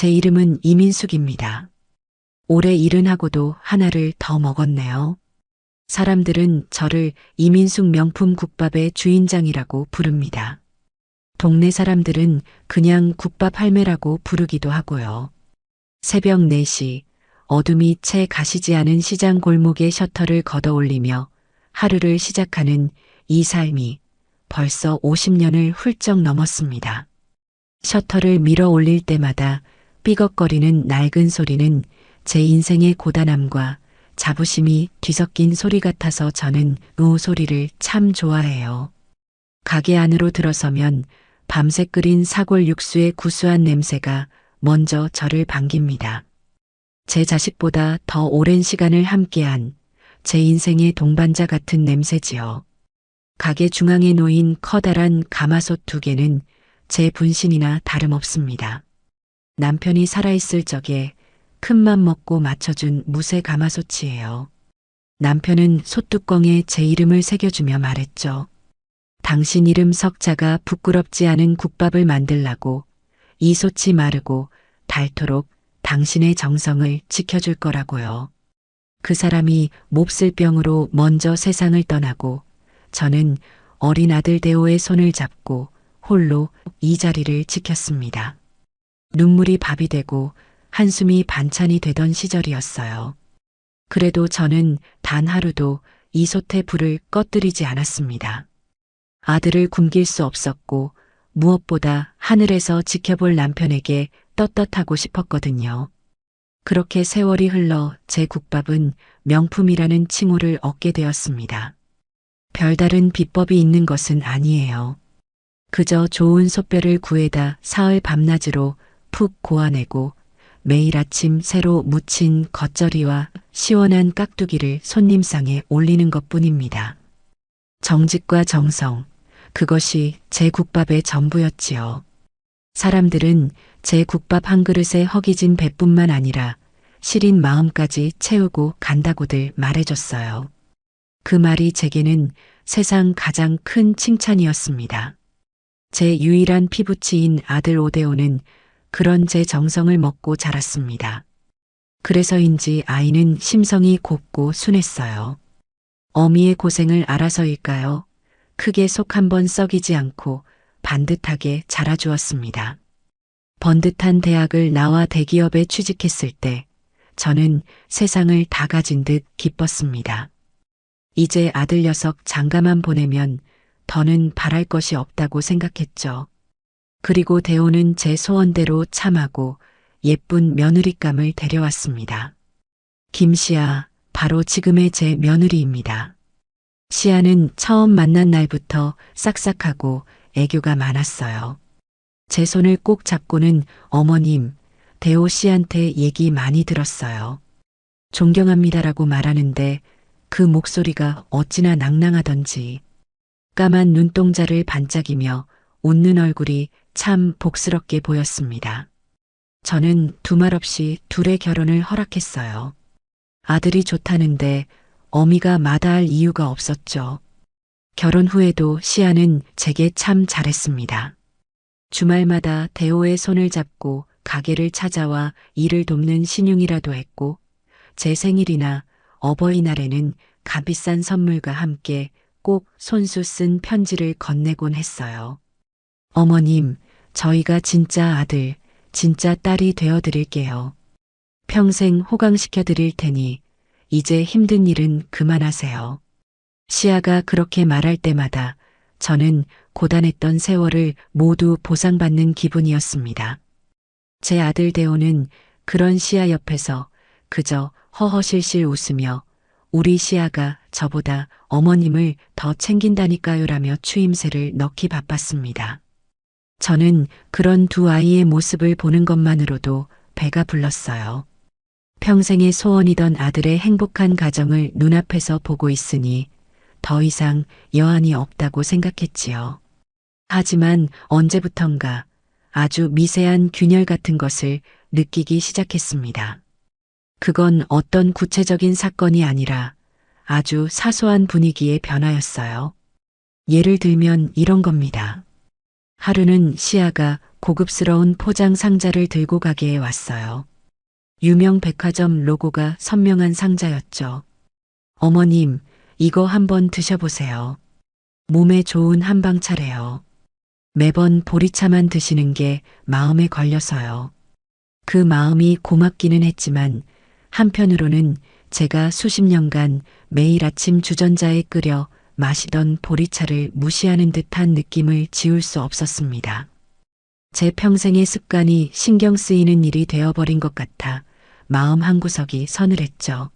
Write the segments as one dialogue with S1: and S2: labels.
S1: 제 이름은 이민숙입니다. 올해 70하고도 하나를 더 먹었네요. 사람들은 저를 이민숙 명품 국밥의 주인장이라고 부릅니다. 동네 사람들은 그냥 국밥 할매라고 부르기도 하고요. 새벽 4시 어둠이 채 가시지 않은 시장 골목에 셔터를 걷어올리며 하루를 시작하는 이 삶이 벌써 50년을 훌쩍 넘었습니다. 셔터를 밀어 올릴 때마다 삐걱거리는 낡은 소리는 제 인생의 고단함과 자부심이 뒤섞인 소리 같아서 저는 소리를 참 좋아해요. 가게 안으로 들어서면 밤새 끓인 사골 육수의 구수한 냄새가 먼저 저를 반깁니다. 제 자식보다 더 오랜 시간을 함께한 제 인생의 동반자 같은 냄새지요. 가게 중앙에 놓인 커다란 가마솥 2개는 제 분신이나 다름없습니다. 남편이 살아있을 적에 큰맘 먹고 맞춰준 무쇠 가마솥이에요. 남편은 솥뚜껑에 제 이름을 새겨주며 말했죠. 당신 이름 석자가 부끄럽지 않은 국밥을 만들라고 이 솥이 마르고 닳도록 당신의 정성을 지켜줄 거라고요. 그 사람이 몹쓸 병으로 먼저 세상을 떠나고 저는 어린 아들 대호의 손을 잡고 홀로 이 자리를 지켰습니다. 눈물이 밥이 되고 한숨이 반찬이 되던 시절이었어요. 그래도 저는 단 하루도 이 솥의 불을 꺼뜨리지 않았습니다. 아들을 굶길 수 없었고 무엇보다 하늘에서 지켜볼 남편에게 떳떳하고 싶었거든요. 그렇게 세월이 흘러 제 국밥은 명품이라는 칭호를 얻게 되었습니다. 별다른 비법이 있는 것은 아니에요. 그저 좋은 솥뼈를 구해다 사흘 밤낮으로 푹 고아내고 매일 아침 새로 무친 겉절이와 시원한 깍두기를 손님상에 올리는 것뿐입니다. 정직과 정성, 그것이 제 국밥의 전부였지요. 사람들은 제 국밥 한 그릇에 허기진 배뿐만 아니라 시린 마음까지 채우고 간다고들 말해줬어요. 그 말이 제게는 세상 가장 큰 칭찬이었습니다. 제 유일한 피부치인 아들 오데오는 그런 제 정성을 먹고 자랐습니다. 그래서인지 아이는 심성이 곱고 순했어요. 어미의 고생을 알아서일까요? 크게 속 한번 썩이지 않고 반듯하게 자라주었습니다. 번듯한 대학을 나와 대기업에 취직했을 때 저는 세상을 다 가진 듯 기뻤습니다. 이제 아들 녀석 장가만 보내면 더는 바랄 것이 없다고 생각했죠. 그리고 대호는 제 소원대로 참하고 예쁜 며느리감을 데려왔습니다. 김시아, 바로 지금의 제 며느리입니다. 시아는 처음 만난 날부터 싹싹하고 애교가 많았어요. 제 손을 꼭 잡고는 어머님, 대호 씨한테 얘기 많이 들었어요. 존경합니다라고 말하는데 그 목소리가 어찌나 낭낭하던지 까만 눈동자를 반짝이며 웃는 얼굴이 참 복스럽게 보였습니다. 저는 두말 없이 둘의 결혼을 허락했어요. 아들이 좋다는데 어미가 마다할 이유가 없었죠. 결혼 후에도 시아는 제게 참 잘했습니다. 주말마다 대호의 손을 잡고 가게를 찾아와 일을 돕는 신용이라도 했고 제 생일이나 어버이날에는 값비싼 선물과 함께 꼭 손수 쓴 편지를 건네곤 했어요. 어머님, 저희가 진짜 아들, 진짜 딸이 되어드릴게요. 평생 호강시켜 드릴 테니 이제 힘든 일은 그만하세요. 시아가 그렇게 말할 때마다 저는 고단했던 세월을 모두 보상받는 기분이었습니다. 제 아들 대호는 그런 시아 옆에서 그저 허허실실 웃으며 우리 시아가 저보다 어머님을 더 챙긴다니까요라며 추임새를 넣기 바빴습니다. 저는 그런 두 아이의 모습을 보는 것만으로도 배가 불렀어요. 평생의 소원이던 아들의 행복한 가정을 눈앞에서 보고 있으니 더 이상 여한이 없다고 생각했지요. 하지만 언제부턴가 아주 미세한 균열 같은 것을 느끼기 시작했습니다. 그건 어떤 구체적인 사건이 아니라 아주 사소한 분위기의 변화였어요. 예를 들면 이런 겁니다. 하루는 시아가 고급스러운 포장 상자를 들고 가게에 왔어요. 유명 백화점 로고가 선명한 상자였죠. 어머님, 이거 한번 드셔보세요. 몸에 좋은 한방차래요. 매번 보리차만 드시는 게 마음에 걸려서요. 그 마음이 고맙기는 했지만 한편으로는 제가 수십 년간 매일 아침 주전자에 끓여 마시던 보리차를 무시하는 듯한 느낌을 지울 수 없었습니다. 제 평생의 습관이 신경 쓰이는 일이 되어버린 것 같아 마음 한구석이 서늘했죠.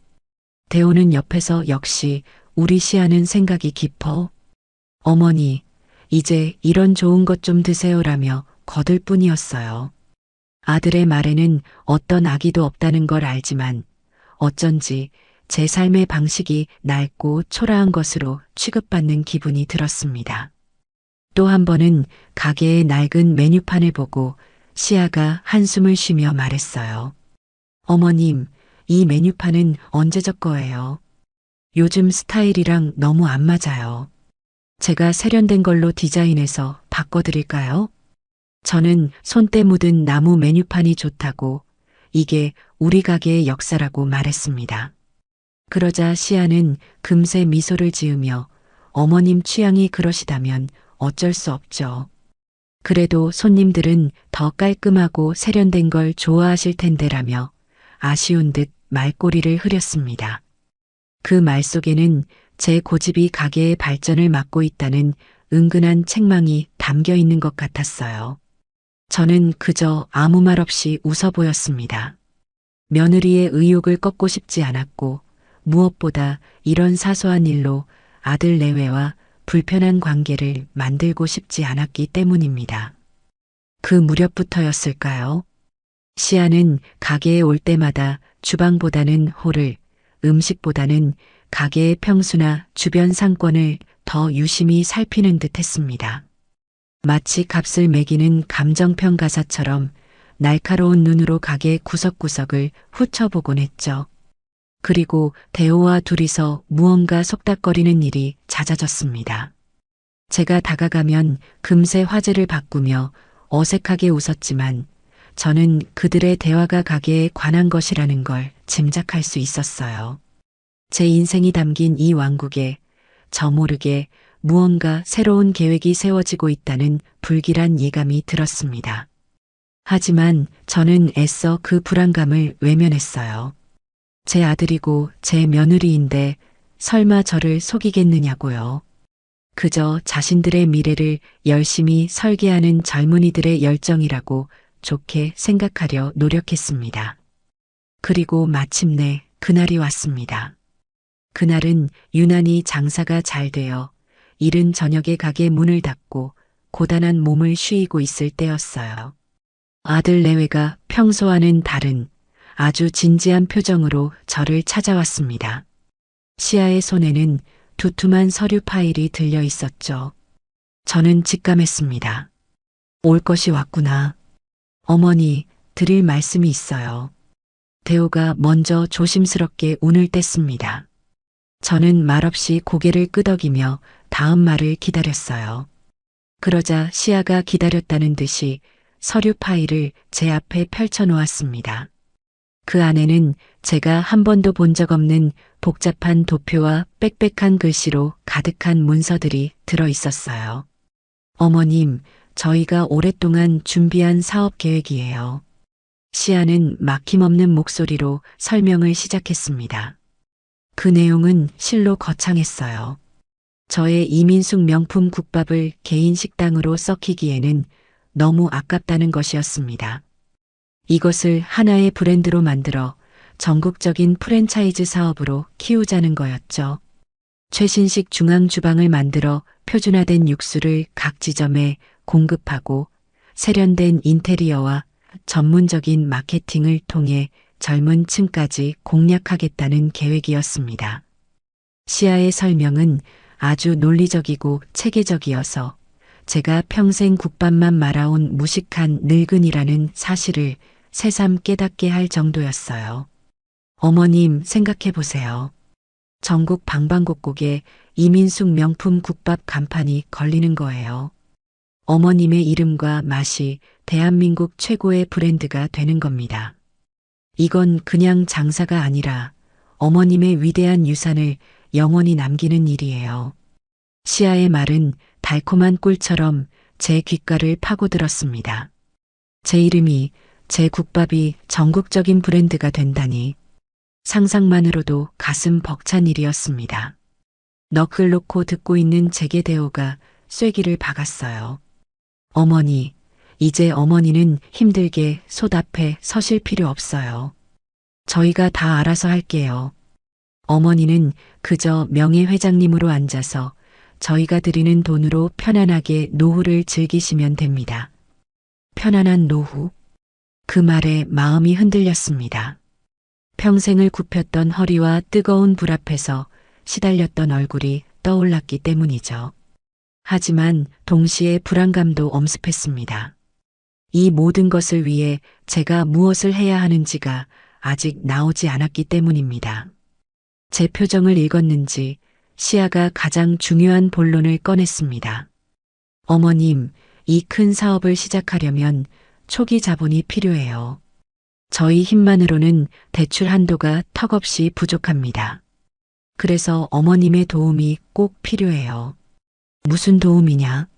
S1: 대호는 옆에서 역시 우리 시아는 생각이 깊어. 어머니, 이제 이런 좋은 것 좀 드세요라며 거들 뿐이었어요. 아들의 말에는 어떤 악의도 없다는 걸 알지만 어쩐지 제 삶의 방식이 낡고 초라한 것으로 취급받는 기분이 들었습니다. 또 한 번은 가게의 낡은 메뉴판을 보고 시아가 한숨을 쉬며 말했어요. 어머님, 이 메뉴판은 언제적 거예요? 요즘 스타일이랑 너무 안 맞아요. 제가 세련된 걸로 디자인해서 바꿔드릴까요? 저는 손때 묻은 나무 메뉴판이 좋다고 이게 우리 가게의 역사라고 말했습니다. 그러자 시아는 금세 미소를 지으며 어머님 취향이 그러시다면 어쩔 수 없죠. 그래도 손님들은 더 깔끔하고 세련된 걸 좋아하실 텐데라며 아쉬운 듯 말꼬리를 흐렸습니다. 그 말 속에는 제 고집이 가게의 발전을 막고 있다는 은근한 책망이 담겨 있는 것 같았어요. 저는 그저 아무 말 없이 웃어 보였습니다. 며느리의 의욕을 꺾고 싶지 않았고 무엇보다 이런 사소한 일로 아들 내외와 불편한 관계를 만들고 싶지 않았기 때문입니다. 그 무렵부터였을까요? 시아는 가게에 올 때마다 주방보다는 홀을, 음식보다는 가게의 평수나 주변 상권을 더 유심히 살피는 듯 했습니다. 마치 값을 매기는 감정평가사처럼 날카로운 눈으로 가게 구석구석을 훑어보곤 했죠. 그리고 대호와 둘이서 무언가 속닥거리는 일이 잦아졌습니다. 제가 다가가면 금세 화제를 바꾸며 어색하게 웃었지만 저는 그들의 대화가 가게에 관한 것이라는 걸 짐작할 수 있었어요. 제 인생이 담긴 이 왕국에 저 모르게 무언가 새로운 계획이 세워지고 있다는 불길한 예감이 들었습니다. 하지만 저는 애써 그 불안감을 외면했어요. 제 아들이고 제 며느리인데 설마 저를 속이겠느냐고요. 그저 자신들의 미래를 열심히 설계하는 젊은이들의 열정이라고 좋게 생각하려 노력했습니다. 그리고 마침내 그날이 왔습니다. 그날은 유난히 장사가 잘 되어 이른 저녁에 가게 문을 닫고 고단한 몸을 쉬이고 있을 때였어요. 아들 내외가 평소와는 다른 아주 진지한 표정으로 저를 찾아왔습니다. 시아의 손에는 두툼한 서류 파일이 들려 있었죠. 저는 직감했습니다. 올 것이 왔구나. 어머니, 드릴 말씀이 있어요. 대호가 먼저 조심스럽게 운을 뗐습니다. 저는 말없이 고개를 끄덕이며 다음 말을 기다렸어요. 그러자 시아가 기다렸다는 듯이 서류 파일을 제 앞에 펼쳐놓았습니다. 그 안에는 제가 한 번도 본 적 없는 복잡한 도표와 빽빽한 글씨로 가득한 문서들이 들어 있었어요. 어머님, 저희가 오랫동안 준비한 사업 계획이에요. 시아는 막힘없는 목소리로 설명을 시작했습니다. 그 내용은 실로 거창했어요. 저의 이민숙 명품 국밥을 개인 식당으로 썩히기에는 너무 아깝다는 것이었습니다. 이것을 하나의 브랜드로 만들어 전국적인 프랜차이즈 사업으로 키우자는 거였죠. 최신식 중앙주방을 만들어 표준화된 육수를 각 지점에 공급하고 세련된 인테리어와 전문적인 마케팅을 통해 젊은 층까지 공략하겠다는 계획이었습니다. 시아의 설명은 아주 논리적이고 체계적이어서 제가 평생 국밥만 말아온 무식한 늙은이라는 사실을 새삼 깨닫게 할 정도였어요. 어머님 생각해 보세요. 전국 방방곡곡에 이민숙 명품 국밥 간판이 걸리는 거예요. 어머님의 이름과 맛이 대한민국 최고의 브랜드가 되는 겁니다. 이건 그냥 장사가 아니라 어머님의 위대한 유산을 영원히 남기는 일이에요. 시아의 말은 달콤한 꿀처럼 제 귓가를 파고들었습니다. 제 이름이, 제 국밥이 전국적인 브랜드가 된다니 상상만으로도 가슴 벅찬 일이었습니다. 너클 놓고 듣고 있는 제게 대호가 쐐기를 박았어요. 어머니, 이제 어머니는 힘들게 솥 앞에 서실 필요 없어요. 저희가 다 알아서 할게요. 어머니는 그저 명예회장님으로 앉아서 저희가 드리는 돈으로 편안하게 노후를 즐기시면 됩니다. 편안한 노후? 그 말에 마음이 흔들렸습니다. 평생을 굽혔던 허리와 뜨거운 불 앞에서 시달렸던 얼굴이 떠올랐기 때문이죠. 하지만 동시에 불안감도 엄습했습니다. 이 모든 것을 위해 제가 무엇을 해야 하는지가 아직 나오지 않았기 때문입니다. 제 표정을 읽었는지 시아가 가장 중요한 본론을 꺼냈습니다. 어머님, 이 큰 사업을 시작하려면 초기 자본이 필요해요. 저희 힘만으로는 대출 한도가 턱없이 부족합니다. 그래서 어머님의 도움이 꼭 필요해요. 무슨 도움이냐?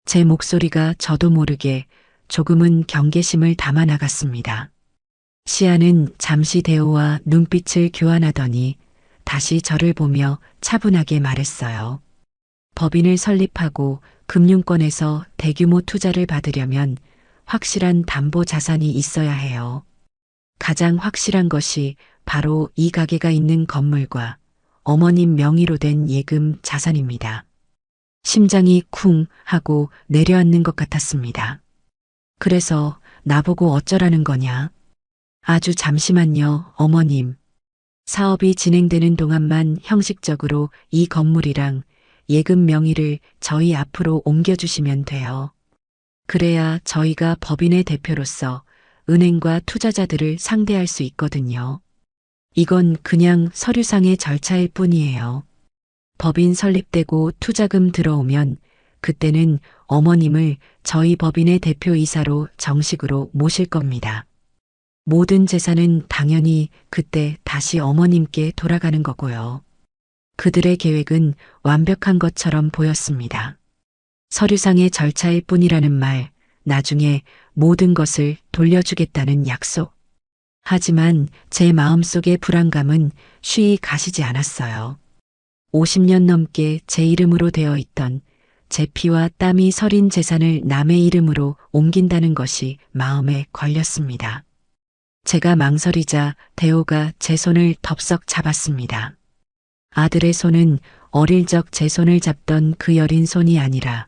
S1: 제 목소리가 저도 모르게 조금은 경계심을 담아 나갔습니다. 시아는 잠시 대호와 눈빛을 교환하더니 다시 저를 보며 차분하게 말했어요. 법인을 설립하고 금융권에서 대규모 투자를 받으려면 확실한 담보 자산이 있어야 해요. 가장 확실한 것이 바로 이 가게가 있는 건물과 어머님 명의로 된 예금 자산입니다. 심장이 쿵 하고 내려앉는 것 같았습니다. 그래서 나보고 어쩌라는 거냐? 아주 잠시만요, 어머님. 사업이 진행되는 동안만 형식적으로 이 건물이랑 예금 명의를 저희 앞으로 옮겨주시면 돼요. 그래야 저희가 법인의 대표로서 은행과 투자자들을 상대할 수 있거든요. 이건 그냥 서류상의 절차일 뿐이에요. 법인 설립되고 투자금 들어오면 그때는 어머님을 저희 법인의 대표이사로 정식으로 모실 겁니다. 모든 재산은 당연히 그때 다시 어머님께 돌아가는 거고요. 그들의 계획은 완벽한 것처럼 보였습니다. 서류상의 절차일 뿐이라는 말, 나중에 모든 것을 돌려주겠다는 약속. 하지만 제 마음속의 불안감은 쉬이 가시지 않았어요. 50년 넘게 제 이름으로 되어 있던 제 피와 땀이 서린 재산을 남의 이름으로 옮긴다는 것이 마음에 걸렸습니다. 제가 망설이자 대호가 제 손을 덥석 잡았습니다. 아들의 손은 어릴 적 제 손을 잡던 그 여린 손이 아니라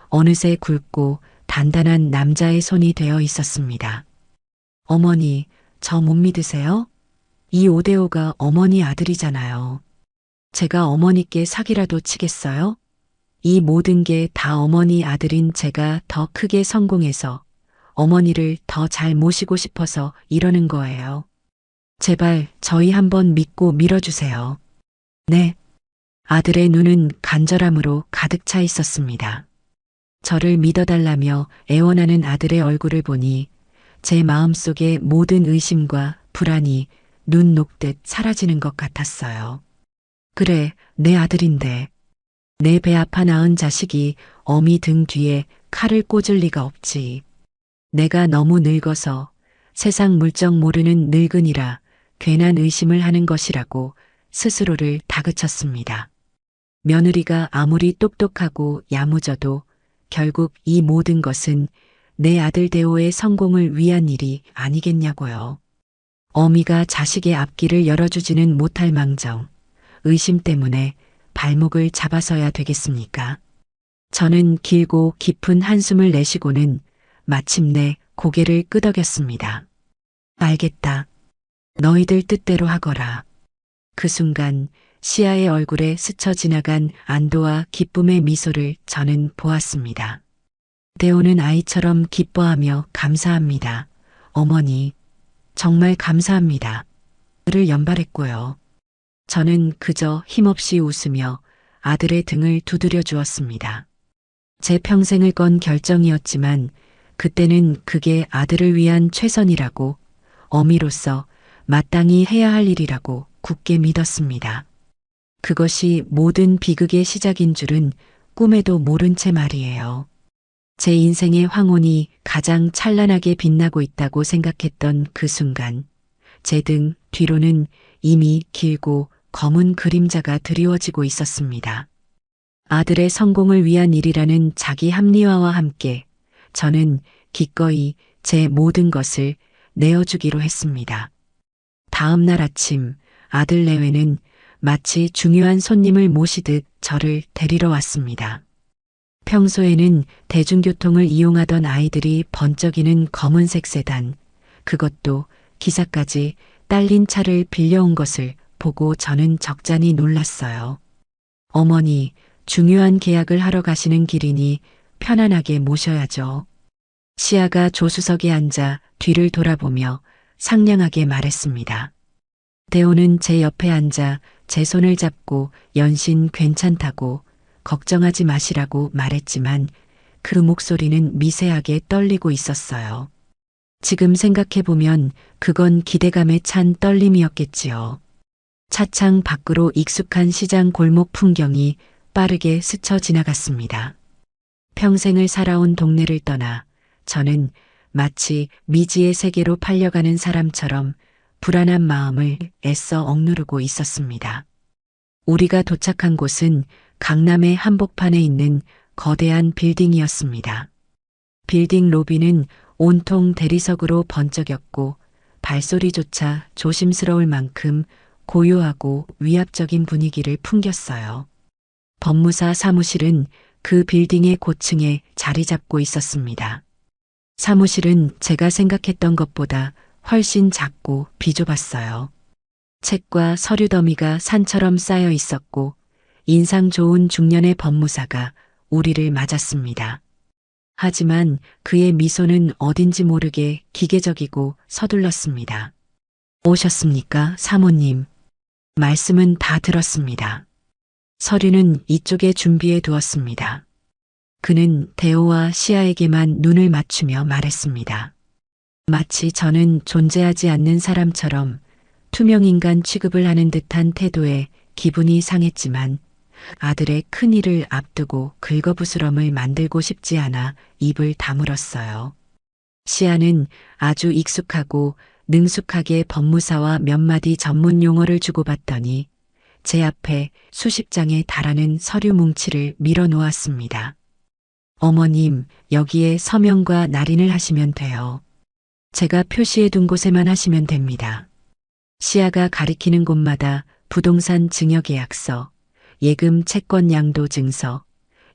S1: 어느새 굵고 단단한 남자의 손이 되어 있었습니다. 어머니, 저 못 믿으세요? 이 오대호가 어머니 아들이잖아요. 제가 어머니께 사기라도 치겠어요? 이 모든 게 다 어머니 아들인 제가 더 크게 성공해서 어머니를 더 잘 모시고 싶어서 이러는 거예요. 제발 저희 한번 믿고 밀어주세요. 네. 아들의 눈은 간절함으로 가득 차 있었습니다. 저를 믿어달라며 애원하는 아들의 얼굴을 보니 제 마음속의 모든 의심과 불안이 눈 녹듯 사라지는 것 같았어요. 그래, 내 아들인데. 내 배 아파 낳은 자식이 어미 등 뒤에 칼을 꽂을 리가 없지. 내가 너무 늙어서 세상 물정 모르는 늙은이라 괜한 의심을 하는 것이라고 스스로를 다그쳤습니다. 며느리가 아무리 똑똑하고 야무져도 결국 이 모든 것은 내 아들 대호의 성공을 위한 일이 아니겠냐고요. 어미가 자식의 앞길을 열어주지는 못할 망정, 의심 때문에 발목을 잡아서야 되겠습니까? 저는 길고 깊은 한숨을 내쉬고는 마침내 고개를 끄덕였습니다. 알겠다. 너희들 뜻대로 하거라. 그 순간 시아의 얼굴에 스쳐 지나간 안도와 기쁨의 미소를 저는 보았습니다. 대호는 아이처럼 기뻐하며 감사합니다. 어머니, 정말 감사합니다. 를 연발했고요. 저는 그저 힘없이 웃으며 아들의 등을 두드려 주었습니다. 제 평생을 건 결정이었지만 그때는 그게 아들을 위한 최선이라고, 어미로서 마땅히 해야 할 일이라고 굳게 믿었습니다. 그것이 모든 비극의 시작인 줄은 꿈에도 모른 채 말이에요. 제 인생의 황혼이 가장 찬란하게 빛나고 있다고 생각했던 그 순간, 제 등 뒤로는 이미 길고 검은 그림자가 드리워지고 있었습니다. 아들의 성공을 위한 일이라는 자기 합리화와 함께 저는 기꺼이 제 모든 것을 내어주기로 했습니다. 다음 날 아침 아들 내외는 마치 중요한 손님을 모시듯 저를 데리러 왔습니다. 평소에는 대중교통을 이용하던 아이들이 번쩍이는 검은색 세단, 그것도 기사까지 딸린 차를 빌려온 것을 보고 저는 적잖이 놀랐어요. 어머니, 중요한 계약을 하러 가시는 길이니 편안하게 모셔야죠. 시아가 조수석에 앉아 뒤를 돌아보며 상냥하게 말했습니다. 대호는 제 옆에 앉아 제 손을 잡고 연신 괜찮다고 걱정하지 마시라고 말했지만 그 목소리는 미세하게 떨리고 있었어요. 지금 생각해보면 그건 기대감에 찬 떨림이었겠지요. 차창 밖으로 익숙한 시장 골목 풍경이 빠르게 스쳐 지나갔습니다. 평생을 살아온 동네를 떠나 저는 마치 미지의 세계로 팔려가는 사람처럼 불안한 마음을 애써 억누르고 있었습니다. 우리가 도착한 곳은 강남의 한복판에 있는 거대한 빌딩이었습니다. 빌딩 로비는 온통 대리석으로 번쩍였고 발소리조차 조심스러울 만큼 고요하고 위압적인 분위기를 풍겼어요. 법무사 사무실은 그 빌딩의 고층에 자리 잡고 있었습니다. 사무실은 제가 생각했던 것보다 훨씬 작고 비좁았어요. 책과 서류 더미가 산처럼 쌓여 있었고 인상 좋은 중년의 법무사가 우리를 맞았습니다. 하지만 그의 미소는 어딘지 모르게 기계적이고 서둘렀습니다. 오셨습니까, 사모님? 말씀은 다 들었습니다. 서류는 이쪽에 준비해 두었습니다. 그는 대호와 시아에게만 눈을 맞추며 말했습니다. 마치 저는 존재하지 않는 사람처럼 투명인간 취급을 하는 듯한 태도에 기분이 상했지만 아들의 큰일을 앞두고 긁어부스럼을 만들고 싶지 않아 입을 다물었어요. 시아는 아주 익숙하고 능숙하게 법무사와 몇 마디 전문 용어를 주고받더니 제 앞에 수십 장에 달하는 서류 뭉치를 밀어놓았습니다. 어머님, 여기에 서명과 날인을 하시면 돼요. 제가 표시해둔 곳에만 하시면 됩니다. 시아가 가리키는 곳마다 부동산 증여계약서, 예금 채권 양도 증서,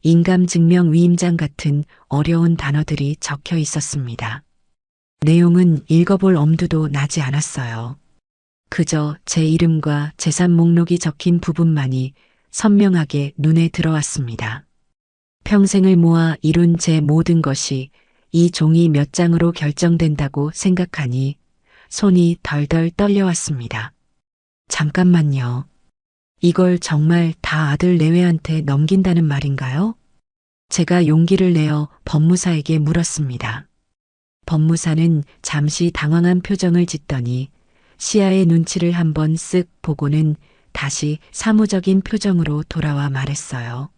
S1: 인감증명 위임장 같은 어려운 단어들이 적혀 있었습니다. 내용은 읽어볼 엄두도 나지 않았어요. 그저 제 이름과 재산 목록이 적힌 부분만이 선명하게 눈에 들어왔습니다. 평생을 모아 이룬 제 모든 것이 이 종이 몇 장으로 결정된다고 생각하니 손이 덜덜 떨려왔습니다. 잠깐만요. 이걸 정말 다 아들 내외한테 넘긴다는 말인가요? 제가 용기를 내어 법무사에게 물었습니다. 법무사는 잠시 당황한 표정을 짓더니 시아의 눈치를 한번 쓱 보고는 다시 사무적인 표정으로 돌아와 말했어요.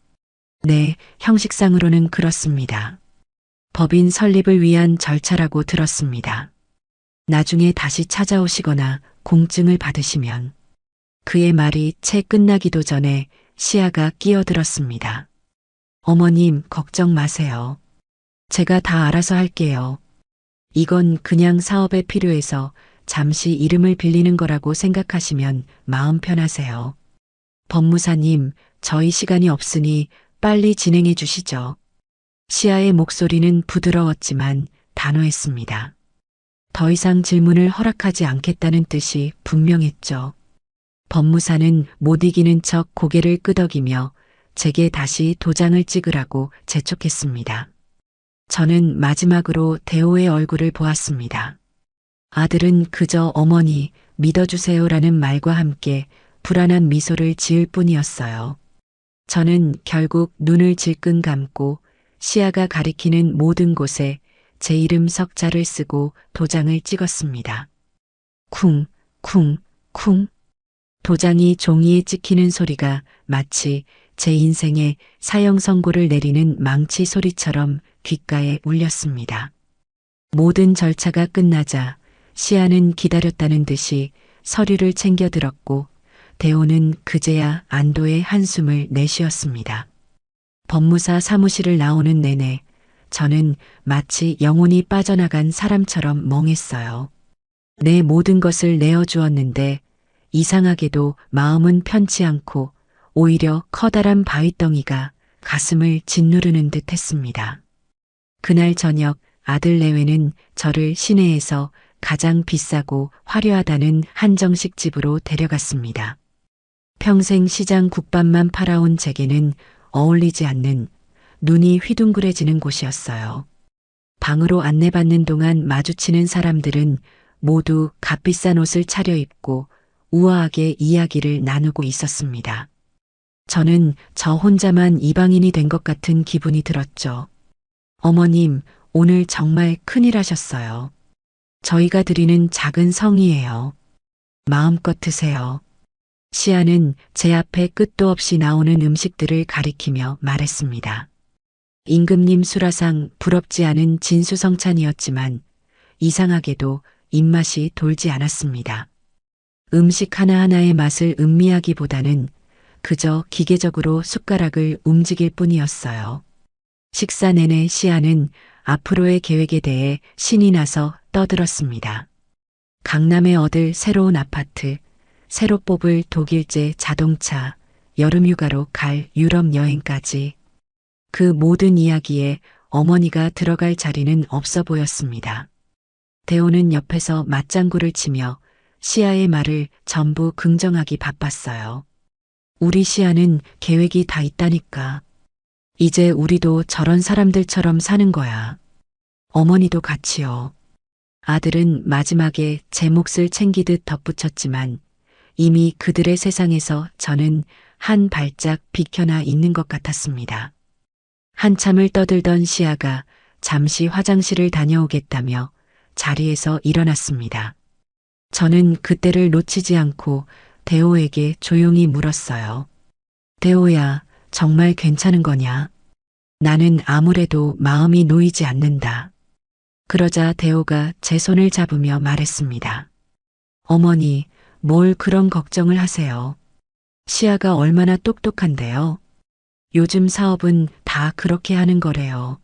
S1: 네, 형식상으로는 그렇습니다. 법인 설립을 위한 절차라고 들었습니다. 나중에 다시 찾아오시거나 공증을 받으시면. 그의 말이 채 끝나기도 전에 시아가 끼어들었습니다. 어머님, 걱정 마세요. 제가 다 알아서 할게요. 이건 그냥 사업에 필요해서 잠시 이름을 빌리는 거라고 생각하시면 마음 편하세요. 법무사님, 저희 시간이 없으니 빨리 진행해 주시죠. 시아의 목소리는 부드러웠지만 단호했습니다. 더 이상 질문을 허락하지 않겠다는 뜻이 분명했죠. 법무사는 못 이기는 척 고개를 끄덕이며 제게 다시 도장을 찍으라고 재촉했습니다. 저는 마지막으로 대호의 얼굴을 보았습니다. 아들은 그저 어머니 믿어주세요라는 말과 함께 불안한 미소를 지을 뿐이었어요. 저는 결국 눈을 질끈 감고 시아가 가리키는 모든 곳에 제 이름 석자를 쓰고 도장을 찍었습니다. 쿵, 쿵, 쿵. 도장이 종이에 찍히는 소리가 마치 제 인생에 사형 선고를 내리는 망치 소리처럼 귓가에 울렸습니다. 모든 절차가 끝나자 시아는 기다렸다는 듯이 서류를 챙겨 들었고 대호는 그제야 안도의 한숨을 내쉬었습니다. 법무사 사무실을 나오는 내내 저는 마치 영혼이 빠져나간 사람처럼 멍했어요. 내 모든 것을 내어주었는데 이상하게도 마음은 편치 않고 오히려 커다란 바위덩이가 가슴을 짓누르는 듯 했습니다. 그날 저녁 아들 내외는 저를 시내에서 가장 비싸고 화려하다는 한정식 집으로 데려갔습니다. 평생 시장 국밥만 팔아온 제게는 어울리지 않는 눈이 휘둥그레지는 곳이었어요. 방으로 안내받는 동안 마주치는 사람들은 모두 값비싼 옷을 차려입고 우아하게 이야기를 나누고 있었습니다. 저는 저 혼자만 이방인이 된 것 같은 기분이 들었죠. 어머님, 오늘 정말 큰일 하셨어요. 저희가 드리는 작은 성의예요. 마음껏 드세요. 시아는 제 앞에 끝도 없이 나오는 음식들을 가리키며 말했습니다. 임금님 수라상 부럽지 않은 진수성찬이었지만 이상하게도 입맛이 돌지 않았습니다. 음식 하나하나의 맛을 음미하기보다는 그저 기계적으로 숟가락을 움직일 뿐이었어요. 식사 내내 시아는 앞으로의 계획에 대해 신이 나서 떠들었습니다. 강남에 얻을 새로운 아파트, 새로 뽑을 독일제 자동차, 여름휴가로 갈 유럽 여행까지. 그 모든 이야기에 어머니가 들어갈 자리는 없어 보였습니다. 대호는 옆에서 맞장구를 치며 시아의 말을 전부 긍정하기 바빴어요. 우리 시아는 계획이 다 있다니까. 이제 우리도 저런 사람들처럼 사는 거야. 어머니도 같이요. 아들은 마지막에 제 몫을 챙기듯 덧붙였지만 이미 그들의 세상에서 저는 한 발짝 비켜나 있는 것 같았습니다. 한참을 떠들던 시아가 잠시 화장실을 다녀오겠다며 자리에서 일어났습니다. 저는 그때를 놓치지 않고 대호에게 조용히 물었어요. 대호야, 정말 괜찮은 거냐? 나는 아무래도 마음이 놓이지 않는다. 그러자 대호가 제 손을 잡으며 말했습니다. 어머니, 뭘 그런 걱정을 하세요? 시아가 얼마나 똑똑한데요? 요즘 사업은 다 그렇게 하는 거래요.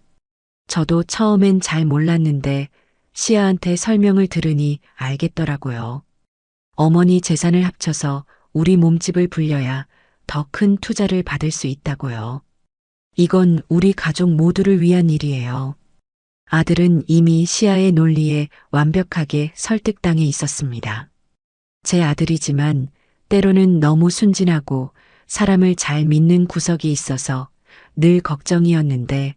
S1: 저도 처음엔 잘 몰랐는데 시아한테 설명을 들으니 알겠더라고요. 어머니 재산을 합쳐서 우리 몸집을 불려야 더 큰 투자를 받을 수 있다고요. 이건 우리 가족 모두를 위한 일이에요. 아들은 이미 시아의 논리에 완벽하게 설득당해 있었습니다. 제 아들이지만 때로는 너무 순진하고 사람을 잘 믿는 구석이 있어서 늘 걱정이었는데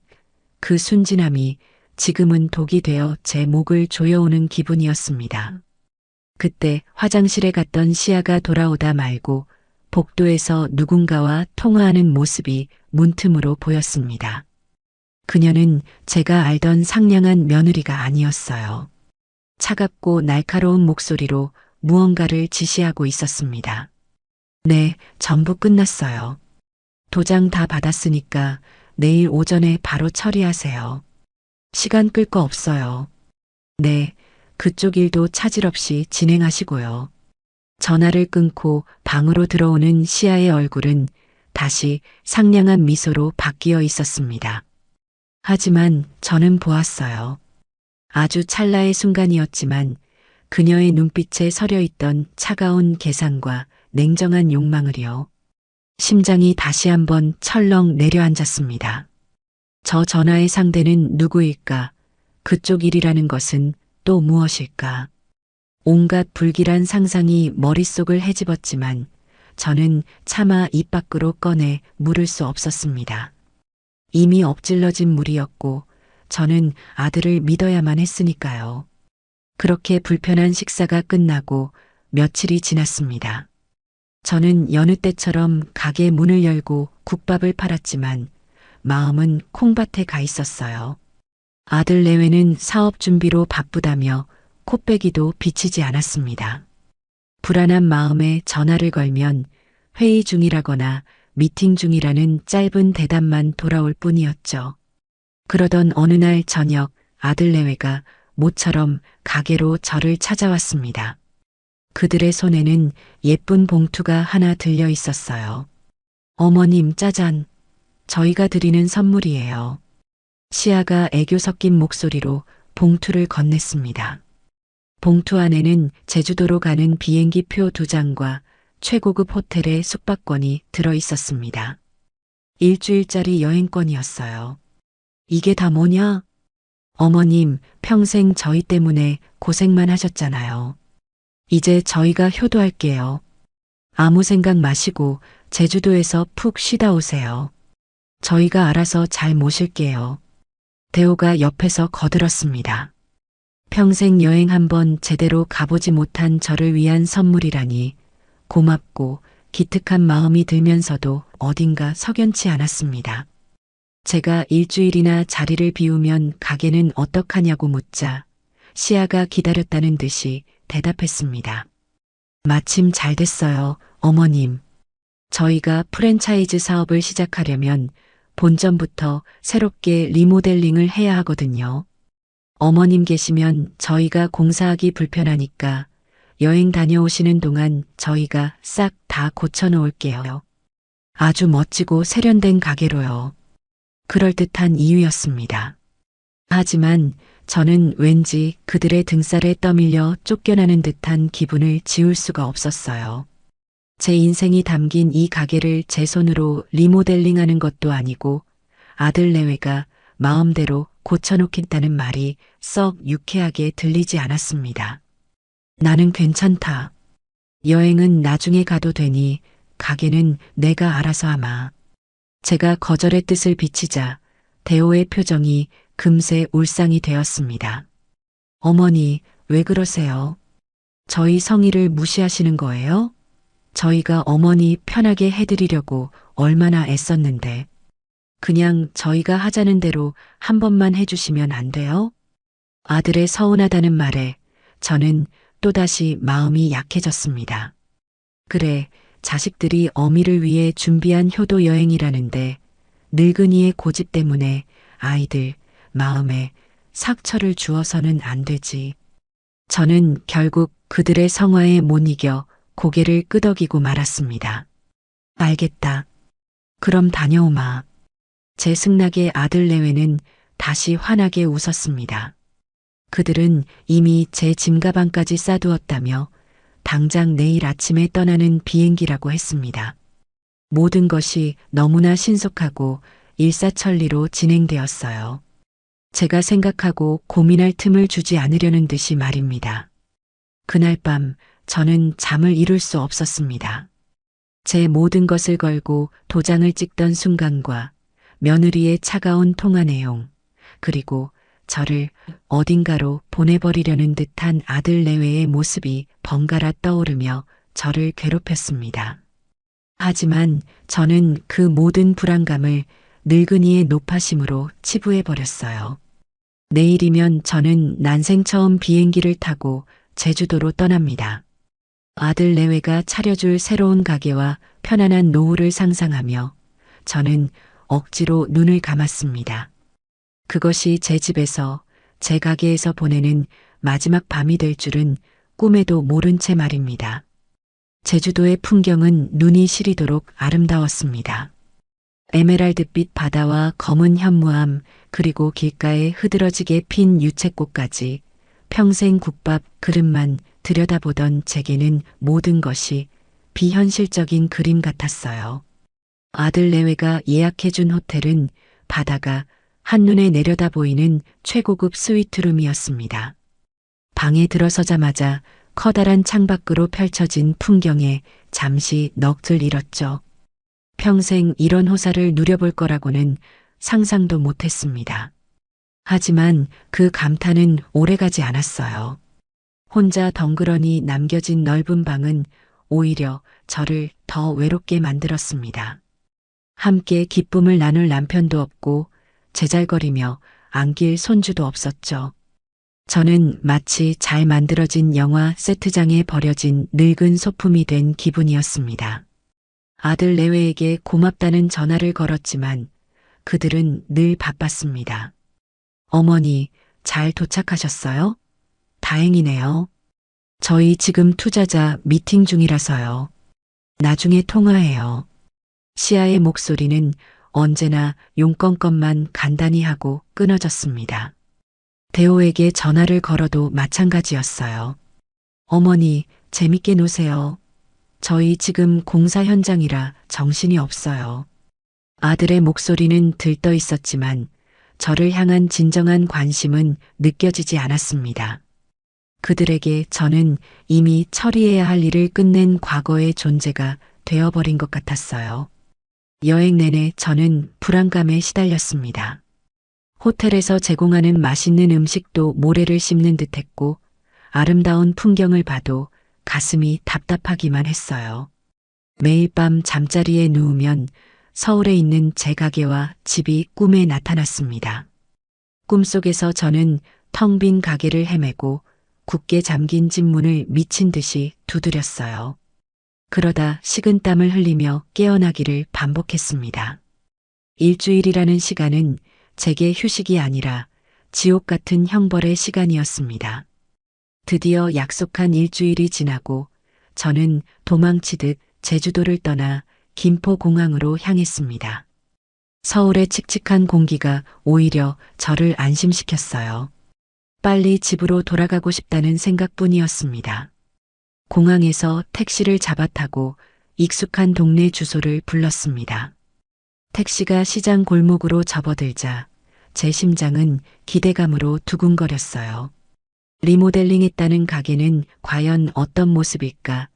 S1: 그 순진함이 지금은 독이 되어 제 목을 조여오는 기분이었습니다. 그때 화장실에 갔던 시아가 돌아오다 말고 복도에서 누군가와 통화하는 모습이 문틈으로 보였습니다. 그녀는 제가 알던 상냥한 며느리가 아니었어요. 차갑고 날카로운 목소리로 무언가를 지시하고 있었습니다. 네, 전부 끝났어요. 도장 다 받았으니까 내일 오전에 바로 처리하세요. 시간 끌 거 없어요. 네, 그쪽 일도 차질 없이 진행하시고요. 전화를 끊고 방으로 들어오는 시아의 얼굴은 다시 상냥한 미소로 바뀌어 있었습니다. 하지만 저는 보았어요. 아주 찰나의 순간이었지만 그녀의 눈빛에 서려 있던 차가운 계산과 냉정한 욕망을요. 심장이 다시 한번 철렁 내려앉았습니다. 저 전화의 상대는 누구일까? 그쪽 일이라는 것은 또 무엇일까? 온갖 불길한 상상이 머릿속을 헤집었지만 저는 차마 입 밖으로 꺼내 물을 수 없었습니다. 이미 엎질러진 물이었고 저는 아들을 믿어야만 했으니까요. 그렇게 불편한 식사가 끝나고 며칠이 지났습니다. 저는 여느 때처럼 가게 문을 열고 국밥을 팔았지만 마음은 콩밭에 가 있었어요. 아들 내외는 사업 준비로 바쁘다며 코빼기도 비치지 않았습니다. 불안한 마음에 전화를 걸면 회의 중이라거나 미팅 중이라는 짧은 대답만 돌아올 뿐이었죠. 그러던 어느 날 저녁 아들 내외가 모처럼 가게로 저를 찾아왔습니다. 그들의 손에는 예쁜 봉투가 하나 들려 있었어요. 어머님, 짜잔. 저희가 드리는 선물이에요. 시아가 애교 섞인 목소리로 봉투를 건넸습니다. 봉투 안에는 제주도로 가는 비행기표 2장과 최고급 호텔의 숙박권이 들어 있었습니다. 일주일짜리 여행권이었어요. 이게 다 뭐냐? 어머님, 평생 저희 때문에 고생만 하셨잖아요. 이제 저희가 효도할게요. 아무 생각 마시고 제주도에서 푹 쉬다 오세요. 저희가 알아서 잘 모실게요. 대호가 옆에서 거들었습니다. 평생 여행 한번 제대로 가보지 못한 저를 위한 선물이라니 고맙고 기특한 마음이 들면서도 어딘가 석연치 않았습니다. 제가 일주일이나 자리를 비우면 가게는 어떡하냐고 묻자 시아가 기다렸다는 듯이 대답했습니다. 마침 잘 됐어요, 어머님. 저희가 프랜차이즈 사업을 시작하려면 본점부터 새롭게 리모델링을 해야 하거든요. 어머님 계시면 저희가 공사하기 불편하니까 여행 다녀오시는 동안 저희가 싹 다 고쳐놓을게요. 아주 멋지고 세련된 가게로요. 그럴듯한 이유였습니다. 하지만 저는 왠지 그들의 등살에 떠밀려 쫓겨나는 듯한 기분을 지울 수가 없었어요. 제 인생이 담긴 이 가게를 제 손으로 리모델링하는 것도 아니고 아들 내외가 마음대로 고쳐놓겠다는 말이 썩 유쾌하게 들리지 않았습니다. 나는 괜찮다. 여행은 나중에 가도 되니 가게는 내가 알아서 하마. 제가 거절의 뜻을 비치자 대호의 표정이 금세 울상이 되었습니다. 어머니, 왜 그러세요? 저희 성의를 무시하시는 거예요? 저희가 어머니 편하게 해드리려고 얼마나 애썼는데. 그냥 저희가 하자는 대로 한 번만 해주시면 안 돼요? 아들의 서운하다는 말에 저는 또다시 마음이 약해졌습니다. 그래, 자식들이 어미를 위해 준비한 효도 여행이라는데 늙은이의 고집 때문에 아이들 마음에 상처를 주어서는 안 되지. 저는 결국 그들의 성화에 못 이겨 고개를 끄덕이고 말았습니다. 알겠다. 그럼 다녀오마. 제 승낙의 아들 내외는 다시 환하게 웃었습니다. 그들은 이미 제 짐가방까지 싸두었다며 당장 내일 아침에 떠나는 비행기라고 했습니다. 모든 것이 너무나 신속하고 일사천리로 진행되었어요. 제가 생각하고 고민할 틈을 주지 않으려는 듯이 말입니다. 그날 밤 저는 잠을 이룰 수 없었습니다. 제 모든 것을 걸고 도장을 찍던 순간과 며느리의 차가운 통화 내용, 그리고 저를 어딘가로 보내버리려는 듯한 아들 내외의 모습이 번갈아 떠오르며 저를 괴롭혔습니다. 하지만 저는 그 모든 불안감을 늙은이의 노파심으로 치부해버렸어요. 내일이면 저는 난생 처음 비행기를 타고 제주도로 떠납니다. 아들 내외가 차려줄 새로운 가게와 편안한 노후를 상상하며 저는 억지로 눈을 감았습니다. 그것이 제 집에서, 제 가게에서 보내는 마지막 밤이 될 줄은 꿈에도 모른 채 말입니다. 제주도의 풍경은 눈이 시리도록 아름다웠습니다. 에메랄드빛 바다와 검은 현무암, 그리고 길가에 흐드러지게 핀 유채꽃까지 평생 국밥 그릇만 들여다보던 제게는 모든 것이 비현실적인 그림 같았어요. 아들 내외가 예약해준 호텔은 바다가 한눈에 내려다 보이는 최고급 스위트룸이었습니다. 방에 들어서자마자 커다란 창밖으로 펼쳐진 풍경에 잠시 넋을 잃었죠. 평생 이런 호사를 누려볼 거라고는 상상도 못했습니다. 하지만 그 감탄은 오래가지 않았어요. 혼자 덩그러니 남겨진 넓은 방은 오히려 저를 더 외롭게 만들었습니다. 함께 기쁨을 나눌 남편도 없고 제잘거리며 안길 손주도 없었죠. 저는 마치 잘 만들어진 영화 세트장에 버려진 늙은 소품이 된 기분이었습니다. 아들 내외에게 고맙다는 전화를 걸었지만 그들은 늘 바빴습니다. 어머니, 잘 도착하셨어요? 다행이네요. 저희 지금 투자자 미팅 중이라서요. 나중에 통화해요. 시아의 목소리는 언제나 용건것만 간단히 하고 끊어졌습니다. 대호에게 전화를 걸어도 마찬가지였어요. 어머니, 재밌게 노세요. 저희 지금 공사 현장이라 정신이 없어요. 아들의 목소리는 들떠 있었지만 저를 향한 진정한 관심은 느껴지지 않았습니다. 그들에게 저는 이미 처리해야 할 일을 끝낸 과거의 존재가 되어버린 것 같았어요. 여행 내내 저는 불안감에 시달렸습니다. 호텔에서 제공하는 맛있는 음식도 모래를 씹는 듯했고 아름다운 풍경을 봐도 가슴이 답답하기만 했어요. 매일 밤 잠자리에 누우면 서울에 있는 제 가게와 집이 꿈에 나타났습니다. 꿈속에서 저는 텅 빈 가게를 헤매고 굳게 잠긴 집 문을 미친 듯이 두드렸어요. 그러다 식은땀을 흘리며 깨어나기를 반복했습니다. 일주일이라는 시간은 제게 휴식이 아니라 지옥 같은 형벌의 시간이었습니다. 드디어 약속한 일주일이 지나고 저는 도망치듯 제주도를 떠나 김포공항으로 향했습니다. 서울의 칙칙한 공기가 오히려 저를 안심시켰어요. 빨리 집으로 돌아가고 싶다는 생각뿐이었습니다. 공항에서 택시를 잡아 타고 익숙한 동네 주소를 불렀습니다. 택시가 시장 골목으로 접어들자 제 심장은 기대감으로 두근거렸어요. 리모델링했다는 가게는 과연 어떤 모습일까?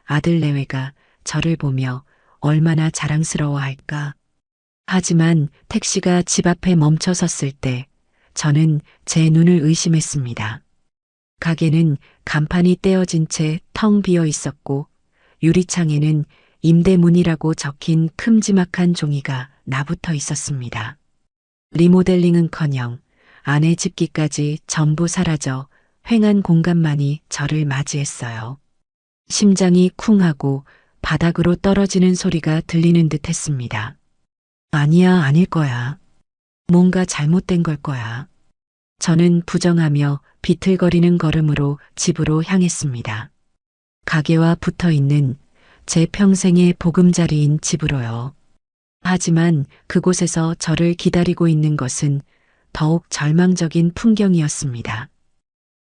S1: 아들 내외가 저를 보며 얼마나 자랑스러워할까? 하지만 택시가 집 앞에 멈춰 섰을 때 저는 제 눈을 의심했습니다. 가게는 간판이 떼어진 채 텅 비어 있었고 유리창에는 임대문이라고 적힌 큼지막한 종이가 나붙어 있었습니다. 리모델링은커녕 안에 집기까지 전부 사라져 휑한 공간만이 저를 맞이했어요. 심장이 쿵하고 바닥으로 떨어지는 소리가 들리는 듯 했습니다. 아니야, 아닐 거야. 뭔가 잘못된 걸 거야. 저는 부정하며 비틀거리는 걸음으로 집으로 향했습니다. 가게와 붙어 있는 제 평생의 보금자리인 집으로요. 하지만 그곳에서 저를 기다리고 있는 것은 더욱 절망적인 풍경이었습니다.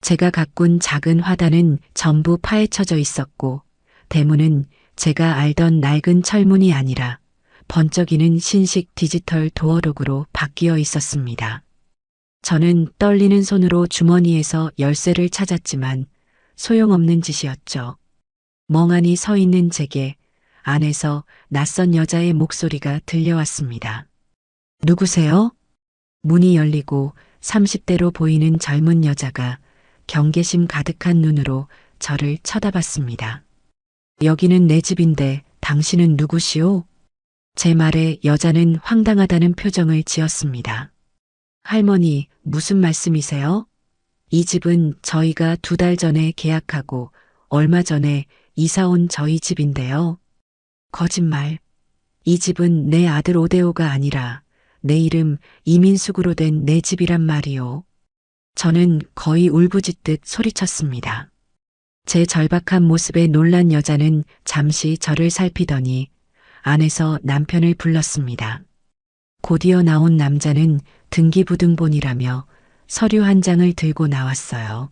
S1: 제가 가꾼 작은 화단은 전부 파헤쳐져 있었고 대문은 제가 알던 낡은 철문이 아니라 번쩍이는 신식 디지털 도어록으로 바뀌어 있었습니다. 저는 떨리는 손으로 주머니에서 열쇠를 찾았지만 소용없는 짓이었죠. 멍하니 서 있는 제게 안에서 낯선 여자의 목소리가 들려왔습니다. 누구세요? 문이 열리고 30대로 보이는 젊은 여자가 경계심 가득한 눈으로 저를 쳐다봤습니다. 여기는 내 집인데 당신은 누구시오? 제 말에 여자는 황당하다는 표정을 지었습니다. 할머니, 무슨 말씀이세요? 이 집은 저희가 2달 전에 계약하고 얼마 전에 이사 온 저희 집인데요. 거짓말. 이 집은 내 아들 오데오가 아니라 내 이름 이민숙으로 된 내 집이란 말이오. 저는 거의 울부짖듯 소리쳤습니다. 제 절박한 모습에 놀란 여자는 잠시 저를 살피더니 안에서 남편을 불렀습니다. 곧이어 나온 남자는 등기부등본이라며 서류 한 장을 들고 나왔어요.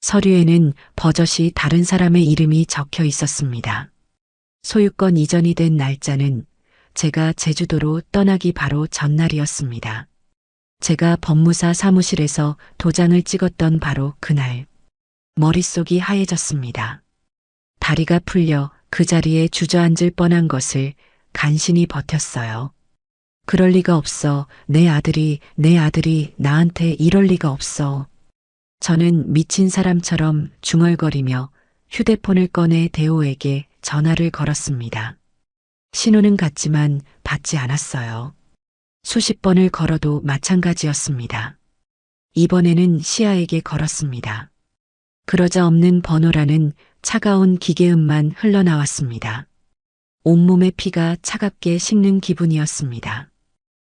S1: 서류에는 버젓이 다른 사람의 이름이 적혀 있었습니다. 소유권 이전이 된 날짜는 제가 제주도로 떠나기 바로 전날이었습니다. 제가 법무사 사무실에서 도장을 찍었던 바로 그날, 머릿속이 하얘졌습니다. 다리가 풀려 그 자리에 주저앉을 뻔한 것을 간신히 버텼어요. 그럴 리가 없어. 내 아들이 나한테 이럴 리가 없어. 저는 미친 사람처럼 중얼거리며 휴대폰을 꺼내 대호에게 전화를 걸었습니다. 신호는 갔지만 받지 않았어요. 수십 번을 걸어도 마찬가지였습니다. 이번에는 시아에게 걸었습니다. 그러자 없는 번호라는 차가운 기계음만 흘러나왔습니다. 온몸의 피가 차갑게 식는 기분이었습니다.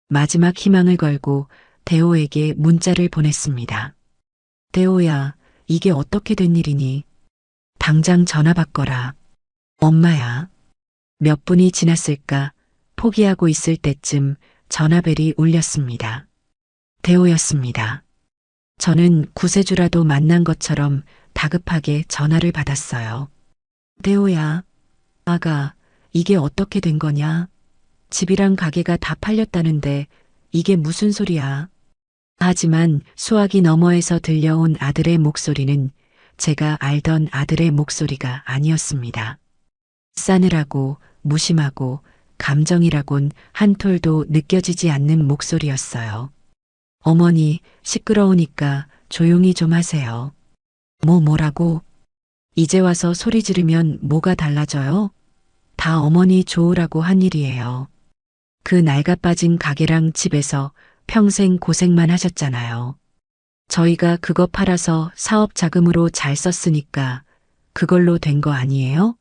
S1: 마지막 희망을 걸고 대호에게 문자를 보냈습니다. 대호야, 이게 어떻게 된 일이니? 당장 전화 바꿔라. 엄마야. 몇 분이 지났을까? 포기하고 있을 때쯤 전화벨이 울렸습니다. 대호였습니다. 저는 구세주라도 만난 것처럼 다급하게 전화를 받았어요. 대호야, 아가, 이게 어떻게 된 거냐? 집이랑 가게가 다 팔렸다는데 이게 무슨 소리야? 하지만 수화기 너머에서 들려온 아들의 목소리는 제가 알던 아들의 목소리가 아니었습니다. 싸늘하고 무심하고 감정이라곤 한 톨도 느껴지지 않는 목소리였어요. 어머니, 시끄러우니까 조용히 좀 하세요. 뭐라고? 이제 와서 소리 지르면 뭐가 달라져요? 다 어머니 좋으라고 한 일이에요. 그 낡아빠진 가게랑 집에서 평생 고생만 하셨잖아요. 저희가 그거 팔아서 사업 자금으로 잘 썼으니까 그걸로 된 거 아니에요?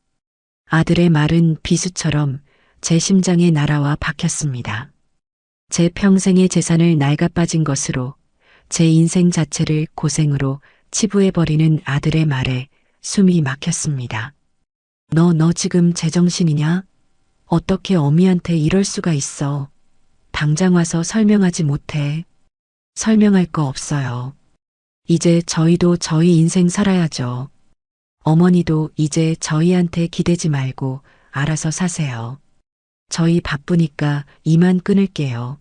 S1: 아들의 말은 비수처럼 제 심장에 날아와 박혔습니다. 제 평생의 재산을 낡아빠진 것으로 제 인생 자체를 고생으로 치부해버리는 아들의 말에 숨이 막혔습니다. 너 지금 제정신이냐? 어떻게 어미한테 이럴 수가 있어? 당장 와서 설명하지 못해. 설명할 거 없어요. 이제 저희도 저희 인생 살아야죠. 어머니도 이제 저희한테 기대지 말고 알아서 사세요. 저희 바쁘니까 이만 끊을게요.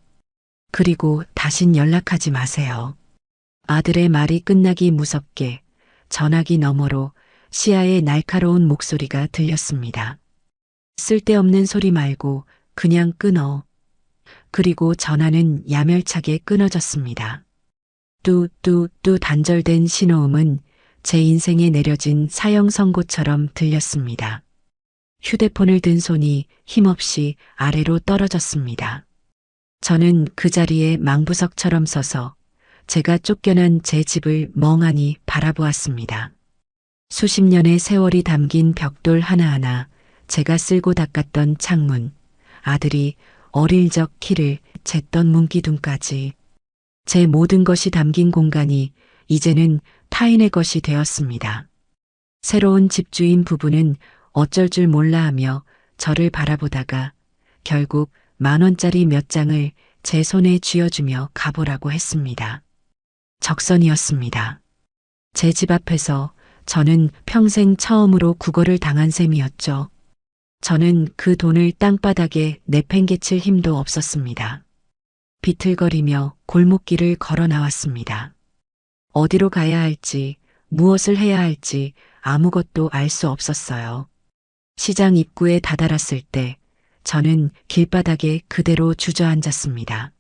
S1: 그리고 다신 연락하지 마세요. 아들의 말이 끝나기 무섭게 전화기 너머로 시아의 날카로운 목소리가 들렸습니다. 쓸데없는 소리 말고 그냥 끊어. 그리고 전화는 야멸차게 끊어졌습니다. 뚜뚜뚜 단절된 신호음은 제 인생에 내려진 사형 선고처럼 들렸습니다. 휴대폰을 든 손이 힘없이 아래로 떨어졌습니다. 저는 그 자리에 망부석처럼 서서 제가 쫓겨난 제 집을 멍하니 바라보았습니다. 수십 년의 세월이 담긴 벽돌 하나하나, 제가 쓸고 닦았던 창문, 아들이 어릴 적 키를 쟀던 문기둥까지 제 모든 것이 담긴 공간이 이제는 타인의 것이 되었습니다. 새로운 집주인 부부는 어쩔 줄 몰라 하며 저를 바라보다가 결국 10,000원짜리 몇 장을 제 손에 쥐어주며 가보라고 했습니다. 적선이었습니다. 제 집 앞에서 저는 평생 처음으로 구걸을 당한 셈이었죠. 저는 그 돈을 땅바닥에 내팽개칠 힘도 없었습니다. 비틀거리며 골목길을 걸어 나왔습니다. 어디로 가야 할지, 무엇을 해야 할지 아무것도 알 수 없었어요. 시장 입구에 다다랐을 때 저는 길바닥에 그대로 주저앉았습니다.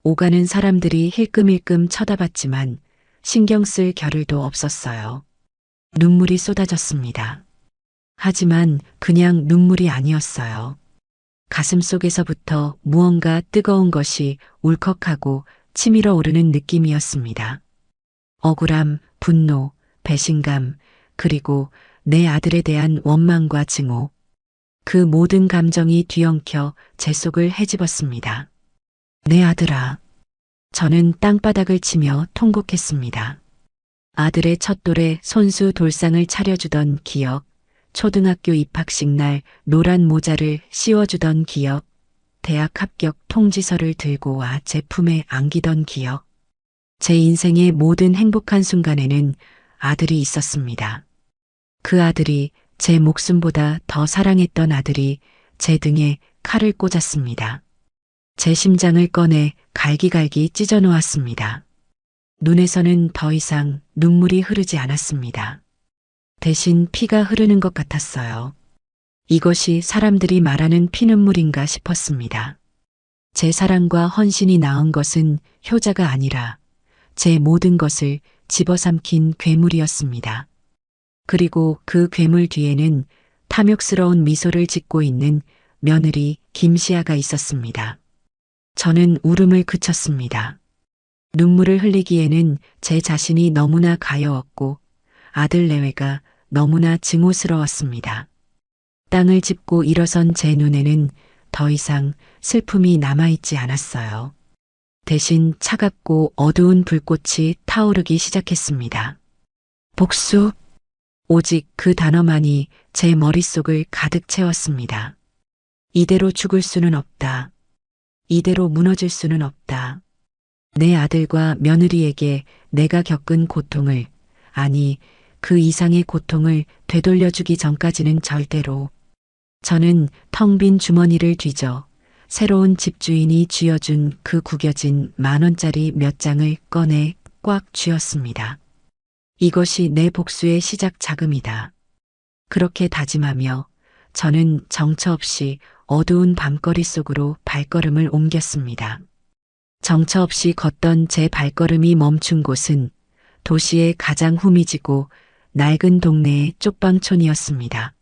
S1: 오가는 사람들이 힐끔힐끔 쳐다봤지만 신경 쓸 겨를도 없었어요. 눈물이 쏟아졌습니다. 하지만 그냥 눈물이 아니었어요. 가슴 속에서부터 무언가 뜨거운 것이 울컥하고 치밀어 오르는 느낌이었습니다. 억울함, 분노, 배신감, 그리고 내 아들에 대한 원망과 증오. 그 모든 감정이 뒤엉켜 제 속을 헤집었습니다. 내 아들아. 저는 땅바닥을 치며 통곡했습니다. 아들의 첫돌에 손수 돌상을 차려주던 기억, 초등학교 입학식 날 노란 모자를 씌워주던 기억, 대학 합격 통지서를 들고 와 제 품에 안기던 기억. 제 인생의 모든 행복한 순간에는 아들이 있었습니다. 그 아들이 제 목숨보다 더 사랑했던 아들이 제 등에 칼을 꽂았습니다. 제 심장을 꺼내 갈기갈기 찢어 놓았습니다. 눈에서는 더 이상 눈물이 흐르지 않았습니다. 대신 피가 흐르는 것 같았어요. 이것이 사람들이 말하는 피눈물인가 싶었습니다. 제 사랑과 헌신이 낳은 것은 효자가 아니라 제 모든 것을 집어삼킨 괴물이었습니다. 그리고 그 괴물 뒤에는 탐욕스러운 미소를 짓고 있는 며느리 김시아가 있었습니다. 저는 울음을 그쳤습니다. 눈물을 흘리기에는 제 자신이 너무나 가여웠고 아들 내외가 너무나 증오스러웠습니다. 땅을 짚고 일어선 제 눈에는 더 이상 슬픔이 남아있지 않았어요. 대신 차갑고 어두운 불꽃이 타오르기 시작했습니다. 복수. 오직 그 단어만이 제 머릿속을 가득 채웠습니다. 이대로 죽을 수는 없다. 이대로 무너질 수는 없다. 내 아들과 며느리에게 내가 겪은 고통을, 아니, 그 이상의 고통을 되돌려주기 전까지는 절대로. 저는 텅 빈 주머니를 뒤져 새로운 집주인이 쥐어준 그 구겨진 10,000원짜리 몇 장을 꺼내 꽉 쥐었습니다. 이것이 내 복수의 시작 자금이다. 그렇게 다짐하며 저는 정처 없이 어두운 밤거리 속으로 발걸음을 옮겼습니다. 정처 없이 걷던 제 발걸음이 멈춘 곳은 도시의 가장 후미지고 낡은 동네의 쪽방촌이었습니다.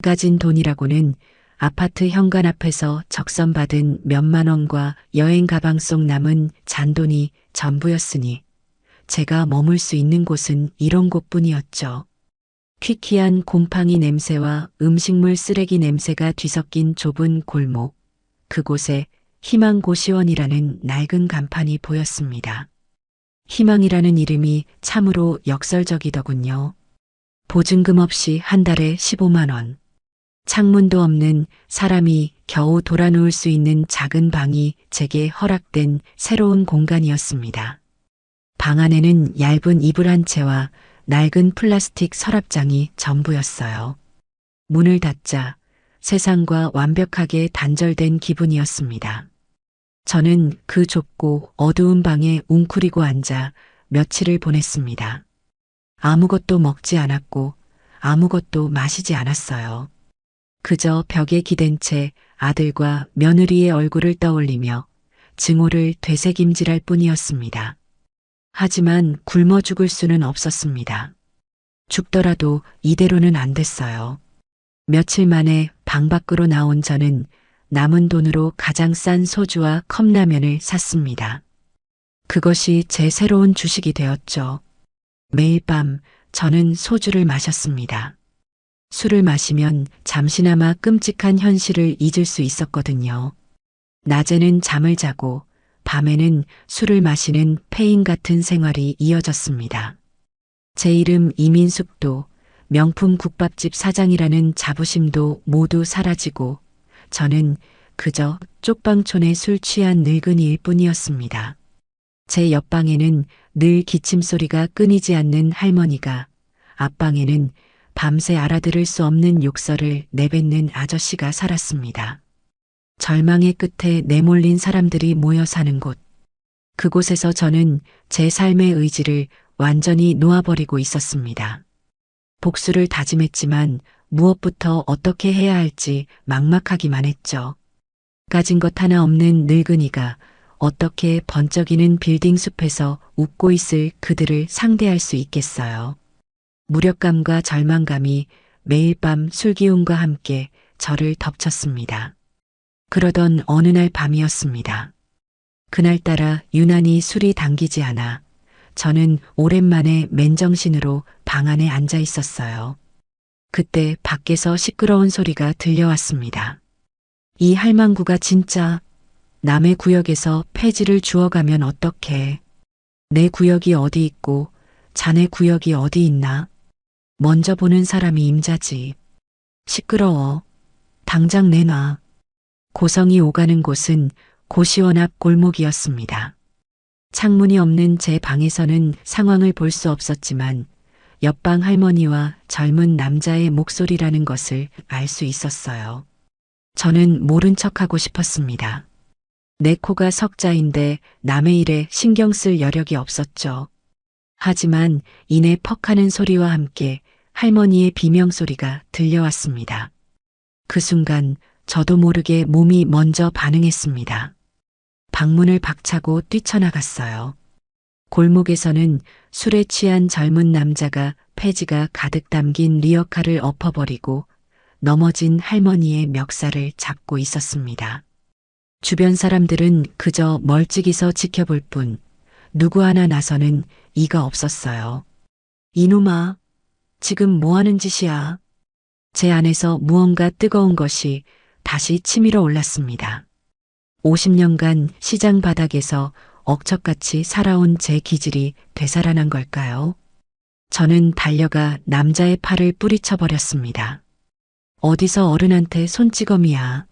S1: 가진 돈이라고는 아파트 현관 앞에서 적선받은 몇만 원과 여행 가방 속 남은 잔돈이 전부였으니 제가 머물 수 있는 곳은 이런 곳뿐이었죠. 퀴퀴한 곰팡이 냄새와 음식물 쓰레기 냄새가 뒤섞인 좁은 골목. 그곳에 희망고시원이라는 낡은 간판이 보였습니다. 희망이라는 이름이 참으로 역설적이더군요. 보증금 없이 한 달에 15만 원. 창문도 없는 사람이 겨우 돌아누울 수 있는 작은 방이 제게 허락된 새로운 공간이었습니다. 방 안에는 얇은 이불 한 채와 낡은 플라스틱 서랍장이 전부였어요. 문을 닫자 세상과 완벽하게 단절된 기분이었습니다. 저는 그 좁고 어두운 방에 웅크리고 앉아 며칠을 보냈습니다. 아무것도 먹지 않았고 아무것도 마시지 않았어요. 그저 벽에 기댄 채 아들과 며느리의 얼굴을 떠올리며 증오를 되새김질할 뿐이었습니다. 하지만 굶어 죽을 수는 없었습니다. 죽더라도 이대로는 안 됐어요. 며칠 만에 방 밖으로 나온 저는 남은 돈으로 가장 싼 소주와 컵라면을 샀습니다. 그것이 제 새로운 주식이 되었죠. 매일 밤 저는 소주를 마셨습니다. 술을 마시면 잠시나마 끔찍한 현실을 잊을 수 있었거든요. 낮에는 잠을 자고 밤에는 술을 마시는 폐인 같은 생활이 이어졌습니다. 제 이름 이민숙도 명품 국밥집 사장이라는 자부심도 모두 사라지고 저는 그저 쪽방촌에 술 취한 늙은이일 뿐이었습니다. 제 옆방에는 늘 기침소리가 끊이지 않는 할머니가, 앞방에는 밤새 알아들을 수 없는 욕설을 내뱉는 아저씨가 살았습니다. 절망의 끝에 내몰린 사람들이 모여 사는 곳. 그곳에서 저는 제 삶의 의지를 완전히 놓아버리고 있었습니다. 복수를 다짐했지만 무엇부터 어떻게 해야 할지 막막하기만 했죠. 가진 것 하나 없는 늙은이가 어떻게 번쩍이는 빌딩 숲에서 웃고 있을 그들을 상대할 수 있겠어요. 무력감과 절망감이 매일 밤 술기운과 함께 저를 덮쳤습니다. 그러던 어느 날 밤이었습니다. 그날따라 유난히 술이 당기지 않아 저는 오랜만에 맨정신으로 방 안에 앉아 있었어요. 그때 밖에서 시끄러운 소리가 들려왔습니다. 이 할망구가 진짜 남의 구역에서 폐지를 주워가면 어떡해. 내 구역이 어디 있고 자네 구역이 어디 있나? 먼저 보는 사람이 임자지. 시끄러워. 당장 내놔. 고성이 오가는 곳은 고시원 앞 골목이었습니다. 창문이 없는 제 방에서는 상황을 볼 수 없었지만 옆방 할머니와 젊은 남자의 목소리라는 것을 알 수 있었어요. 저는 모른 척하고 싶었습니다. 내 코가 석자인데 남의 일에 신경 쓸 여력이 없었죠. 하지만 이내 퍽하는 소리와 함께 할머니의 비명소리가 들려왔습니다. 그 순간 저도 모르게 몸이 먼저 반응했습니다. 방문을 박차고 뛰쳐나갔어요. 골목에서는 술에 취한 젊은 남자가 폐지가 가득 담긴 리어카를 엎어버리고 넘어진 할머니의 멱살을 잡고 있었습니다. 주변 사람들은 그저 멀찍이서 지켜볼 뿐 누구 하나 나서는 이가 없었어요. 이놈아, 지금 뭐 하는 짓이야? 제 안에서 무언가 뜨거운 것이 다시 치밀어 올랐습니다. 50년간 시장 바닥에서 억척같이 살아온 제 기질이 되살아난 걸까요? 저는 달려가 남자의 팔을 뿌리쳐 버렸습니다. 어디서 어른한테 손찌검이야.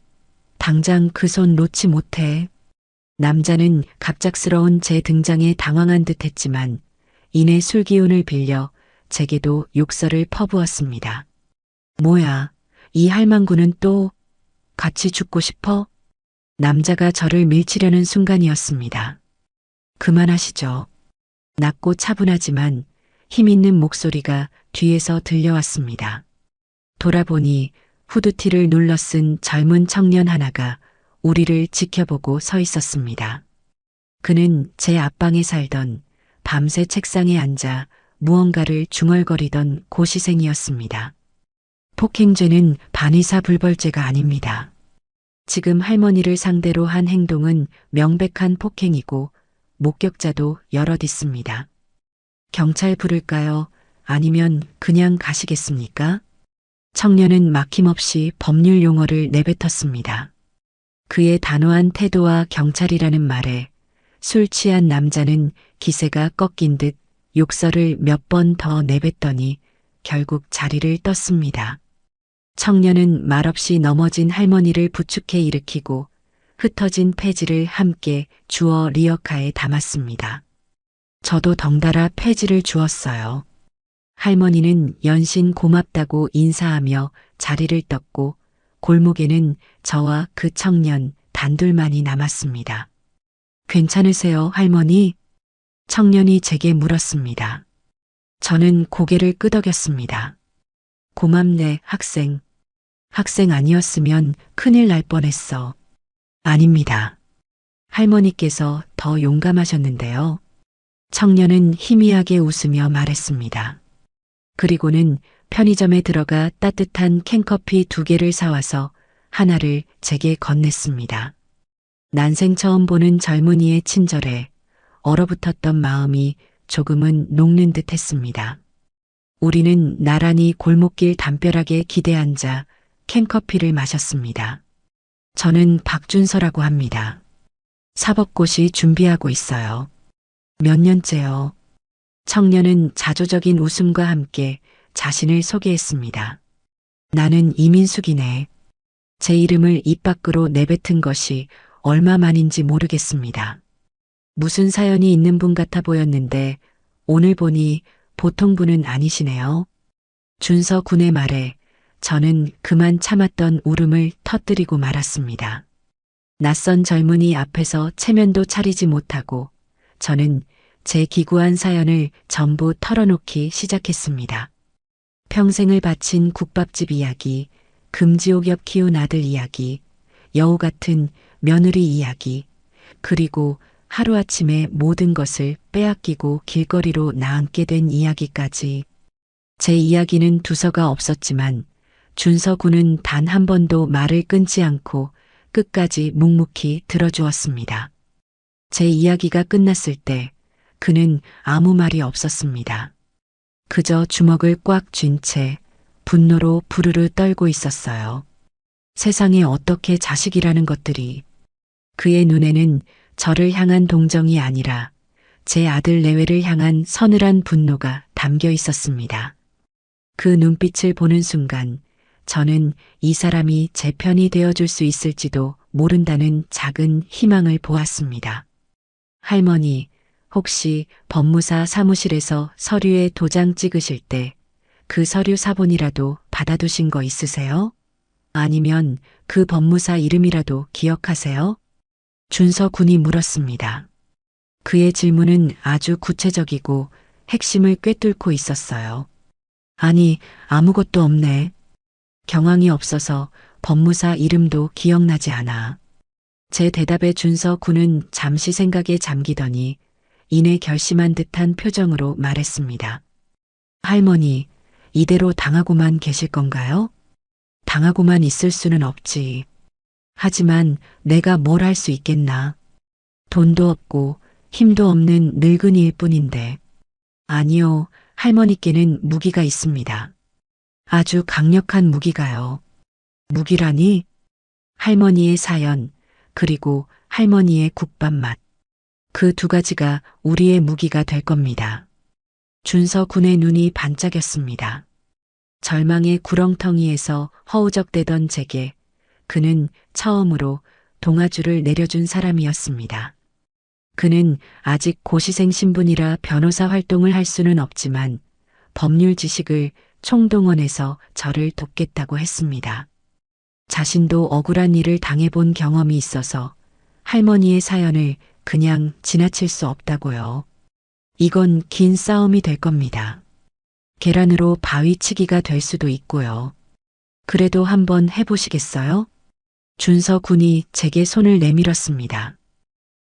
S1: 당장 그 손 놓지 못해. 남자는 갑작스러운 제 등장에 당황한 듯 했지만 이내 술기운을 빌려 제게도 욕설을 퍼부었습니다. 뭐야, 이 할망구는 또 같이 죽고 싶어? 남자가 저를 밀치려는 순간이었습니다. 그만하시죠. 낮고 차분하지만 힘있는 목소리가 뒤에서 들려왔습니다. 돌아보니 후드티를 눌러 쓴 젊은 청년 하나가 우리를 지켜보고 서 있었습니다. 그는 제 앞방에 살던 밤새 책상에 앉아 무언가를 중얼거리던 고시생이었습니다. 폭행죄는 반의사불벌죄가 아닙니다. 지금 할머니를 상대로 한 행동은 명백한 폭행이고 목격자도 여럿 있습니다. 경찰 부를까요? 아니면 그냥 가시겠습니까? 청년은 막힘없이 법률 용어를 내뱉었습니다. 그의 단호한 태도와 경찰이라는 말에 술 취한 남자는 기세가 꺾인 듯 욕설을 몇 번 더 내뱉더니 결국 자리를 떴습니다. 청년은 말없이 넘어진 할머니를 부축해 일으키고 흩어진 폐지를 함께 주워 리어카에 담았습니다. 저도 덩달아 폐지를 주었어요. 할머니는 연신 고맙다고 인사하며 자리를 떴고 골목에는 저와 그 청년 단둘만이 남았습니다. 괜찮으세요, 할머니? 청년이 제게 물었습니다. 저는 고개를 끄덕였습니다. 고맙네, 학생. 학생 아니었으면 큰일 날 뻔했어. 아닙니다. 할머니께서 더 용감하셨는데요. 청년은 희미하게 웃으며 말했습니다. 그리고는 편의점에 들어가 따뜻한 캔커피 2개를 사와서 하나를 제게 건넸습니다. 난생 처음 보는 젊은이의 친절에 얼어붙었던 마음이 조금은 녹는 듯 했습니다. 우리는 나란히 골목길 담벼락에 기대 앉아 캔커피를 마셨습니다. 저는 박준서라고 합니다. 사법고시 준비하고 있어요. 몇 년째요. 청년은 자조적인 웃음과 함께 자신을 소개했습니다. 나는 이민숙이네. 제 이름을 입 밖으로 내뱉은 것이 얼마 만인지 모르겠습니다. 무슨 사연이 있는 분 같아 보였는데 오늘 보니 보통 분은 아니시네요. 준서 군의 말에 저는 그만 참았던 울음을 터뜨리고 말았습니다. 낯선 젊은이 앞에서 체면도 차리지 못하고 저는 제 기구한 사연을 전부 털어놓기 시작했습니다. 평생을 바친 국밥집 이야기, 금지옥엽 키운 아들 이야기, 여우 같은 며느리 이야기, 그리고 하루아침에 모든 것을 빼앗기고 길거리로 나앉게 된 이야기까지. 제 이야기는 두서가 없었지만 준서 군은 단 한 번도 말을 끊지 않고 끝까지 묵묵히 들어주었습니다. 제 이야기가 끝났을 때 그는 아무 말이 없었습니다. 그저 주먹을 꽉 쥔 채 분노로 부르르 떨고 있었어요. 세상에 어떻게 자식이라는 것들이. 그의 눈에는 저를 향한 동정이 아니라 제 아들 내외를 향한 서늘한 분노가 담겨 있었습니다. 그 눈빛을 보는 순간 저는 이 사람이 제 편이 되어줄 수 있을지도 모른다는 작은 희망을 보았습니다. 할머니, 혹시 법무사 사무실에서 서류에 도장 찍으실 때 그 서류 사본이라도 받아두신 거 있으세요? 아니면 그 법무사 이름이라도 기억하세요? 준서 군이 물었습니다. 그의 질문은 아주 구체적이고 핵심을 꿰뚫고 있었어요. 아니, 아무것도 없네. 경황이 없어서 법무사 이름도 기억나지 않아. 제 대답에 준서 군은 잠시 생각에 잠기더니 이내 결심한 듯한 표정으로 말했습니다. 할머니, 이대로 당하고만 계실 건가요? 당하고만 있을 수는 없지. 하지만 내가 뭘 할 수 있겠나. 돈도 없고 힘도 없는 늙은이일 뿐인데. 아니요, 할머니께는 무기가 있습니다. 아주 강력한 무기가요. 무기라니? 할머니의 사연, 그리고 할머니의 국밥 맛. 그 두 가지가 우리의 무기가 될 겁니다. 준서 군의 눈이 반짝였습니다. 절망의 구렁텅이에서 허우적대던 제게 그는 처음으로 동아줄을 내려준 사람이었습니다. 그는 아직 고시생 신분이라 변호사 활동을 할 수는 없지만 법률 지식을 총동원해서 저를 돕겠다고 했습니다. 자신도 억울한 일을 당해본 경험이 있어서 할머니의 사연을 그냥 지나칠 수 없다고요. 이건 긴 싸움이 될 겁니다. 계란으로 바위치기가 될 수도 있고요. 그래도 한번 해보시겠어요? 준서 군이 제게 손을 내밀었습니다.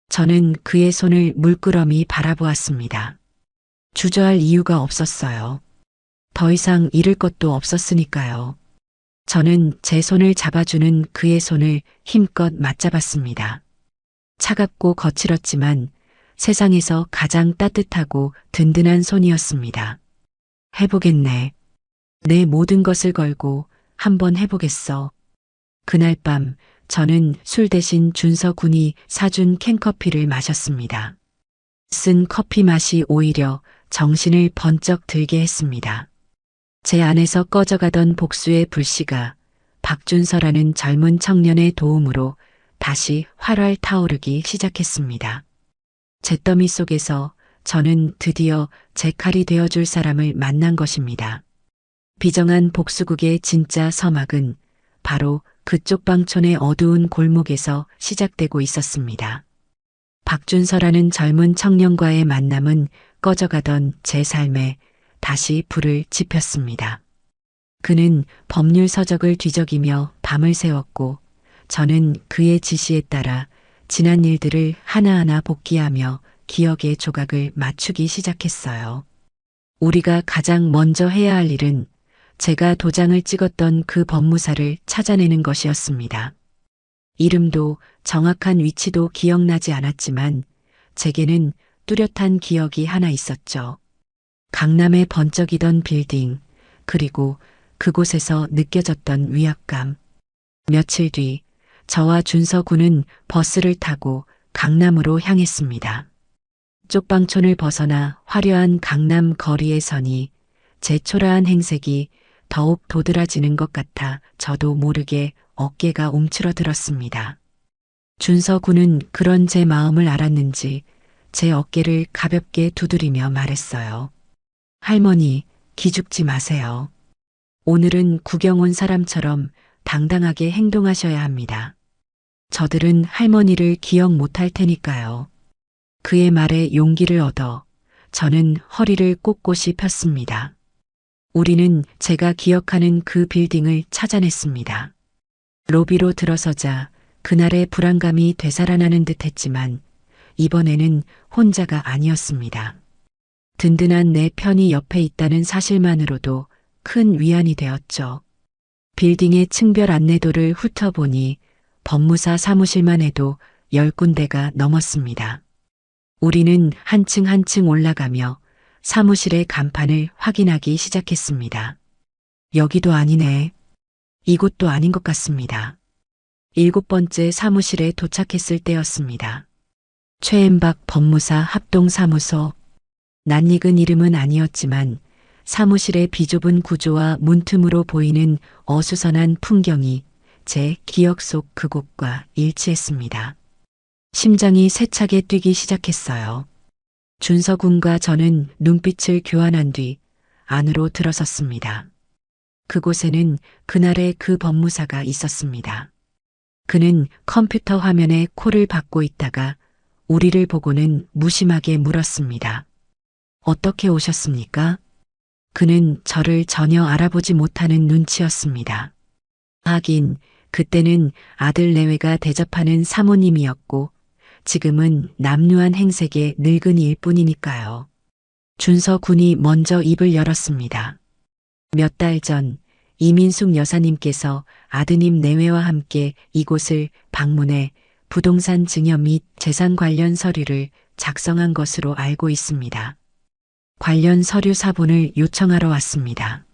S1: 저는 그의 손을 물끄러미 바라보았습니다. 주저할 이유가 없었어요. 더 이상 잃을 것도 없었으니까요. 저는 제 손을 잡아주는 그의 손을 힘껏 맞잡았습니다. 차갑고 거칠었지만 세상에서 가장 따뜻하고 든든한 손이었습니다. 해보겠네. 내 모든 것을 걸고 한번 해보겠어. 그날 밤 저는 술 대신 준서 군이 사준 캔커피를 마셨습니다. 쓴 커피 맛이 오히려 정신을 번쩍 들게 했습니다. 제 안에서 꺼져가던 복수의 불씨가 박준서라는 젊은 청년의 도움으로 다시 활활 타오르기 시작했습니다. 잿더미 속에서 저는 드디어 제 칼이 되어줄 사람을 만난 것입니다. 비정한 복수국의 진짜 서막은 바로 그쪽 방촌의 어두운 골목에서 시작되고 있었습니다. 박준서라는 젊은 청년과의 만남은 꺼져가던 제 삶에 다시 불을 지폈습니다. 그는 법률 서적을 뒤적이며 밤을 새웠고 저는 그의 지시에 따라 지난 일들을 하나하나 복기하며 기억의 조각을 맞추기 시작했어요. 우리가 가장 먼저 해야 할 일은 제가 도장을 찍었던 그 법무사를 찾아내는 것이었습니다. 이름도 정확한 위치도 기억나지 않았지만 제게는 뚜렷한 기억이 하나 있었죠. 강남에 번쩍이던 빌딩, 그리고 그곳에서 느껴졌던 위압감. 며칠 뒤 저와 준서 군은 버스를 타고 강남으로 향했습니다. 쪽방촌을 벗어나 화려한 강남 거리에 서니 제 초라한 행색이 더욱 도드라지는 것 같아 저도 모르게 어깨가 움츠러들었습니다. 준서 군은 그런 제 마음을 알았는지 제 어깨를 가볍게 두드리며 말했어요. 할머니, 기죽지 마세요. 오늘은 구경 온 사람처럼 당당하게 행동하셔야 합니다. 저들은 할머니를 기억 못할 테니까요. 그의 말에 용기를 얻어 저는 허리를 꼿꼿이 폈습니다. 우리는 제가 기억하는 그 빌딩을 찾아냈습니다. 로비로 들어서자 그날의 불안감이 되살아나는 듯 했지만 이번에는 혼자가 아니었습니다. 든든한 내 편이 옆에 있다는 사실만으로도 큰 위안이 되었죠. 빌딩의 층별 안내도를 훑어보니 법무사 사무실만 해도 10군데가 넘었습니다. 우리는 한층 한층 올라가며 사무실의 간판을 확인하기 시작했습니다. 여기도 아니네. 이곳도 아닌 것 같습니다. 7번째 사무실에 도착했을 때였습니다. 최엠박 법무사 합동사무소. 낯익은 이름은 아니었지만 사무실의 비좁은 구조와 문틈으로 보이는 어수선한 풍경이 제 기억 속 그곳과 일치했습니다. 심장이 세차게 뛰기 시작했어요. 준서 군과 저는 눈빛을 교환한 뒤 안으로 들어섰습니다. 그곳에는 그날의 그 법무사가 있었습니다. 그는 컴퓨터 화면에 콜을 받고 있다가 우리를 보고는 무심하게 물었습니다. 어떻게 오셨습니까? 그는 저를 전혀 알아보지 못하는 눈치였습니다. 하긴 그때는 아들 내외가 대접하는 사모님이었고 지금은 남루한 행색의 늙은이일 뿐이니까요. 준서 군이 먼저 입을 열었습니다. 몇 달 전 이민숙 여사님께서 아드님 내외와 함께 이곳을 방문해 부동산 증여 및 재산 관련 서류를 작성한 것으로 알고 있습니다. 관련 서류 사본을 요청하러 왔습니다.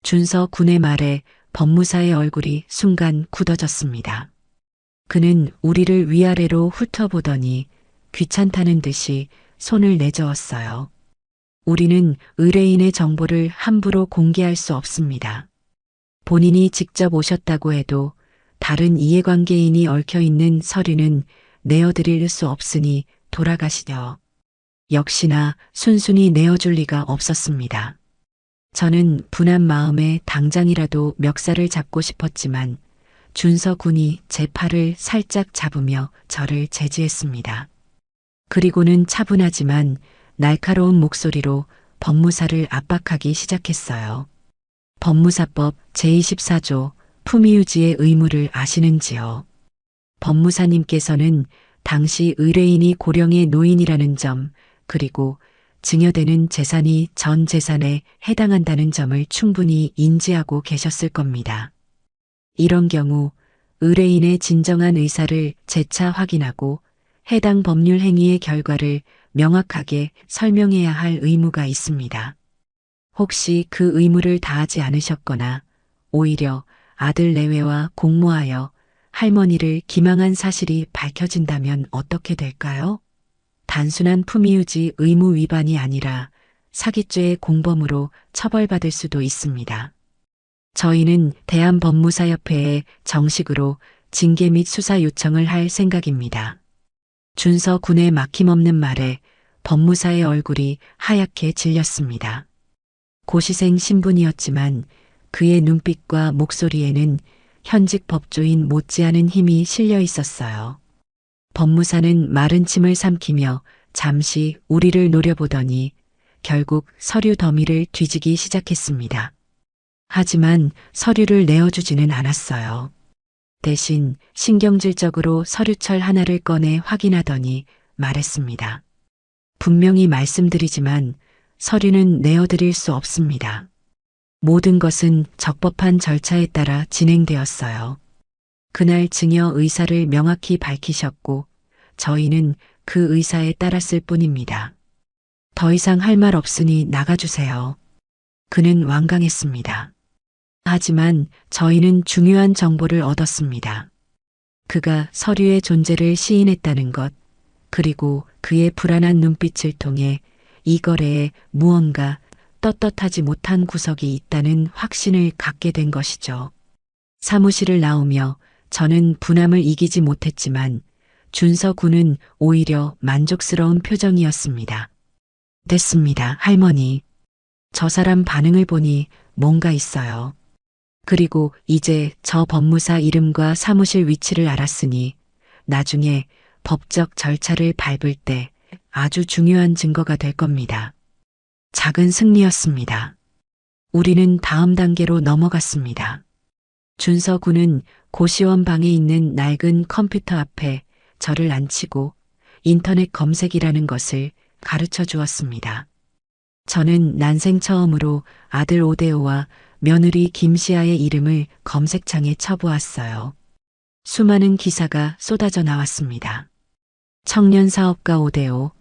S1: 준서 군의 말에 법무사의 얼굴이 순간 굳어졌습니다. 그는 우리를 위아래로 훑어보더니 귀찮다는 듯이 손을 내저었어요. 우리는 의뢰인의 정보를 함부로 공개할 수 없습니다. 본인이 직접 오셨다고 해도 다른 이해관계인이 얽혀 있는 서류는 내어드릴 수 없으니 돌아가시려. 역시나 순순히 내어줄 리가 없었습니다. 저는 분한 마음에 당장이라도 멱살을 잡고 싶었지만 준서 군이 제 팔을 살짝 잡으며 저를 제지했습니다. 그리고는 차분하지만 날카로운 목소리로 법무사를 압박하기 시작했어요. 법무사법 제24조 품위유지의 의무를 아시는지요? 법무사님께서는 당시 의뢰인이 고령의 노인이라는 점, 그리고 증여되는 재산이 전 재산에 해당한다는 점을 충분히 인지하고 계셨을 겁니다. 이런 경우 의뢰인의 진정한 의사를 재차 확인하고 해당 법률 행위의 결과를 명확하게 설명해야 할 의무가 있습니다. 혹시 그 의무를 다하지 않으셨거나 오히려 아들 내외와 공모하여 할머니를 기망한 사실이 밝혀진다면 어떻게 될까요? 단순한 품위유지 의무 위반이 아니라 사기죄의 공범으로 처벌받을 수도 있습니다. 저희는 대한법무사협회에 정식으로 징계 및 수사 요청을 할 생각입니다. 준서 군의 막힘없는 말에 법무사의 얼굴이 하얗게 질렸습니다. 고시생 신분이었지만 그의 눈빛과 목소리에는 현직 법조인 못지않은 힘이 실려 있었어요. 법무사는 마른 침을 삼키며 잠시 우리를 노려보더니 결국 서류 더미를 뒤지기 시작했습니다. 하지만 서류를 내어주지는 않았어요. 대신 신경질적으로 서류철 하나를 꺼내 확인하더니 말했습니다. 분명히 말씀드리지만 서류는 내어드릴 수 없습니다. 모든 것은 적법한 절차에 따라 진행되었어요. 그날 증여 의사를 명확히 밝히셨고 저희는 그 의사에 따랐을 뿐입니다. 더 이상 할 말 없으니 나가주세요. 그는 완강했습니다. 하지만 저희는 중요한 정보를 얻었습니다. 그가 서류의 존재를 시인했다는 것, 그리고 그의 불안한 눈빛을 통해 이 거래에 무언가 떳떳하지 못한 구석이 있다는 확신을 갖게 된 것이죠. 사무실을 나오며 저는 분함을 이기지 못했지만 준서 군은 오히려 만족스러운 표정이었습니다. 됐습니다, 할머니. 저 사람 반응을 보니 뭔가 있어요. 그리고 이제 저 법무사 이름과 사무실 위치를 알았으니 나중에 법적 절차를 밟을 때 아주 중요한 증거가 될 겁니다. 작은 승리였습니다. 우리는 다음 단계로 넘어갔습니다. 준서 군은 고시원 방에 있는 낡은 컴퓨터 앞에 저를 앉히고 인터넷 검색이라는 것을 가르쳐 주었습니다. 저는 난생 처음으로 아들 오데오와 며느리 김시아의 이름을 검색창에 쳐보았어요. 수많은 기사가 쏟아져 나왔습니다. 청년 사업가 오데오,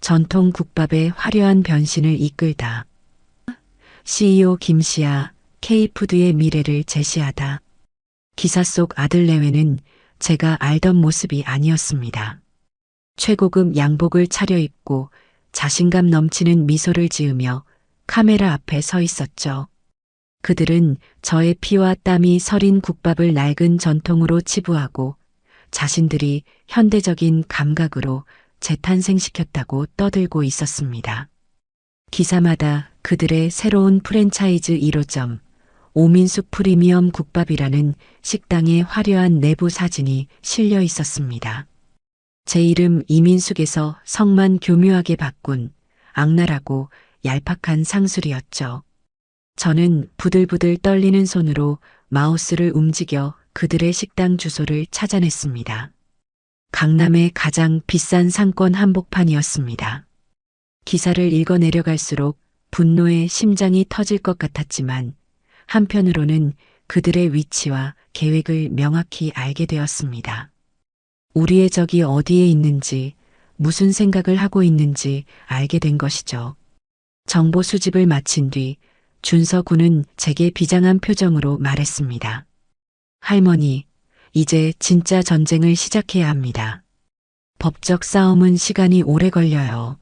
S1: 전통 국밥의 화려한 변신을 이끌다. CEO 김시아, K푸드의 미래를 제시하다. 기사 속 아들 내외는 제가 알던 모습이 아니었습니다. 최고급 양복을 차려입고 자신감 넘치는 미소를 지으며 카메라 앞에 서 있었죠. 그들은 저의 피와 땀이 서린 국밥을 낡은 전통으로 치부하고 자신들이 현대적인 감각으로 재탄생시켰다고 떠들고 있었습니다. 기사마다 그들의 새로운 프랜차이즈 1호점, 오민숙 프리미엄 국밥이라는 식당의 화려한 내부 사진이 실려 있었습니다. 제 이름 이민숙에서 성만 교묘하게 바꾼 악랄하고 얄팍한 상술이었죠. 저는 부들부들 떨리는 손으로 마우스를 움직여 그들의 식당 주소를 찾아냈습니다. 강남의 가장 비싼 상권 한복판이었습니다. 기사를 읽어 내려갈수록 분노에 심장이 터질 것 같았지만 한편으로는 그들의 위치와 계획을 명확히 알게 되었습니다. 우리의 적이 어디에 있는지 무슨 생각을 하고 있는지 알게 된 것이죠. 정보 수집을 마친 뒤 준서 군은 제게 비장한 표정으로 말했습니다. 할머니, 이제 진짜 전쟁을 시작해야 합니다. 법적 싸움은 시간이 오래 걸려요.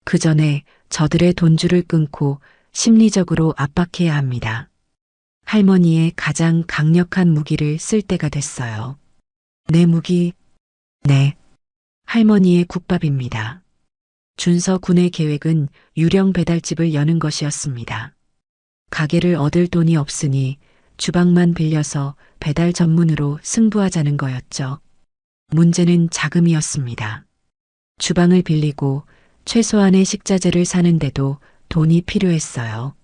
S1: 그 전에 저들의 돈줄을 끊고 심리적으로 압박해야 합니다. 할머니의 가장 강력한 무기를 쓸 때가 됐어요. 내 무기, 네. 할머니의 국밥입니다. 준서 군의 계획은 유령 배달집을 여는 것이었습니다. 가게를 얻을 돈이 없으니 주방만 빌려서 배달 전문으로 승부하자는 거였죠. 문제는 자금이었습니다. 주방을 빌리고 최소한의 식자재를 사는데도 돈이 필요했어요.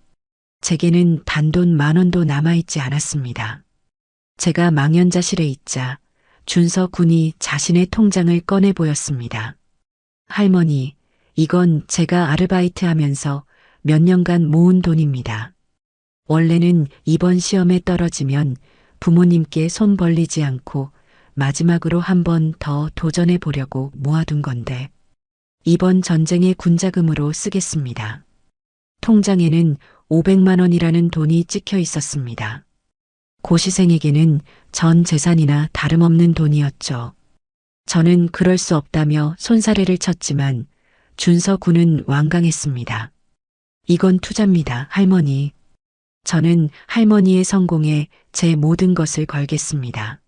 S1: 제게는 단돈 10,000원도 남아있지 않았습니다. 제가 망연자실해 있자 준서 군이 자신의 통장을 꺼내 보였습니다. 할머니, 이건 제가 아르바이트 하면서 몇 년간 모은 돈입니다. 원래는 이번 시험에 떨어지면 부모님께 손 벌리지 않고 마지막으로 한 번 더 도전해 보려고 모아둔 건데 이번 전쟁의 군자금으로 쓰겠습니다. 통장에는 500만 원이라는 돈이 찍혀 있었습니다. 고시생에게는 전 재산이나 다름없는 돈이었죠. 저는 그럴 수 없다며 손사래를 쳤지만 준서 군은 완강했습니다. 이건 투자입니다, 할머니. 저는 할머니의 성공에 제 모든 것을 걸겠습니다.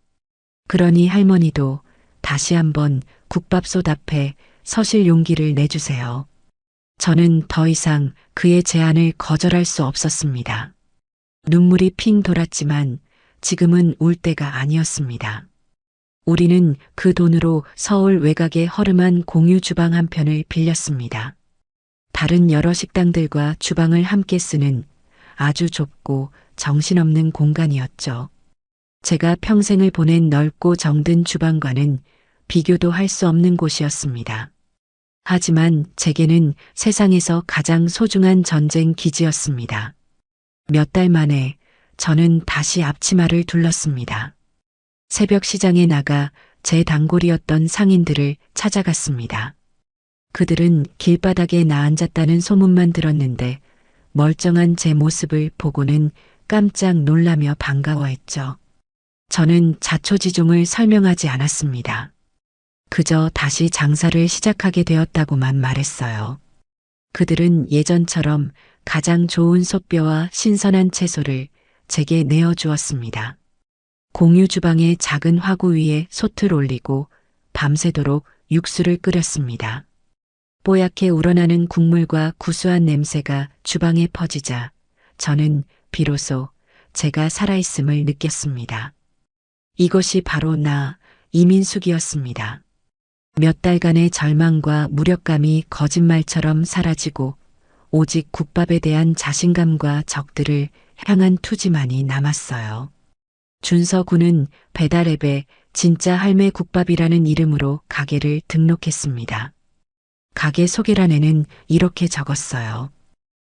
S1: 그러니 할머니도 다시 한번 국밥솥 앞에 서실 용기를 내주세요. 저는 더 이상 그의 제안을 거절할 수 없었습니다. 눈물이 핑 돌았지만 지금은 울 때가 아니었습니다. 우리는 그 돈으로 서울 외곽의 허름한 공유 주방 한 편을 빌렸습니다. 다른 여러 식당들과 주방을 함께 쓰는 아주 좁고 정신없는 공간이었죠. 제가 평생을 보낸 넓고 정든 주방과는 비교도 할 수 없는 곳이었습니다. 하지만 제게는 세상에서 가장 소중한 전쟁 기지였습니다. 몇 달 만에 저는 다시 앞치마를 둘렀습니다. 새벽 시장에 나가 제 단골이었던 상인들을 찾아갔습니다. 그들은 길바닥에 나앉았다는 소문만 들었는데 멀쩡한 제 모습을 보고는 깜짝 놀라며 반가워했죠. 저는 자초지종을 설명하지 않았습니다. 그저 다시 장사를 시작하게 되었다고만 말했어요. 그들은 예전처럼 가장 좋은 솥뼈와 신선한 채소를 제게 내어주었습니다. 공유 주방의 작은 화구 위에 솥을 올리고 밤새도록 육수를 끓였습니다. 뽀얗게 우러나는 국물과 구수한 냄새가 주방에 퍼지자 저는 비로소 제가 살아있음을 느꼈습니다. 이것이 바로 나, 이민숙이었습니다. 몇 달간의 절망과 무력감이 거짓말처럼 사라지고 오직 국밥에 대한 자신감과 적들을 향한 투지만이 남았어요. 준서 군은 배달 앱에 진짜 할매 국밥이라는 이름으로 가게를 등록했습니다. 가게 소개란에는 이렇게 적었어요.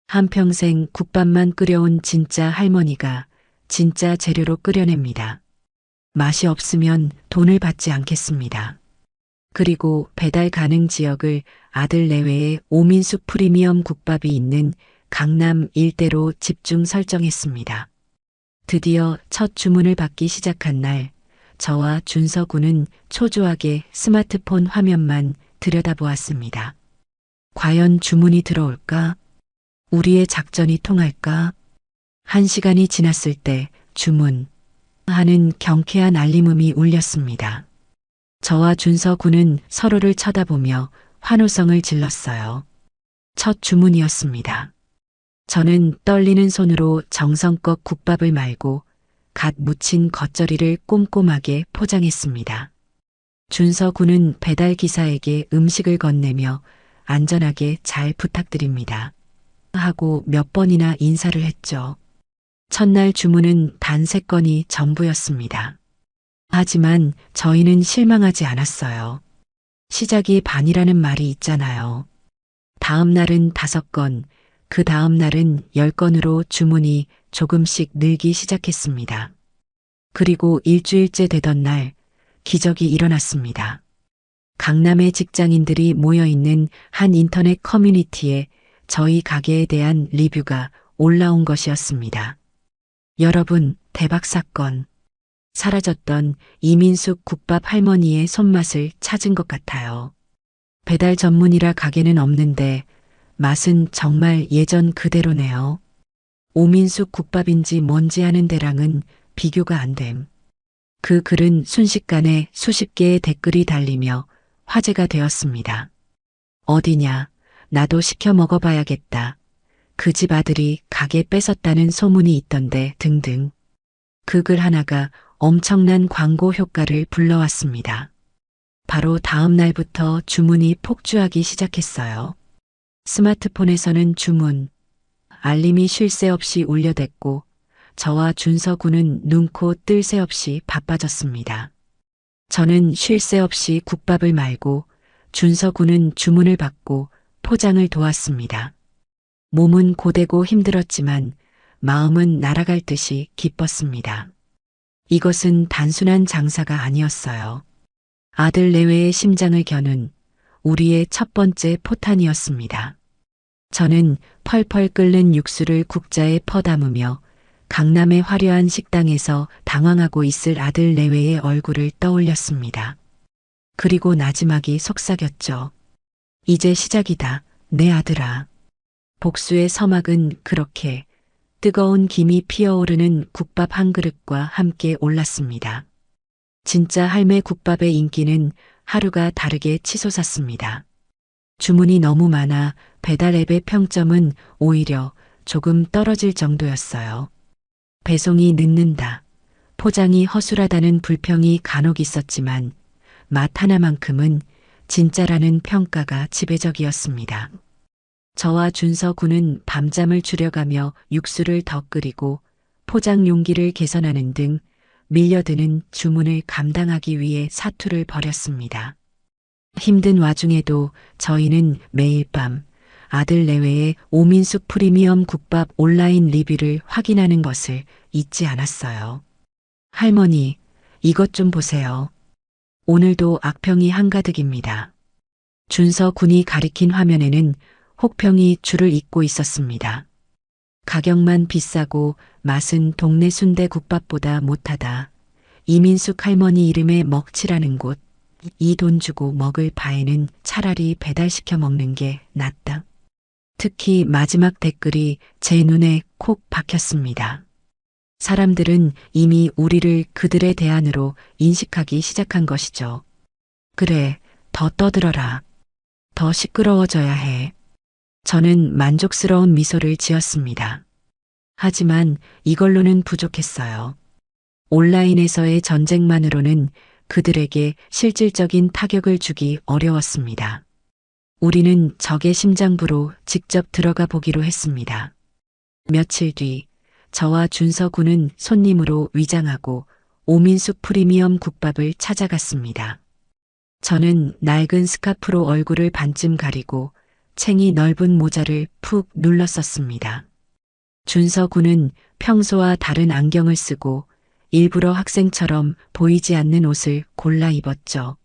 S1: 한평생 국밥만 끓여온 진짜 할머니가 진짜 재료로 끓여냅니다. 맛이 없으면 돈을 받지 않겠습니다. 그리고 배달 가능 지역을 아들 내외의 오민숙 프리미엄 국밥이 있는 강남 일대로 집중 설정했습니다. 드디어 첫 주문을 받기 시작한 날, 저와 준서 군은 초조하게 스마트폰 화면만 들여다보았습니다. 과연 주문이 들어올까? 우리의 작전이 통할까? 1시간이 지났을 때 주문 하는 경쾌한 알림음이 울렸습니다. 저와 준서 군은 서로를 쳐다보며 환호성을 질렀어요. 첫 주문이었습니다. 저는 떨리는 손으로 정성껏 국밥을 말고 갓 무친 겉절이를 꼼꼼하게 포장했습니다. 준서 군은 배달 기사에게 음식을 건네며 안전하게 잘 부탁드립니다. 하고 몇 번이나 인사를 했죠. 첫날 주문은 단 3건이 전부였습니다. 하지만 저희는 실망하지 않았어요. 시작이 반이라는 말이 있잖아요. 다음 날은 5건, 그 다음 날은 10건으로 주문이 조금씩 늘기 시작했습니다. 그리고 일주일째 되던 날 기적이 일어났습니다. 강남의 직장인들이 모여있는 한 인터넷 커뮤니티에 저희 가게에 대한 리뷰가 올라온 것이었습니다. 여러분, 대박 사건. 사라졌던 이민숙 국밥 할머니의 손맛을 찾은 것 같아요. 배달 전문이라 가게는 없는데 맛은 정말 예전 그대로네요. 오민숙 국밥인지 뭔지 하는 데랑은 비교가 안 됨. 그 글은 순식간에 수십 개의 댓글이 달리며 화제가 되었습니다. 어디냐, 나도 시켜 먹어봐야겠다. 그 집 아들이 가게 뺏었다는 소문이 있던데 등등. 그 글 하나가 엄청난 광고 효과를 불러왔습니다. 바로 다음 날부터 주문이 폭주하기 시작했어요. 스마트폰에서는 주문, 알림이 쉴 새 없이 울려댔고 저와 준서 군은 눈코 뜰 새 없이 바빠졌습니다. 저는 쉴 새 없이 국밥을 말고 준서 군은 주문을 받고 포장을 도왔습니다. 몸은 고되고 힘들었지만 마음은 날아갈 듯이 기뻤습니다. 이것은 단순한 장사가 아니었어요. 아들 내외의 심장을 겨눈 우리의 첫 번째 포탄이었습니다. 저는 펄펄 끓는 육수를 국자에 퍼담으며 강남의 화려한 식당에서 당황하고 있을 아들 내외의 얼굴을 떠올렸습니다. 그리고 나지막이 속삭였죠. 이제 시작이다, 내 아들아. 복수의 서막은 그렇게 뜨거운 김이 피어오르는 국밥 한 그릇과 함께 올랐습니다. 진짜 할매 국밥의 인기는 하루가 다르게 치솟았습니다. 주문이 너무 많아 배달 앱의 평점은 오히려 조금 떨어질 정도였어요. 배송이 늦는다, 포장이 허술하다는 불평이 간혹 있었지만 맛 하나만큼은 진짜라는 평가가 지배적이었습니다. 저와 준서 군은 밤잠을 줄여가며 육수를 더 끓이고 포장 용기를 개선하는 등 밀려드는 주문을 감당하기 위해 사투를 벌였습니다. 힘든 와중에도 저희는 매일 밤 아들 내외의 오민숙 프리미엄 국밥 온라인 리뷰를 확인하는 것을 잊지 않았어요. 할머니, 이것 좀 보세요. 오늘도 악평이 한가득입니다. 준서 군이 가리킨 화면에는 혹평이 줄을 잇고 있었습니다. 가격만 비싸고 맛은 동네 순대 국밥보다 못하다. 이민숙 할머니 이름에 먹칠하는 곳. 이 돈 주고 먹을 바에는 차라리 배달시켜 먹는 게 낫다. 특히 마지막 댓글이 제 눈에 콕 박혔습니다. 사람들은 이미 우리를 그들의 대안으로 인식하기 시작한 것이죠. 그래, 더 떠들어라. 더 시끄러워져야 해. 저는 만족스러운 미소를 지었습니다. 하지만 이걸로는 부족했어요. 온라인에서의 전쟁만으로는 그들에게 실질적인 타격을 주기 어려웠습니다. 우리는 적의 심장부로 직접 들어가 보기로 했습니다. 며칠 뒤 저와 준서 군은 손님으로 위장하고 오민숙 프리미엄 국밥을 찾아갔습니다. 저는 낡은 스카프로 얼굴을 반쯤 가리고 챙이 넓은 모자를 푹 눌렀었습니다. 준서 군은 평소와 다른 안경을 쓰고 일부러 학생처럼 보이지 않는 옷을 골라 입었죠.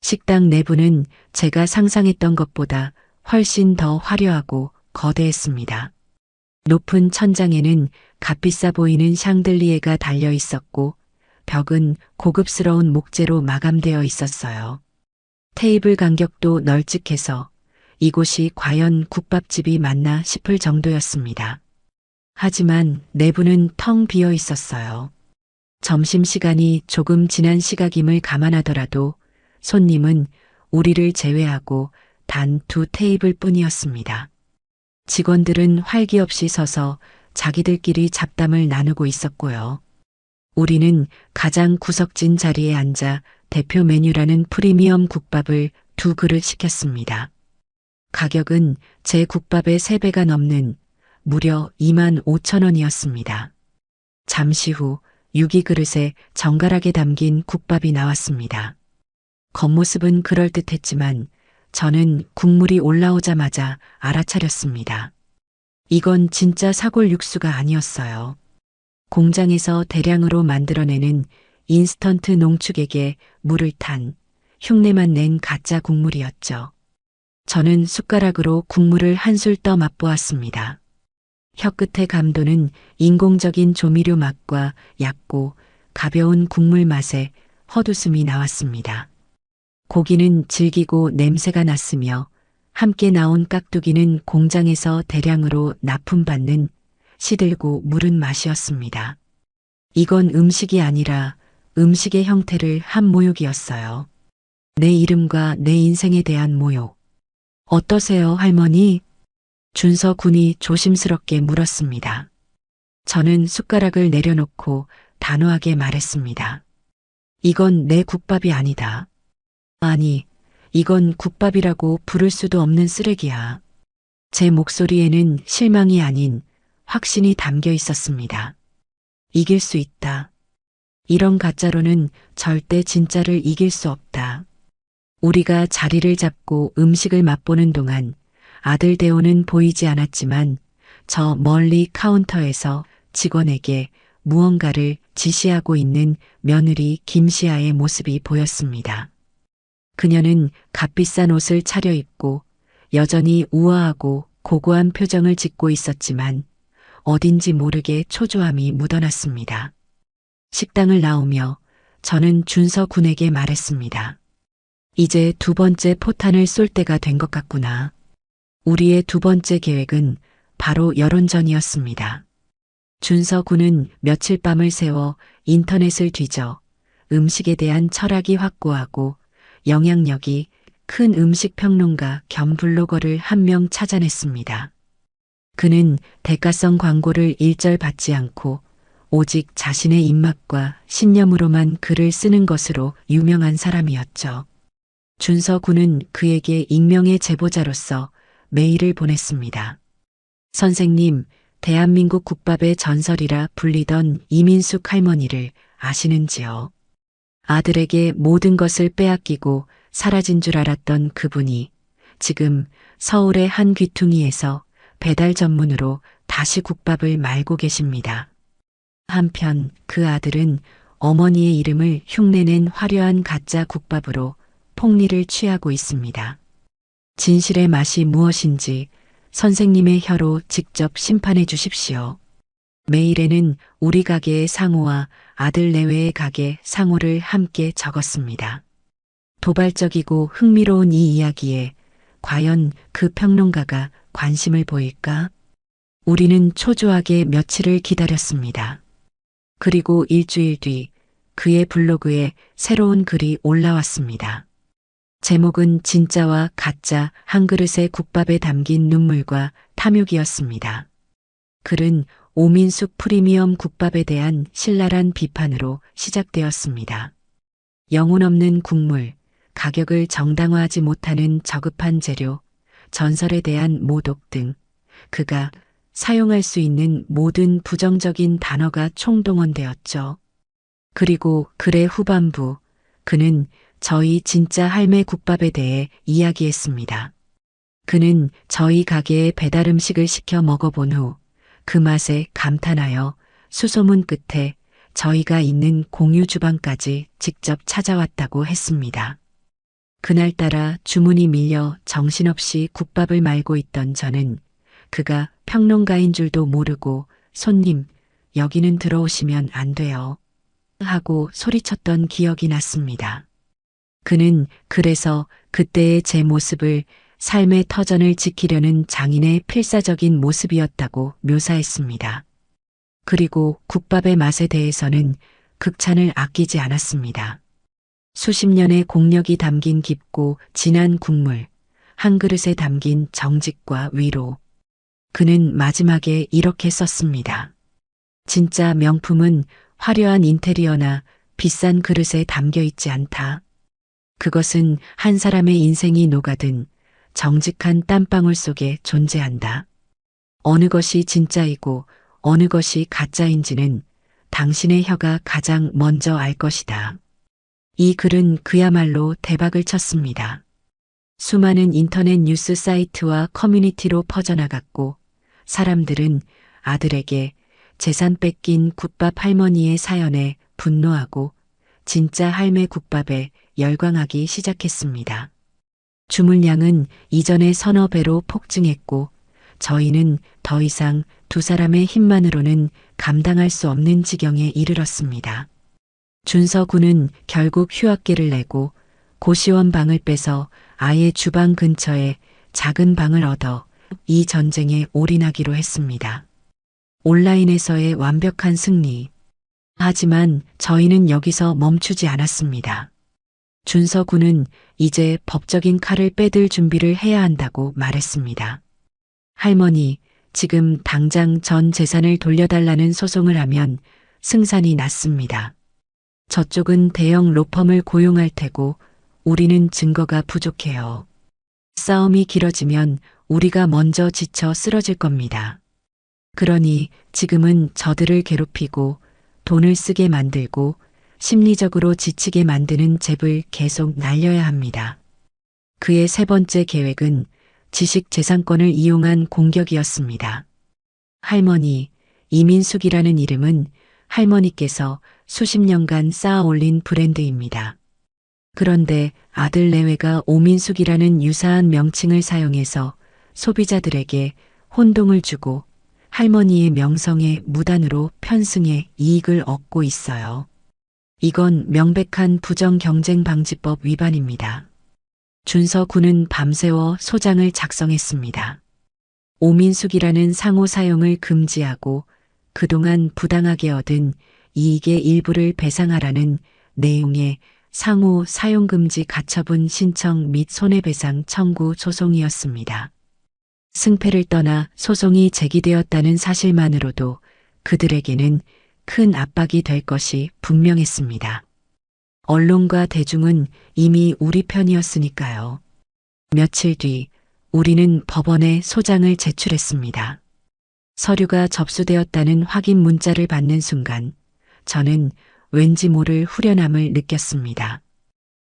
S1: 식당 내부는 제가 상상했던 것보다 훨씬 더 화려하고 거대했습니다. 높은 천장에는 값비싸 보이는 샹들리에가 달려 있었고 벽은 고급스러운 목재로 마감되어 있었어요. 테이블 간격도 널찍해서 이곳이 과연 국밥집이 맞나 싶을 정도였습니다. 하지만 내부는 텅 비어 있었어요. 점심시간이 조금 지난 시각임을 감안하더라도 손님은 우리를 제외하고 단 2테이블 뿐이었습니다. 직원들은 활기 없이 서서 자기들끼리 잡담을 나누고 있었고요. 우리는 가장 구석진 자리에 앉아 대표 메뉴라는 프리미엄 국밥을 2그릇 시켰습니다. 가격은 제 국밥의 3배가 넘는 무려 25,000원이었습니다. 잠시 후 유기그릇에 정갈하게 담긴 국밥이 나왔습니다. 겉모습은 그럴듯했지만 저는 국물이 올라오자마자 알아차렸습니다. 이건 진짜 사골 육수가 아니었어요. 공장에서 대량으로 만들어내는 인스턴트 농축액에 물을 탄 흉내만 낸 가짜 국물이었죠. 저는 숟가락으로 국물을 한술 떠 맛보았습니다. 혀끝의 감도는 인공적인 조미료 맛과 얕고 가벼운 국물 맛에 헛웃음이 나왔습니다. 고기는 질기고 냄새가 났으며 함께 나온 깍두기는 공장에서 대량으로 납품받는 시들고 무른 맛이었습니다. 이건 음식이 아니라 음식의 형태를 한 모욕이었어요. 내 이름과 내 인생에 대한 모욕. 어떠세요, 할머니? 준서 군이 조심스럽게 물었습니다. 저는 숟가락을 내려놓고 단호하게 말했습니다. 이건 내 국밥이 아니다. 아니, 이건 국밥이라고 부를 수도 없는 쓰레기야. 제 목소리에는 실망이 아닌 확신이 담겨 있었습니다. 이길 수 있다. 이런 가짜로는 절대 진짜를 이길 수 없다. 우리가 자리를 잡고 음식을 맛보는 동안 아들 대호는 보이지 않았지만 저 멀리 카운터에서 직원에게 무언가를 지시하고 있는 며느리 김시아의 모습이 보였습니다. 그녀는 값비싼 옷을 차려입고 여전히 우아하고 고고한 표정을 짓고 있었지만 어딘지 모르게 초조함이 묻어났습니다. 식당을 나오며 저는 준서 군에게 말했습니다. 이제 두 번째 포탄을 쏠 때가 된 것 같구나. 우리의 두 번째 계획은 바로 여론전이었습니다. 준서 군은 며칠 밤을 새워 인터넷을 뒤져 음식에 대한 철학이 확고하고 영향력이 큰 음식 평론가 겸 블로거를 한 명 찾아냈습니다. 그는 대가성 광고를 일절 받지 않고 오직 자신의 입맛과 신념으로만 글을 쓰는 것으로 유명한 사람이었죠. 준서 군은 그에게 익명의 제보자로서 메일을 보냈습니다. 선생님, 대한민국 국밥의 전설이라 불리던 이민숙 할머니를 아시는지요? 아들에게 모든 것을 빼앗기고 사라진 줄 알았던 그분이 지금 서울의 한 귀퉁이에서 배달 전문으로 다시 국밥을 말고 계십니다. 한편 그 아들은 어머니의 이름을 흉내낸 화려한 가짜 국밥으로 폭리를 취하고 있습니다. 진실의 맛이 무엇인지 선생님의 혀로 직접 심판해 주십시오. 메일에는 우리 가게의 상호와 아들 내외의 가게 상호를 함께 적었습니다. 도발적이고 흥미로운 이 이야기에 과연 그 평론가가 관심을 보일까? 우리는 초조하게 며칠을 기다렸습니다. 그리고 일주일 뒤 그의 블로그에 새로운 글이 올라왔습니다. 제목은 진짜와 가짜 한 그릇의 국밥에 담긴 눈물과 탐욕이었습니다. 글은 오민숙 프리미엄 국밥에 대한 신랄한 비판으로 시작되었습니다. 영혼 없는 국물, 가격을 정당화하지 못하는 저급한 재료, 전설에 대한 모독 등 그가 사용할 수 있는 모든 부정적인 단어가 총동원되었죠. 그리고 글의 후반부, 그는 저희 진짜 할매 국밥에 대해 이야기했습니다. 그는 저희 가게에 배달 음식을 시켜 먹어본 후 그 맛에 감탄하여 수소문 끝에 저희가 있는 공유 주방까지 직접 찾아왔다고 했습니다. 그날따라 주문이 밀려 정신없이 국밥을 말고 있던 저는 그가 평론가인 줄도 모르고 손님, 여기는 들어오시면 안 돼요. 하고 소리쳤던 기억이 났습니다. 그는 그래서 그때의 제 모습을 삶의 터전을 지키려는 장인의 필사적인 모습이었다고 묘사했습니다. 그리고 국밥의 맛에 대해서는 극찬을 아끼지 않았습니다. 수십 년의 공력이 담긴 깊고 진한 국물, 한 그릇에 담긴 정직과 위로. 그는 마지막에 이렇게 썼습니다. 진짜 명품은 화려한 인테리어나 비싼 그릇에 담겨 있지 않다. 그것은 한 사람의 인생이 녹아든 정직한 땀방울 속에 존재한다. 어느 것이 진짜이고 어느 것이 가짜인지는 당신의 혀가 가장 먼저 알 것이다. 이 글은 그야말로 대박을 쳤습니다. 수많은 인터넷 뉴스 사이트와 커뮤니티로 퍼져나갔고 사람들은 아들에게 재산 뺏긴 국밥 할머니의 사연에 분노하고 진짜 할매 국밥에 열광하기 시작했습니다. 주문량은 이전의 서너 배로 폭증했고 저희는 더 이상 두 사람의 힘만으로는 감당할 수 없는 지경에 이르렀습니다. 준서 군은 결국 휴학계를 내고 고시원 방을 빼서 아예 주방 근처에 작은 방을 얻어 이 전쟁에 올인하기로 했습니다. 온라인에서의 완벽한 승리. 하지만 저희는 여기서 멈추지 않았습니다. 준서 군은 이제 법적인 칼을 빼들 준비를 해야 한다고 말했습니다. 할머니, 지금 당장 전 재산을 돌려달라는 소송을 하면 승산이 났습니다. 저쪽은 대형 로펌을 고용할 테고 우리는 증거가 부족해요. 싸움이 길어지면 우리가 먼저 지쳐 쓰러질 겁니다. 그러니 지금은 저들을 괴롭히고 돈을 쓰게 만들고 심리적으로 지치게 만드는 잽을 계속 날려야 합니다. 그의 세 번째 계획은 지식재산권을 이용한 공격이었습니다. 할머니, 이민숙이라는 이름은 할머니께서 수십 년간 쌓아 올린 브랜드입니다. 그런데 아들 내외가 오민숙이라는 유사한 명칭을 사용해서 소비자들에게 혼동을 주고 할머니의 명성에 무단으로 편승해 이익을 얻고 있어요. 이건 명백한 부정경쟁방지법 위반입니다. 준서 군은 밤새워 소장을 작성했습니다. 오민숙이라는 상호 사용을 금지하고 그동안 부당하게 얻은 이익의 일부를 배상하라는 내용의 상호 사용금지 가처분 신청 및 손해배상 청구 소송이었습니다. 승패를 떠나 소송이 제기되었다는 사실만으로도 그들에게는 큰 압박이 될 것이 분명했습니다. 언론과 대중은 이미 우리 편이었으니까요. 며칠 뒤 우리는 법원에 소장을 제출했습니다. 서류가 접수되었다는 확인 문자를 받는 순간 저는 왠지 모를 후련함을 느꼈습니다.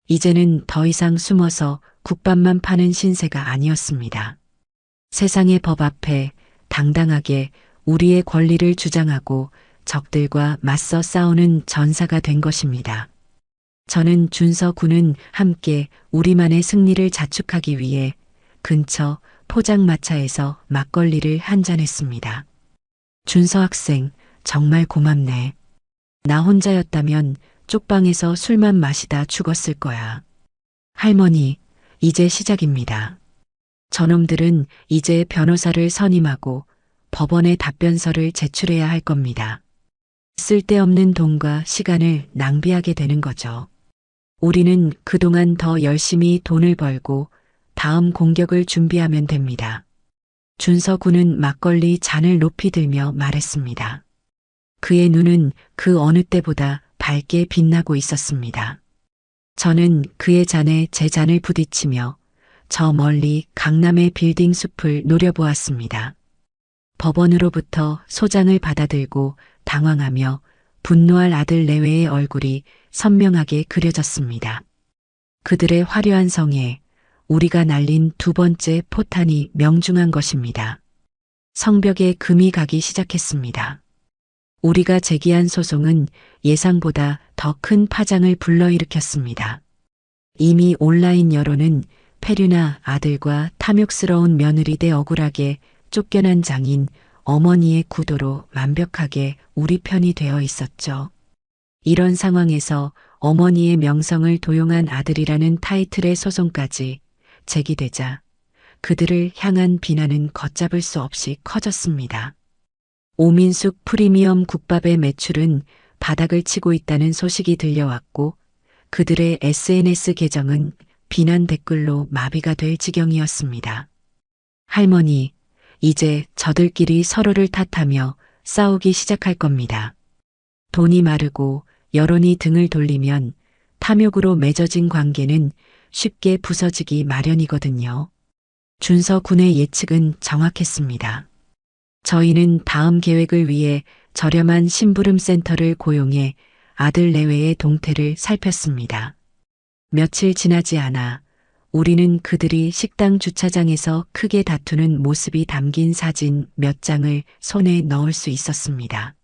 S1: 이제는 더 이상 숨어서 국밥만 파는 신세가 아니었습니다. 세상의 법 앞에 당당하게 우리의 권리를 주장하고 적들과 맞서 싸우는 전사가 된 것입니다. 저는 준서 군은 함께 우리만의 승리를 자축하기 위해 근처 포장마차에서 막걸리를 한잔했습니다. 준서 학생, 정말 고맙네. 나 혼자였다면 쪽방에서 술만 마시다 죽었을 거야. 할머니, 이제 시작입니다. 저놈들은 이제 변호사를 선임하고 법원에 답변서를 제출해야 할 겁니다. 쓸데없는 돈과 시간을 낭비하게 되는 거죠. 우리는 그동안 더 열심히 돈을 벌고 다음 공격을 준비하면 됩니다. 준서 군은 막걸리 잔을 높이 들며 말했습니다. 그의 눈은 그 어느 때보다 밝게 빛나고 있었습니다. 저는 그의 잔에 제 잔을 부딪히며 저 멀리 강남의 빌딩 숲을 노려보았습니다. 법원으로부터 소장을 받아들고 당황하며 분노할 아들 내외의 얼굴이 선명하게 그려졌습니다. 그들의 화려한 성에 우리가 날린 두 번째 포탄이 명중한 것입니다. 성벽에 금이 가기 시작했습니다. 우리가 제기한 소송은 예상보다 더 큰 파장을 불러일으켰습니다. 이미 온라인 여론은 페류나 아들과 탐욕스러운 며느리 대 억울하게 쫓겨난 장인 어머니의 구도로 완벽하게 우리 편이 되어 있었죠. 이런 상황에서 어머니의 명성을 도용한 아들이라는 타이틀의 소송까지 제기되자 그들을 향한 비난은 걷잡을 수 없이 커졌습니다. 오민숙 프리미엄 국밥의 매출은 바닥을 치고 있다는 소식이 들려왔고 그들의 SNS 계정은 비난 댓글로 마비가 될 지경이었습니다. 할머니, 이제 저들끼리 서로를 탓하며 싸우기 시작할 겁니다. 돈이 마르고 여론이 등을 돌리면 탐욕으로 맺어진 관계는 쉽게 부서지기 마련이거든요. 준서 군의 예측은 정확했습니다. 저희는 다음 계획을 위해 저렴한 심부름 센터를 고용해 아들 내외의 동태를 살폈습니다. 며칠 지나지 않아 우리는 그들이 식당 주차장에서 크게 다투는 모습이 담긴 사진 몇 장을 손에 넣을 수 있었습니다.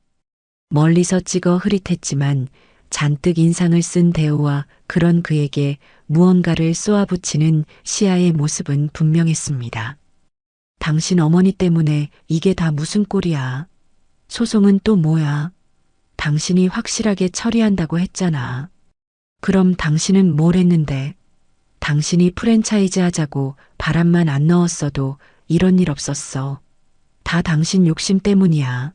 S1: 멀리서 찍어 흐릿했지만 잔뜩 인상을 쓴 대호와 그런 그에게 무언가를 쏘아붙이는 시아의 모습은 분명했습니다. 당신 어머니 때문에 이게 다 무슨 꼴이야. 소송은 또 뭐야. 당신이 확실하게 처리한다고 했잖아. 그럼 당신은 뭘 했는데? 당신이 프랜차이즈 하자고 바람만 안 넣었어도 이런 일 없었어. 다 당신 욕심 때문이야.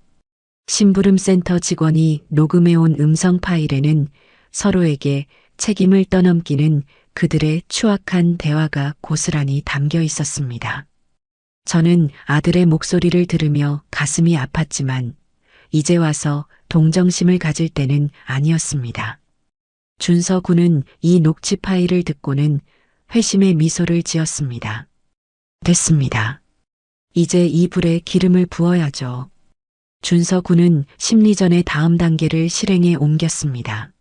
S1: 심부름센터 직원이 녹음해온 음성 파일에는 서로에게 책임을 떠넘기는 그들의 추악한 대화가 고스란히 담겨 있었습니다. 저는 아들의 목소리를 들으며 가슴이 아팠지만 이제 와서 동정심을 가질 때는 아니었습니다. 준서 군은 이 녹취 파일을 듣고는 회심의 미소를 지었습니다. 됐습니다. 이제 이 불에 기름을 부어야죠. 준서 군은 심리전의 다음 단계를 실행에 옮겼습니다.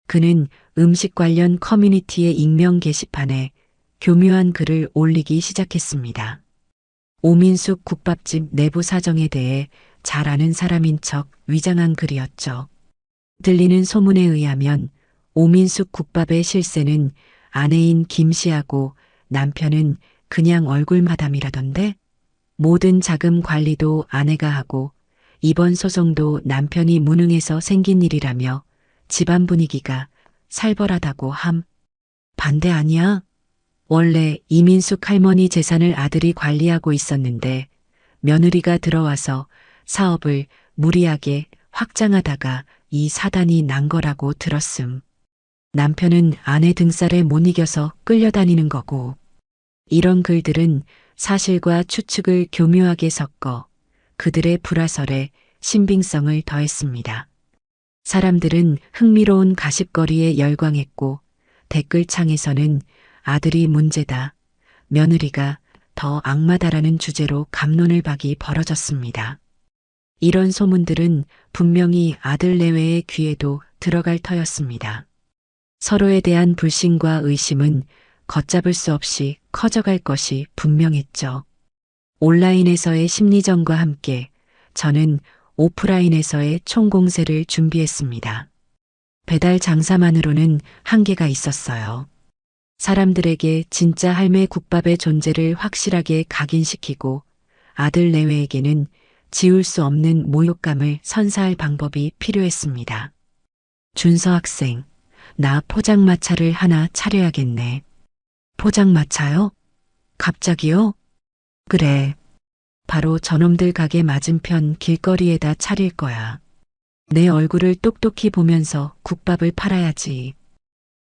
S1: 그는 음식 관련 커뮤니티의 익명 게시판에 교묘한 글을 올리기 시작했습니다. 오민숙 국밥집 내부 사정에 대해 잘 아는 사람인 척 위장한 글이었죠. 들리는 소문에 의하면 오민숙 국밥의 실세는 아내인 김씨하고 남편은 그냥 얼굴 마담이라던데? 모든 자금 관리도 아내가 하고 이번 소송도 남편이 무능해서 생긴 일이라며 집안 분위기가 살벌하다고 함. 반대 아니야? 원래 이민숙 할머니 재산을 아들이 관리하고 있었는데 며느리가 들어와서 사업을 무리하게 확장하다가 이 사단이 난 거라고 들었음. 남편은 아내 등살에 못 이겨서 끌려다니는 거고. 이런 글들은 사실과 추측을 교묘하게 섞어 그들의 불화설에 신빙성을 더했습니다. 사람들은 흥미로운 가십거리에 열광했고 댓글창에서는 아들이 문제다, 며느리가 더 악마다라는 주제로 갑론을박이 벌어졌습니다. 이런 소문들은 분명히 아들 내외의 귀에도 들어갈 터였습니다. 서로에 대한 불신과 의심은 걷잡을 수 없이 커져갈 것이 분명했죠. 온라인에서의 심리전과 함께 저는 오프라인에서의 총공세를 준비했습니다. 배달 장사만으로는 한계가 있었어요. 사람들에게 진짜 할매 국밥의 존재를 확실하게 각인시키고 아들 내외에게는 지울 수 없는 모욕감을 선사할 방법이 필요했습니다. 준서 학생, 나 포장마차를 하나 차려야겠네. 포장마차요? 갑자기요? 그래. 바로 저놈들 가게 맞은편 길거리에다 차릴 거야. 내 얼굴을 똑똑히 보면서 국밥을 팔아야지.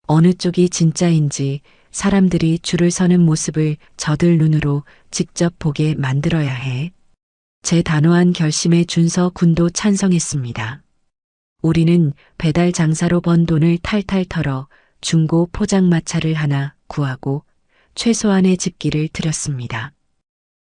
S1: 어느 쪽이 진짜인지 사람들이 줄을 서는 모습을 저들 눈으로 직접 보게 만들어야 해. 제 단호한 결심에 준서 군도 찬성했습니다. 우리는 배달 장사로 번 돈을 탈탈 털어 중고 포장마차를 하나 구하고 최소한의 집기를 들였습니다.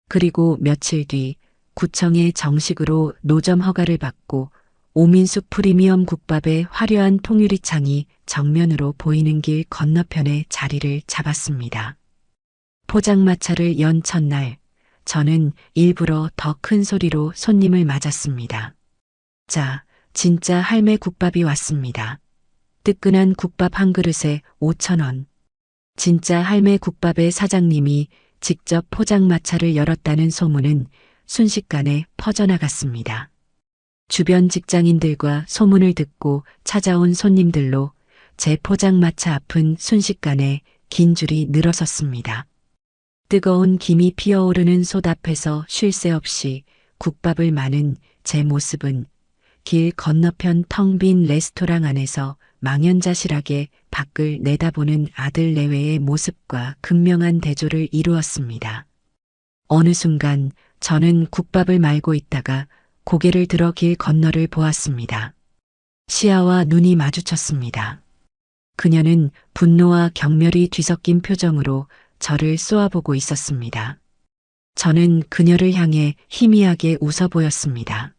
S1: 그리고 며칠 뒤 구청에 정식으로 노점 허가를 받고 오민숙 프리미엄 국밥의 화려한 통유리창이 정면으로 보이는 길 건너편에 자리를 잡았습니다. 포장마차를 연 첫날, 저는 일부러 더 큰 소리로 손님을 맞았습니다. 자, 진짜 할매 국밥이 왔습니다. 뜨끈한 국밥 한 그릇에 5,000원. 진짜 할매 국밥의 사장님이 직접 포장마차를 열었다는 소문은 순식간에 퍼져나갔습니다. 주변 직장인들과 소문을 듣고 찾아온 손님들로 제 포장마차 앞은 순식간에 긴 줄이 늘어섰습니다. 뜨거운 김이 피어오르는 솥 앞에서 쉴 새 없이 국밥을 마는 제 모습은 길 건너편 텅 빈 레스토랑 안에서 망연자실하게 밖을 내다보는 아들 내외의 모습과 극명한 대조를 이루었습니다. 어느 순간 저는 국밥을 말고 있다가 고개를 들어 길 건너를 보았습니다. 시아와 눈이 마주쳤습니다. 그녀는 분노와 경멸이 뒤섞인 표정으로 저를 쏘아보고 있었습니다. 저는 그녀를 향해 희미하게 웃어 보였습니다.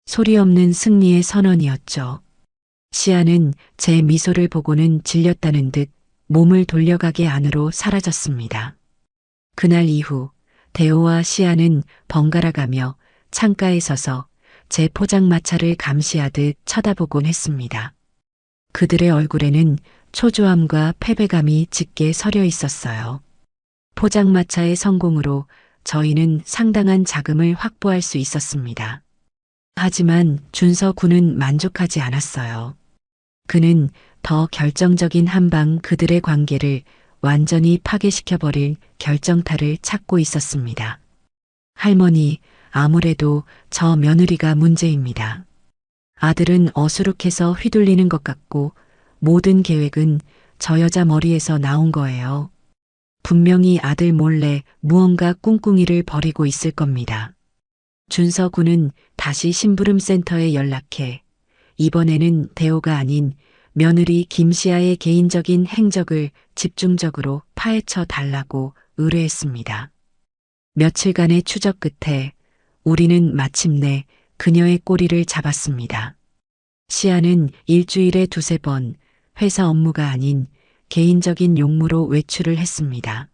S1: 소리 없는 승리의 선언이었죠. 시아는 제 미소를 보고는 질렸다는 듯 몸을 돌려가게 안으로 사라졌습니다. 그날 이후 대호와 시아는 번갈아가며 창가에 서서 제 포장마차를 감시하듯 쳐다보곤 했습니다. 그들의 얼굴에는 초조함과 패배감이 짙게 서려 있었어요. 포장마차의 성공으로 저희는 상당한 자금을 확보할 수 있었습니다. 하지만 준서 군은 만족하지 않았어요. 그는 더 결정적인 한 방 그들의 관계를 완전히 파괴시켜버릴 결정타를 찾고 있었습니다. 할머니, 아무래도 저 며느리가 문제입니다. 아들은 어수룩해서 휘둘리는 것 같고 모든 계획은 저 여자 머리에서 나온 거예요. 분명히 아들 몰래 무언가 꿍꿍이를 벌이고 있을 겁니다. 준서 군은 다시 심부름센터에 연락해 이번에는 대호가 아닌 며느리 김씨아의 개인적인 행적을 집중적으로 파헤쳐 달라고 의뢰했습니다. 며칠간의 추적 끝에 우리는 마침내 그녀의 꼬리를 잡았습니다. 시아는 일주일에 2~3번 회사 업무가 아닌 개인적인 용무로 외출을 했습니다.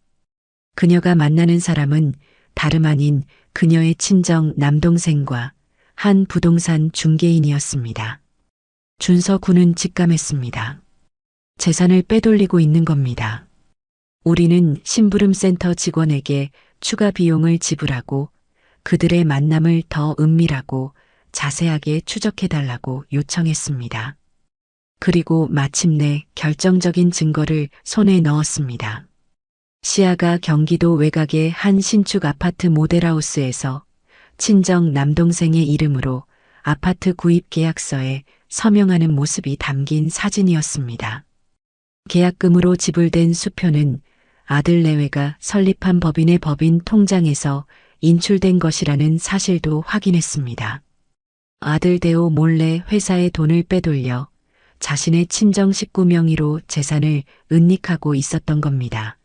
S1: 그녀가 만나는 사람은 다름 아닌 그녀의 친정 남동생과 한 부동산 중개인이었습니다. 준서 군은 직감했습니다. 재산을 빼돌리고 있는 겁니다. 우리는 심부름센터 직원에게 추가 비용을 지불하고 그들의 만남을 더 은밀하고 자세하게 추적해달라고 요청했습니다. 그리고 마침내 결정적인 증거를 손에 넣었습니다. 시아가 경기도 외곽의 한 신축 아파트 모델하우스에서 친정 남동생의 이름으로 아파트 구입 계약서에 서명하는 모습이 담긴 사진이었습니다. 계약금으로 지불된 수표는 아들 내외가 설립한 법인의 법인 통장에서 인출된 것이라는 사실도 확인했습니다. 아들 대호 몰래 회사에 돈을 빼돌려 자신의 친정 식구 명의로 재산을 은닉하고 있었던 겁니다.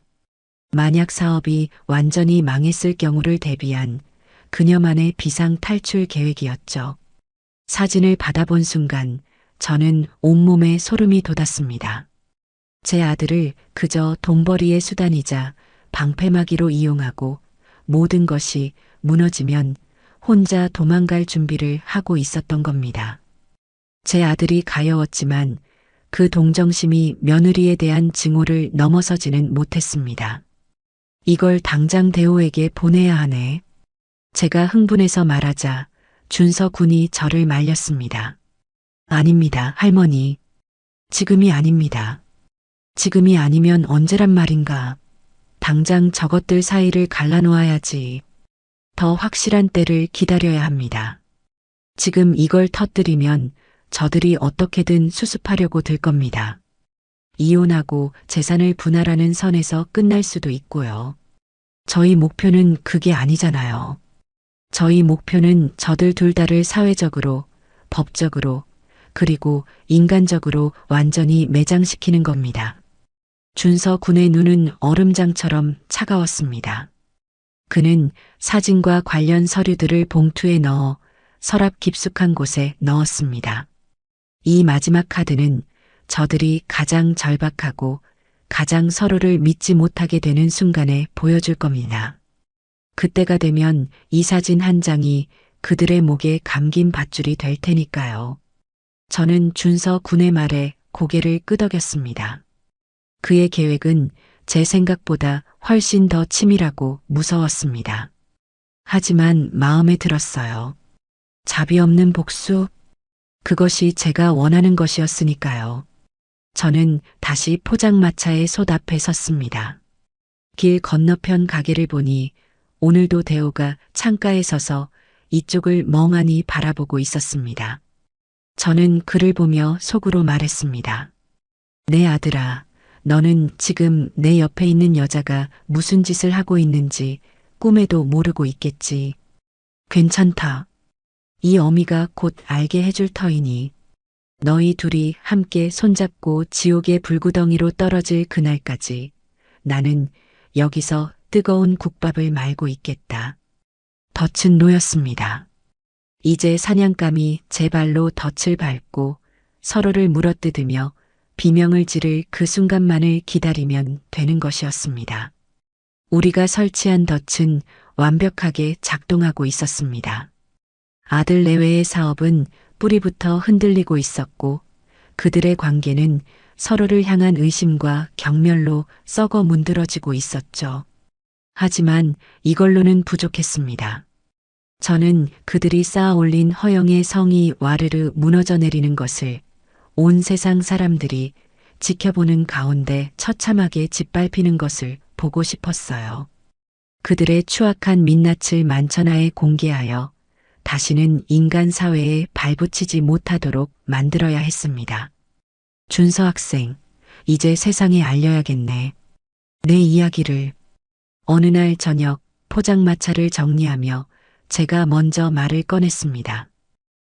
S1: 만약 사업이 완전히 망했을 경우를 대비한 그녀만의 비상 탈출 계획이었죠. 사진을 받아본 순간 저는 온몸에 소름이 돋았습니다. 제 아들을 그저 돈벌이의 수단이자 방패막이로 이용하고 모든 것이 무너지면 혼자 도망갈 준비를 하고 있었던 겁니다. 제 아들이 가여웠지만 그 동정심이 며느리에 대한 증오를 넘어서지는 못했습니다. 이걸 당장 대호에게 보내야 하네. 제가 흥분해서 말하자 준서 군이 저를 말렸습니다. 아닙니다, 할머니. 지금이 아닙니다. 지금이 아니면 언제란 말인가. 당장 저것들 사이를 갈라놓아야지. 더 확실한 때를 기다려야 합니다. 지금 이걸 터뜨리면 저들이 어떻게든 수습하려고 들 겁니다. 이혼하고 재산을 분할하는 선에서 끝날 수도 있고요. 저희 목표는 그게 아니잖아요. 저희 목표는 저들 둘 다를 사회적으로, 법적으로, 그리고 인간적으로 완전히 매장시키는 겁니다. 준서 군의 눈은 얼음장처럼 차가웠습니다. 그는 사진과 관련 서류들을 봉투에 넣어 서랍 깊숙한 곳에 넣었습니다. 이 마지막 카드는 저들이 가장 절박하고 가장 서로를 믿지 못하게 되는 순간에 보여줄 겁니다. 그때가 되면 이 사진 한 장이 그들의 목에 감긴 밧줄이 될 테니까요. 저는 준서 군의 말에 고개를 끄덕였습니다. 그의 계획은 제 생각보다 훨씬 더 치밀하고 무서웠습니다. 하지만 마음에 들었어요. 자비 없는 복수? 그것이 제가 원하는 것이었으니까요. 저는 다시 포장마차의 솥 앞에 섰습니다. 길 건너편 가게를 보니 오늘도 대호가 창가에 서서 이쪽을 멍하니 바라보고 있었습니다. 저는 그를 보며 속으로 말했습니다. 내 아들아, 너는 지금 내 옆에 있는 여자가 무슨 짓을 하고 있는지 꿈에도 모르고 있겠지. 괜찮다. 이 어미가 곧 알게 해줄 터이니 너희 둘이 함께 손잡고 지옥의 불구덩이로 떨어질 그날까지 나는 여기서 뜨거운 국밥을 말고 있겠다. 덫은 놓였습니다. 이제 사냥감이 제 발로 덫을 밟고 서로를 물어뜯으며 비명을 지를 그 순간만을 기다리면 되는 것이었습니다. 우리가 설치한 덫은 완벽하게 작동하고 있었습니다. 아들 내외의 사업은 뿌리부터 흔들리고 있었고 그들의 관계는 서로를 향한 의심과 경멸로 썩어 문드러지고 있었죠. 하지만 이걸로는 부족했습니다. 저는 그들이 쌓아 올린 허영의 성이 와르르 무너져 내리는 것을 온 세상 사람들이 지켜보는 가운데 처참하게 짓밟히는 것을 보고 싶었어요. 그들의 추악한 민낯을 만천하에 공개하여 다시는 인간 사회에 발붙이지 못하도록 만들어야 했습니다. 준서 학생, 이제 세상에 알려야겠네. 내 이야기를. 어느 날 저녁 포장마차를 정리하며 제가 먼저 말을 꺼냈습니다.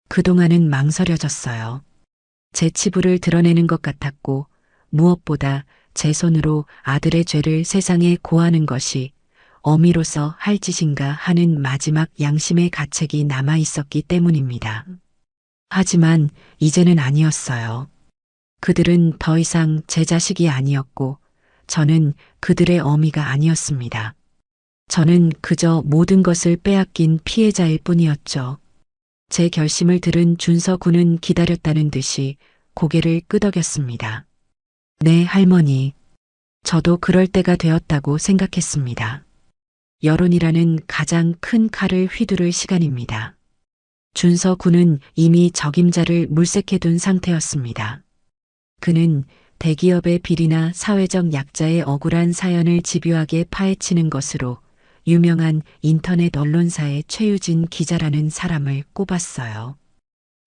S1: 그동안은 망설여졌어요. 제 치부를 드러내는 것 같았고 무엇보다 제 손으로 아들의 죄를 세상에 고하는 것이 어미로서 할 짓인가 하는 마지막 양심의 가책이 남아 있었기 때문입니다. 하지만 이제는 아니었어요. 그들은 더 이상 제 자식이 아니었고 저는 그들의 어미가 아니었습니다. 저는 그저 모든 것을 빼앗긴 피해자일 뿐이었죠. 제 결심을 들은 준서 군은 기다렸다는 듯이 고개를 끄덕였습니다. 네, 할머니. 저도 그럴 때가 되었다고 생각했습니다. 여론이라는 가장 큰 칼을 휘두를 시간입니다. 준서 군은 이미 적임자를 물색해둔 상태였습니다. 그는 대기업의 비리나 사회적 약자의 억울한 사연을 집요하게 파헤치는 것으로 유명한 인터넷 언론사의 최유진 기자라는 사람을 꼽았어요.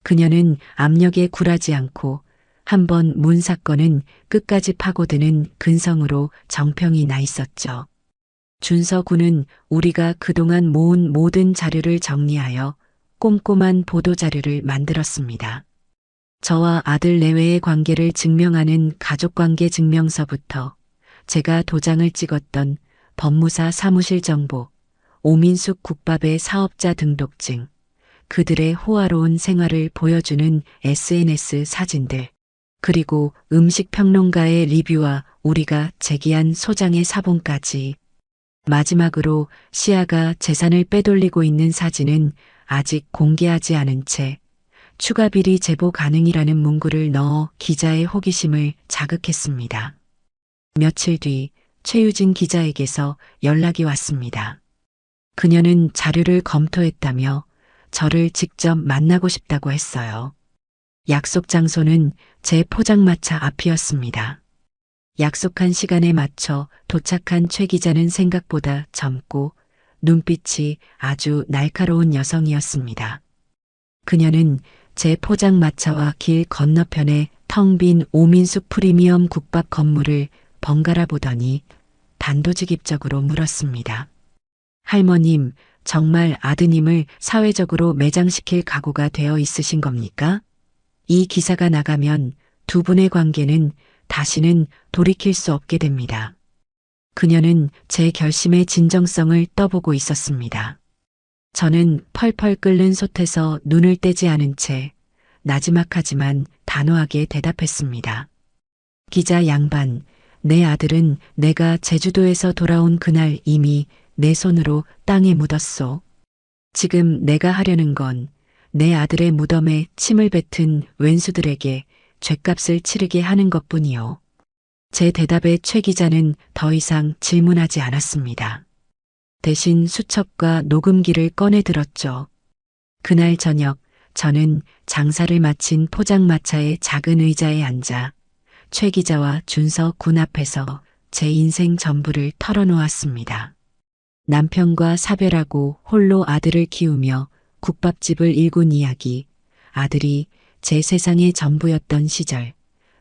S1: 그녀는 압력에 굴하지 않고 한번 문 사건은 끝까지 파고드는 근성으로 정평이 나 있었죠. 준서 군은 우리가 그동안 모은 모든 자료를 정리하여 꼼꼼한 보도자료를 만들었습니다. 저와 아들 내외의 관계를 증명하는 가족관계 증명서부터 제가 도장을 찍었던 법무사 사무실 정보, 오민숙 국밥의 사업자 등록증, 그들의 호화로운 생활을 보여주는 SNS 사진들, 그리고 음식평론가의 리뷰와 우리가 제기한 소장의 사본까지. 마지막으로 시아가 재산을 빼돌리고 있는 사진은 아직 공개하지 않은 채 추가 비리 제보 가능이라는 문구를 넣어 기자의 호기심을 자극했습니다. 며칠 뒤 최유진 기자에게서 연락이 왔습니다. 그녀는 자료를 검토했다며 저를 직접 만나고 싶다고 했어요. 약속 장소는 제 포장마차 앞이었습니다. 약속한 시간에 맞춰 도착한 최 기자는 생각보다 젊고 눈빛이 아주 날카로운 여성이었습니다. 그녀는 제 포장마차와 길 건너편에 텅 빈 오민숙 프리미엄 국밥 건물을 번갈아 보더니 단도직입적으로 물었습니다. 할머님, 정말 아드님을 사회적으로 매장시킬 각오가 되어 있으신 겁니까? 이 기사가 나가면 두 분의 관계는 다시는 돌이킬 수 없게 됩니다. 그녀는 제 결심의 진정성을 떠보고 있었습니다. 저는 펄펄 끓는 솥에서 눈을 떼지 않은 채 나지막하지만 단호하게 대답했습니다. 기자 양반, 내 아들은 내가 제주도에서 돌아온 그날 이미 내 손으로 땅에 묻었소. 지금 내가 하려는 건 내 아들의 무덤에 침을 뱉은 왼수들에게 죗값을 치르게 하는 것뿐이요. 제 대답에 최 기자는 더 이상 질문하지 않았습니다. 대신 수첩과 녹음기를 꺼내 들었죠. 그날 저녁 저는 장사를 마친 포장마차의 작은 의자에 앉아 최 기자와 준서 군 앞에서 제 인생 전부를 털어놓았습니다. 남편과 사별하고 홀로 아들을 키우며 국밥집을 일군 이야기, 아들이 제 세상의 전부였던 시절,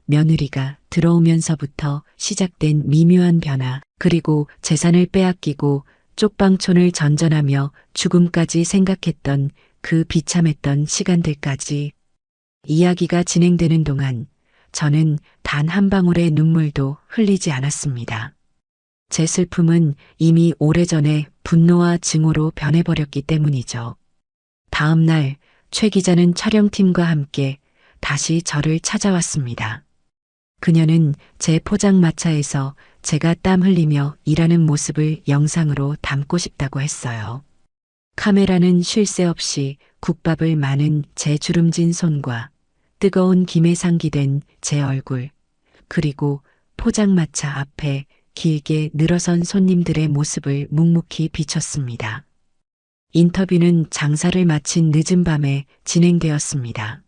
S1: 며느리가 들어오면서부터 시작된 미묘한 변화, 그리고 재산을 빼앗기고 쪽방촌을 전전하며 죽음까지 생각했던 그 비참했던 시간들까지. 이야기가 진행되는 동안 저는 단 한 방울의 눈물도 흘리지 않았습니다. 제 슬픔은 이미 오래전에 분노와 증오로 변해버렸기 때문이죠. 다음 날 최 기자는 촬영팀과 함께 다시 저를 찾아왔습니다. 그녀는 제 포장마차에서 제가 땀 흘리며 일하는 모습을 영상으로 담고 싶다고 했어요. 카메라는 쉴 새 없이 국밥을 마는 제 주름진 손과 뜨거운 김에 상기된 제 얼굴, 그리고 포장마차 앞에 길게 늘어선 손님들의 모습을 묵묵히 비췄습니다. 인터뷰는 장사를 마친 늦은 밤에 진행되었습니다.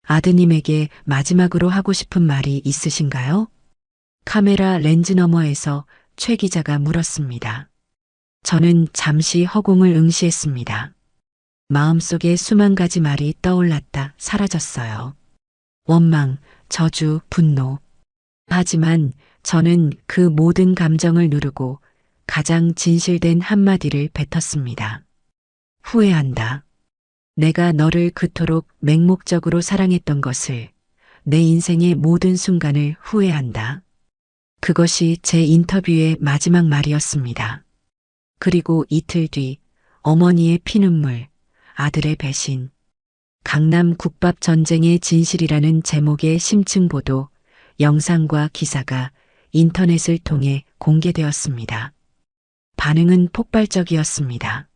S1: 아드님에게 마지막으로 하고 싶은 말이 있으신가요? 카메라 렌즈 너머에서 최 기자가 물었습니다. 저는 잠시 허공을 응시했습니다. 마음속에 수만 가지 말이 떠올랐다 사라졌어요. 원망, 저주, 분노. 하지만 저는 그 모든 감정을 누르고 가장 진실된 한마디를 뱉었습니다. 후회한다. 내가 너를 그토록 맹목적으로 사랑했던 것을, 내 인생의 모든 순간을 후회한다. 그것이 제 인터뷰의 마지막 말이었습니다. 그리고 이틀 뒤 어머니의 피눈물, 아들의 배신, 강남 국밥 전쟁의 진실이라는 제목의 심층 보도, 영상과 기사가 인터넷을 통해 공개되었습니다. 반응은 폭발적이었습니다.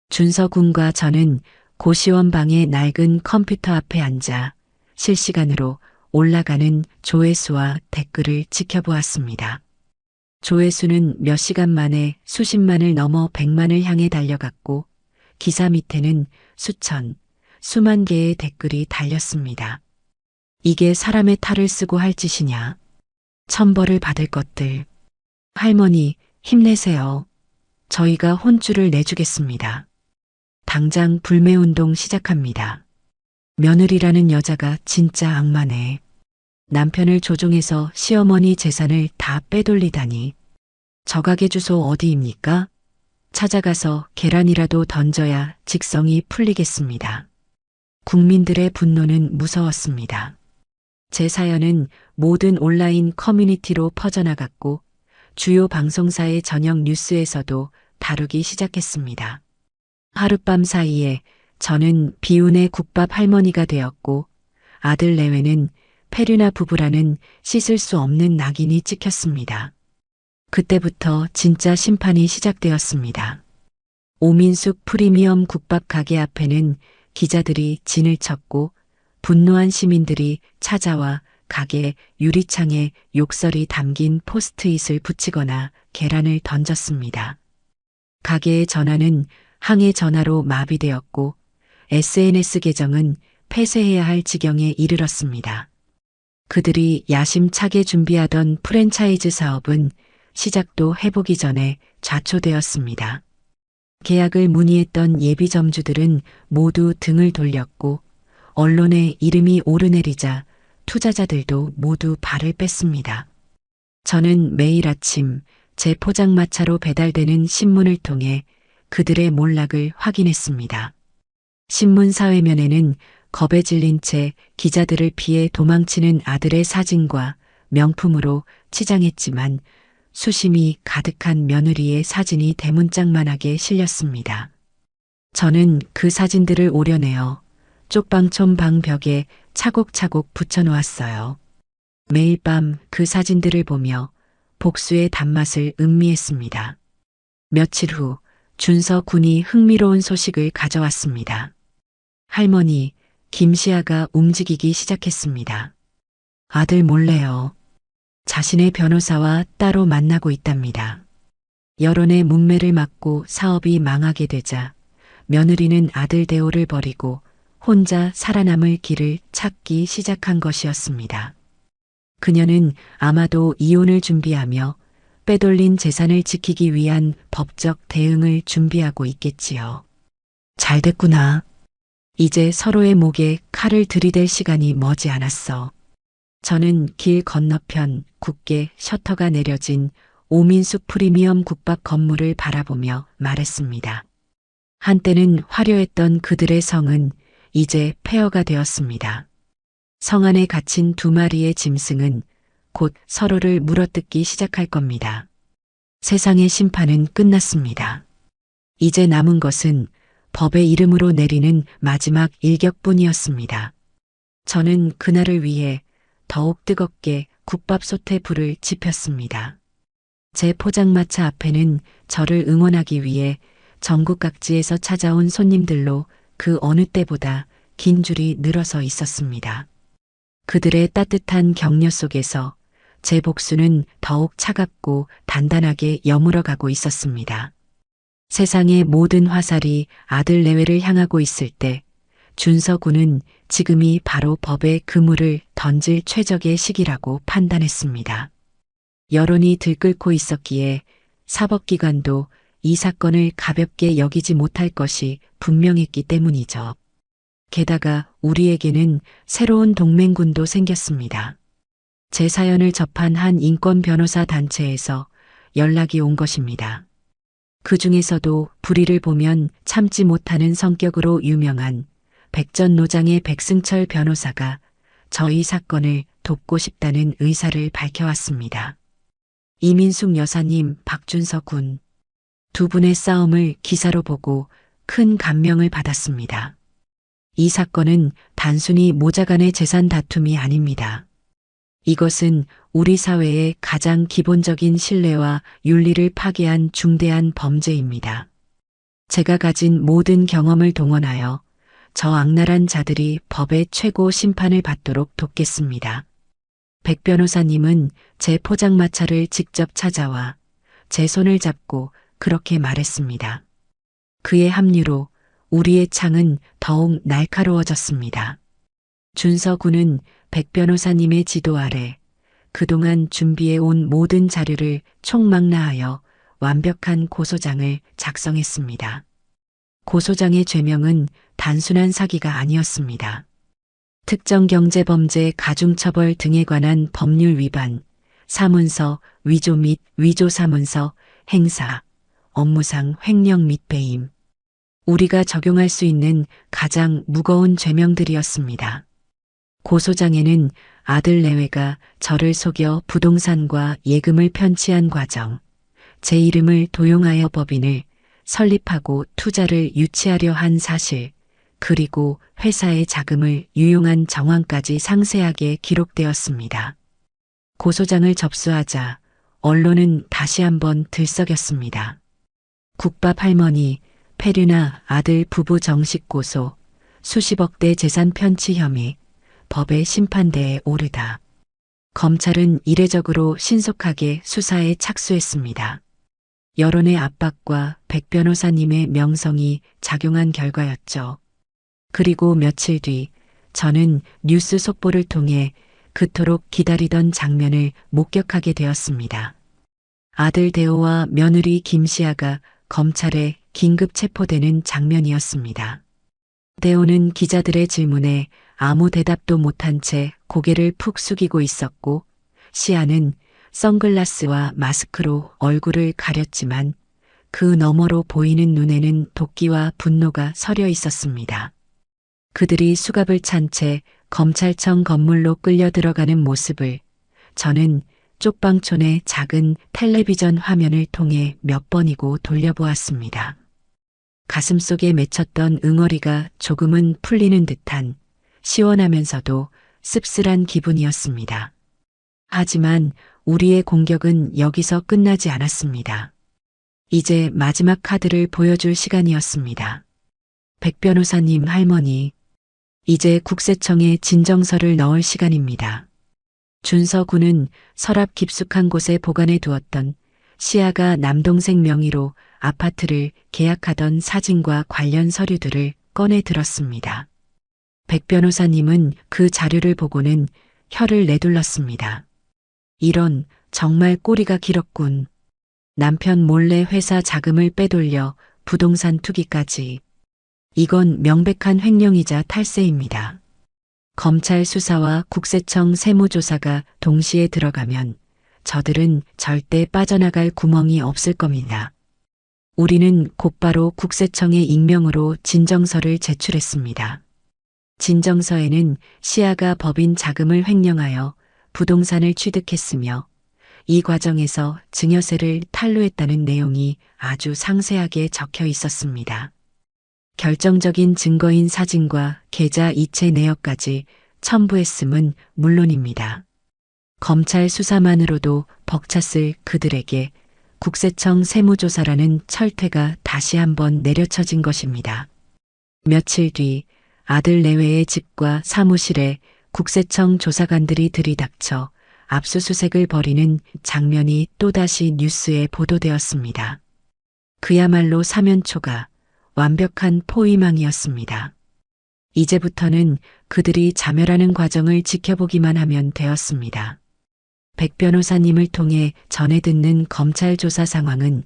S1: 준서 군과 저는 고시원 방의 낡은 컴퓨터 앞에 앉아 실시간으로 올라가는 조회수와 댓글을 지켜보았습니다. 조회수는 몇 시간 만에 수십만을 넘어 100만을 향해 달려갔고 기사 밑에는 수천, 수만 개의 댓글이 달렸습니다. 이게 사람의 탈을 쓰고 할 짓이냐. 천벌을 받을 것들. 할머니, 힘내세요. 저희가 혼쭐을 내주겠습니다. 당장 불매운동 시작합니다. 며느리라는 여자가 진짜 악마네. 남편을 조종해서 시어머니 재산을 다 빼돌리다니. 저 가게 주소 어디입니까? 찾아가서 계란이라도 던져야 직성이 풀리겠습니다. 국민들의 분노는 무서웠습니다. 제 사연은 모든 온라인 커뮤니티로 퍼져나갔고 주요 방송사의 저녁 뉴스에서도 다루기 시작했습니다. 하룻밤 사이에 저는 비운의 국밥 할머니가 되었고 아들 내외는 페류나 부부라는 씻을 수 없는 낙인이 찍혔습니다. 그때부터 진짜 심판이 시작되었습니다. 오민숙 프리미엄 국밥 가게 앞에는 기자들이 진을 쳤고 분노한 시민들이 찾아와 가게 유리창에 욕설이 담긴 포스트잇을 붙이거나 계란을 던졌습니다. 가게의 전화는 항해 전화로 마비되었고 SNS 계정은 폐쇄해야 할 지경에 이르렀습니다. 그들이 야심차게 준비하던 프랜차이즈 사업은 시작도 해보기 전에 좌초되었습니다. 계약을 문의했던 예비점주들은 모두 등을 돌렸고 언론에 이름이 오르내리자 투자자들도 모두 발을 뺐습니다. 저는 매일 아침 제 포장마차로 배달되는 신문을 통해 그들의 몰락을 확인했습니다. 신문 사회면에는 겁에 질린 채 기자들을 피해 도망치는 아들의 사진과 명품으로 치장했지만 수심이 가득한 며느리의 사진이 대문짝만하게 실렸습니다. 저는 그 사진들을 오려내어 쪽방촌 방 벽에 차곡차곡 붙여놓았어요. 매일 밤 그 사진들을 보며 복수의 단맛을 음미했습니다. 며칠 후 준서 군이 흥미로운 소식을 가져왔습니다. 할머니, 김시아가 움직이기 시작했습니다. 아들 몰래요. 자신의 변호사와 따로 만나고 있답니다. 여론의 문매를 맞고 사업이 망하게 되자 며느리는 아들 대호를 버리고 혼자 살아남을 길을 찾기 시작한 것이었습니다. 그녀는 아마도 이혼을 준비하며 빼돌린 재산을 지키기 위한 법적 대응을 준비하고 있겠지요. 잘 됐구나. 이제 서로의 목에 칼을 들이댈 시간이 머지 않았어. 저는 길 건너편 굳게 셔터가 내려진 오민숙 프리미엄 국밥 건물을 바라보며 말했습니다. 한때는 화려했던 그들의 성은 이제 폐허가 되었습니다. 성 안에 갇힌 두 마리의 짐승은 곧 서로를 물어뜯기 시작할 겁니다. 세상의 심판은 끝났습니다. 이제 남은 것은 법의 이름으로 내리는 마지막 일격뿐이었습니다. 저는 그날을 위해 더욱 뜨겁게 국밥솥에 불을 지폈습니다. 제 포장마차 앞에는 저를 응원하기 위해 전국 각지에서 찾아온 손님들로 그 어느 때보다 긴 줄이 늘어서 있었습니다. 그들의 따뜻한 격려 속에서 제 복수는 더욱 차갑고 단단하게 여물어가고 있었습니다. 세상의 모든 화살이 아들 내외를 향하고 있을 때 준서군은 지금이 바로 법의 그물을 던질 최적의 시기라고 판단했습니다. 여론이 들끓고 있었기에 사법기관도 이 사건을 가볍게 여기지 못할 것이 분명했기 때문이죠. 게다가 우리에게는 새로운 동맹군도 생겼습니다. 제 사연을 접한 한 인권 변호사 단체에서 연락이 온 것입니다. 그 중에서도 불의를 보면 참지 못하는 성격으로 유명한 백전노장의 백승철 변호사가 저희 사건을 돕고 싶다는 의사를 밝혀왔습니다. 이민숙 여사님, 박준서 군. 두 분의 싸움을 기사로 보고 큰 감명을 받았습니다. 이 사건은 단순히 모자 간의 재산 다툼이 아닙니다. 이것은 우리 사회의 가장 기본적인 신뢰와 윤리를 파괴한 중대한 범죄입니다. 제가 가진 모든 경험을 동원하여 저 악랄한 자들이 법의 최고 심판을 받도록 돕겠습니다. 백 변호사님은 제 포장마차를 직접 찾아와 제 손을 잡고 그렇게 말했습니다. 그의 합류로 우리의 창은 더욱 날카로워졌습니다. 준서 군은 백 변호사님의 지도 아래 그동안 준비해온 모든 자료를 총망라하여 완벽한 고소장을 작성했습니다. 고소장의 죄명은 단순한 사기가 아니었습니다. 특정경제범죄 가중처벌 등에 관한 법률 위반, 사문서, 위조 및 위조사문서, 행사, 업무상 횡령 및 배임. 우리가 적용할 수 있는 가장 무거운 죄명들이었습니다. 고소장에는 아들 내외가 저를 속여 부동산과 예금을 편취한 과정, 제 이름을 도용하여 법인을 설립하고 투자를 유치하려 한 사실, 그리고 회사의 자금을 유용한 정황까지 상세하게 기록되었습니다. 고소장을 접수하자 언론은 다시 한번 들썩였습니다. 국밥 할머니, 페류나 아들 부부 정식 고소, 수십억대 재산 편취 혐의, 법의 심판대에 오르다. 검찰은 이례적으로 신속하게 수사에 착수했습니다. 여론의 압박과 백 변호사님의 명성이 작용한 결과였죠. 그리고 며칠 뒤 저는 뉴스 속보를 통해 그토록 기다리던 장면을 목격하게 되었습니다. 아들 대호와 며느리 김시아가 검찰에 긴급 체포되는 장면이었습니다. 대호는 기자들의 질문에 아무 대답도 못한 채 고개를 푹 숙이고 있었고, 시아는 선글라스와 마스크로 얼굴을 가렸지만 그 너머로 보이는 눈에는 도끼와 분노가 서려 있었습니다. 그들이 수갑을 찬 채 검찰청 건물로 끌려 들어가는 모습을 저는 쪽방촌의 작은 텔레비전 화면을 통해 몇 번이고 돌려보았습니다. 가슴속에 맺혔던 응어리가 조금은 풀리는 듯한 시원하면서도 씁쓸한 기분이었습니다. 하지만 우리의 공격은 여기서 끝나지 않았습니다. 이제 마지막 카드를 보여줄 시간이었습니다. 백 변호사님 할머니, 이제 국세청에 진정서를 넣을 시간입니다. 준서 군은 서랍 깊숙한 곳에 보관해 두었던 시아가 남동생 명의로 아파트를 계약하던 사진과 관련 서류들을 꺼내 들었습니다. 백 변호사님은 그 자료를 보고는 혀를 내둘렀습니다. 이런, 정말 꼬리가 길었군. 남편 몰래 회사 자금을 빼돌려 부동산 투기까지. 이건 명백한 횡령이자 탈세입니다. 검찰 수사와 국세청 세무조사가 동시에 들어가면 저들은 절대 빠져나갈 구멍이 없을 겁니다. 우리는 곧바로 국세청에 익명으로 진정서를 제출했습니다. 진정서에는 시아가 법인 자금을 횡령하여 부동산을 취득했으며 이 과정에서 증여세를 탈루했다는 내용이 아주 상세하게 적혀 있었습니다. 결정적인 증거인 사진과 계좌 이체 내역까지 첨부했음은 물론입니다. 검찰 수사만으로도 벅찼을 그들에게 국세청 세무조사라는 철퇴가 다시 한번 내려쳐진 것입니다. 며칠 뒤 아들 내외의 집과 사무실에 국세청 조사관들이 들이닥쳐 압수수색을 벌이는 장면이 또다시 뉴스에 보도되었습니다. 그야말로 사면초가 완벽한 포위망이었습니다. 이제부터는 그들이 자멸하는 과정을 지켜보기만 하면 되었습니다. 백 변호사님을 통해 전해 듣는 검찰 조사 상황은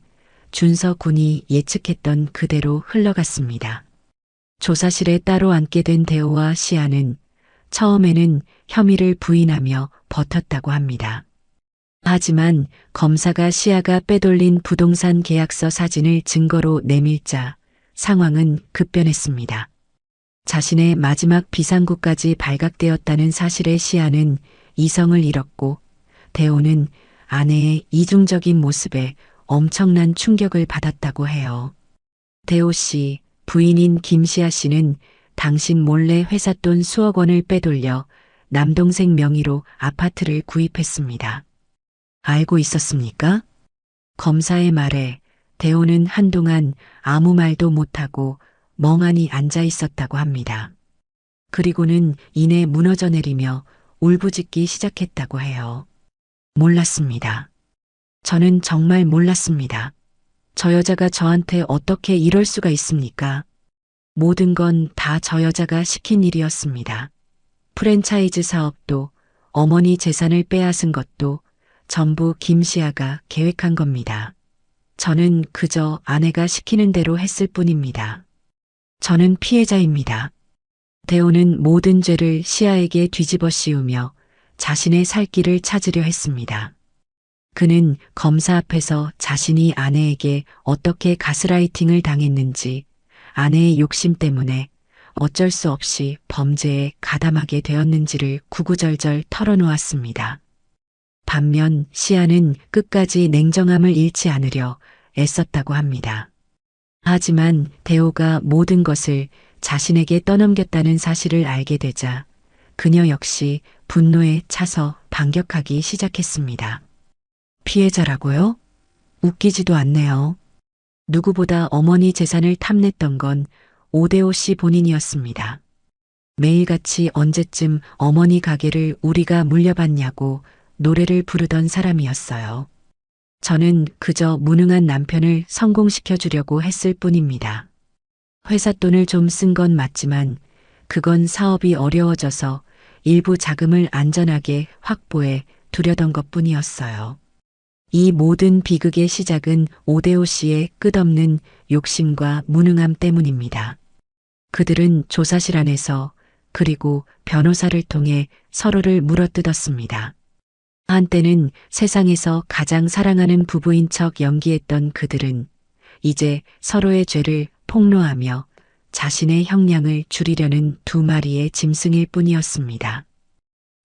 S1: 준서 군이 예측했던 그대로 흘러갔습니다. 조사실에 따로 앉게 된 대호와 시아는 처음에는 혐의를 부인하며 버텼다고 합니다. 하지만 검사가 시아가 빼돌린 부동산 계약서 사진을 증거로 내밀자 상황은 급변했습니다. 자신의 마지막 비상구까지 발각되었다는 사실에 시아는 이성을 잃었고 대호는 아내의 이중적인 모습에 엄청난 충격을 받았다고 해요. 대호 씨, 부인인 김시아 씨는 당신 몰래 회사 돈 수억 원을 빼돌려 남동생 명의로 아파트를 구입했습니다. 알고 있었습니까? 검사의 말에 대호는 한동안 아무 말도 못하고 멍하니 앉아 있었다고 합니다. 그리고는 이내 무너져 내리며 울부짖기 시작했다고 해요. 몰랐습니다. 저는 정말 몰랐습니다. 저 여자가 저한테 어떻게 이럴 수가 있습니까? 모든 건 다 저 여자가 시킨 일이었습니다. 프랜차이즈 사업도 어머니 재산을 빼앗은 것도 전부 김시아가 계획한 겁니다. 저는 그저 아내가 시키는 대로 했을 뿐입니다. 저는 피해자입니다. 대호는 모든 죄를 시아에게 뒤집어 씌우며 자신의 살 길을 찾으려 했습니다. 그는 검사 앞에서 자신이 아내에게 어떻게 가스라이팅을 당했는지, 아내의 욕심 때문에 어쩔 수 없이 범죄에 가담하게 되었는지를 구구절절 털어놓았습니다. 반면 시아는 끝까지 냉정함을 잃지 않으려 애썼다고 합니다. 하지만 대호가 모든 것을 자신에게 떠넘겼다는 사실을 알게 되자 그녀 역시 분노에 차서 반격하기 시작했습니다. 피해자라고요? 웃기지도 않네요. 누구보다 어머니 재산을 탐냈던 건 오대호 씨 본인이었습니다. 매일같이 언제쯤 어머니 가게를 우리가 물려받냐고 노래를 부르던 사람이었어요. 저는 그저 무능한 남편을 성공시켜 주려고 했을 뿐입니다. 회사 돈을 좀 쓴 건 맞지만 그건 사업이 어려워져서 일부 자금을 안전하게 확보해 두려던 것뿐이었어요. 이 모든 비극의 시작은 오대호 씨의 끝없는 욕심과 무능함 때문입니다. 그들은 조사실 안에서 그리고 변호사를 통해 서로를 물어뜯었습니다. 한때는 세상에서 가장 사랑하는 부부인 척 연기했던 그들은 이제 서로의 죄를 폭로하며 자신의 형량을 줄이려는 두 마리의 짐승일 뿐이었습니다.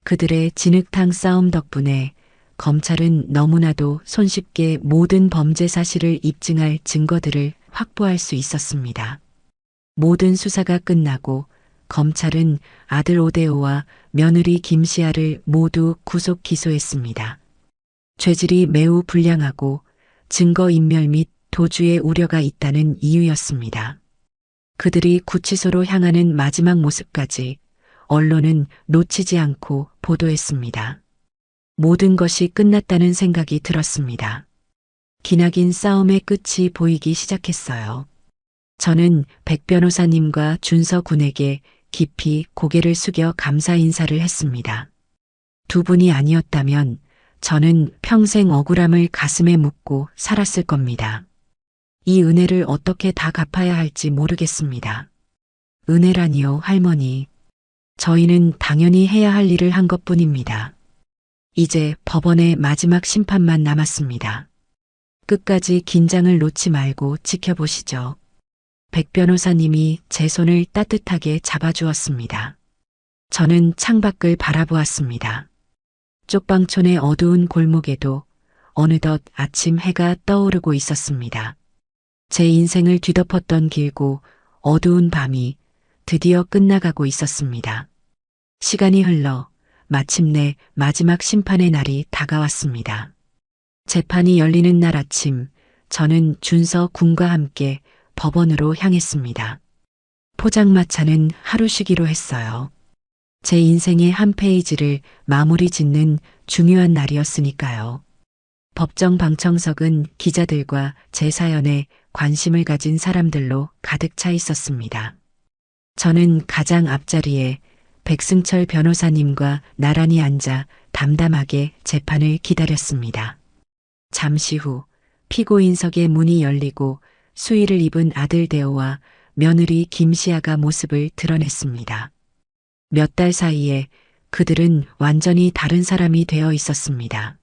S1: 그들의 진흙탕 싸움 덕분에 검찰은 너무나도 손쉽게 모든 범죄 사실을 입증할 증거들을 확보할 수 있었습니다. 모든 수사가 끝나고 검찰은 아들 오대호와 며느리 김시아를 모두 구속 기소했습니다. 죄질이 매우 불량하고 증거인멸 및 도주의 우려가 있다는 이유였습니다. 그들이 구치소로 향하는 마지막 모습까지 언론은 놓치지 않고 보도했습니다. 모든 것이 끝났다는 생각이 들었습니다. 기나긴 싸움의 끝이 보이기 시작했어요. 저는 백 변호사님과 준서 군에게 깊이 고개를 숙여 감사 인사를 했습니다. 두 분이 아니었다면 저는 평생 억울함을 가슴에 묻고 살았을 겁니다. 이 은혜를 어떻게 다 갚아야 할지 모르겠습니다. 은혜라니요, 할머니. 저희는 당연히 해야 할 일을 한 것뿐입니다. 이제 법원의 마지막 심판만 남았습니다. 끝까지 긴장을 놓지 말고 지켜보시죠. 백 변호사님이 제 손을 따뜻하게 잡아주었습니다. 저는 창밖을 바라보았습니다. 쪽방촌의 어두운 골목에도 어느덧 아침 해가 떠오르고 있었습니다. 제 인생을 뒤덮었던 길고 어두운 밤이 드디어 끝나가고 있었습니다. 시간이 흘러 마침내 마지막 심판의 날이 다가왔습니다. 재판이 열리는 날 아침, 저는 준서 군과 함께 법원으로 향했습니다. 포장마차는 하루 쉬기로 했어요. 제 인생의 한 페이지를 마무리 짓는 중요한 날이었으니까요. 법정 방청석은 기자들과 제 사연에 관심을 가진 사람들로 가득 차 있었습니다. 저는 가장 앞자리에 백승철 변호사님과 나란히 앉아 담담하게 재판을 기다렸습니다. 잠시 후 피고인석의 문이 열리고 수의를 입은 아들 대호와 며느리 김시아가 모습을 드러냈습니다. 몇 달 사이에 그들은 완전히 다른 사람이 되어 있었습니다.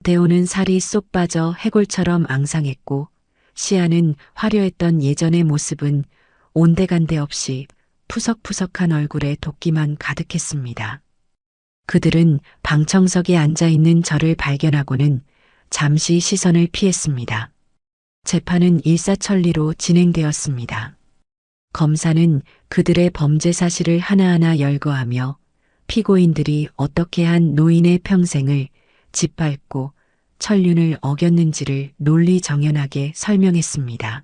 S1: 대호는 살이 쏙 빠져 해골처럼 앙상했고 시아는 화려했던 예전의 모습은 온데간데 없이 푸석푸석한 얼굴에 도끼만 가득했습니다. 그들은 방청석에 앉아 있는 저를 발견하고는 잠시 시선을 피했습니다. 재판은 일사천리로 진행되었습니다. 검사는 그들의 범죄 사실을 하나하나 열거하며 피고인들이 어떻게 한 노인의 평생을 짓밟고 천륜을 어겼는지를 논리정연하게 설명했습니다.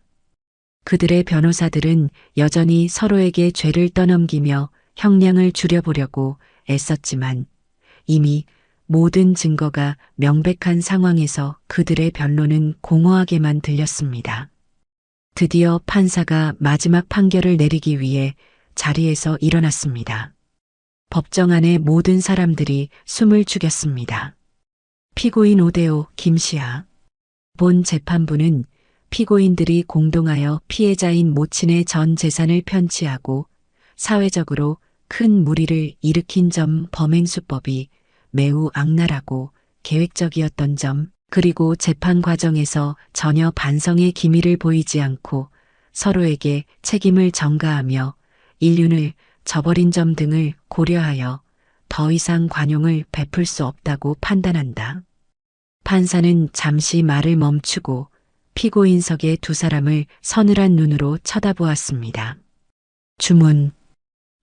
S1: 그들의 변호사들은 여전히 서로에게 죄를 떠넘기며 형량을 줄여보려고 애썼지만 이미 모든 증거가 명백한 상황에서 그들의 변론은 공허하게만 들렸습니다. 드디어 판사가 마지막 판결을 내리기 위해 자리에서 일어났습니다. 법정 안의 모든 사람들이 숨을 죽였습니다. 피고인 오대호, 김시아. 본 재판부는 피고인들이 공동하여 피해자인 모친의 전 재산을 편취하고 사회적으로 큰 무리를 일으킨 점, 범행수법이 매우 악랄하고 계획적이었던 점, 그리고 재판 과정에서 전혀 반성의 기미를 보이지 않고 서로에게 책임을 전가하며 인륜을 저버린 점 등을 고려하여 더 이상 관용을 베풀 수 없다고 판단한다. 판사는 잠시 말을 멈추고 피고인석의 두 사람을 서늘한 눈으로 쳐다보았습니다. 주문.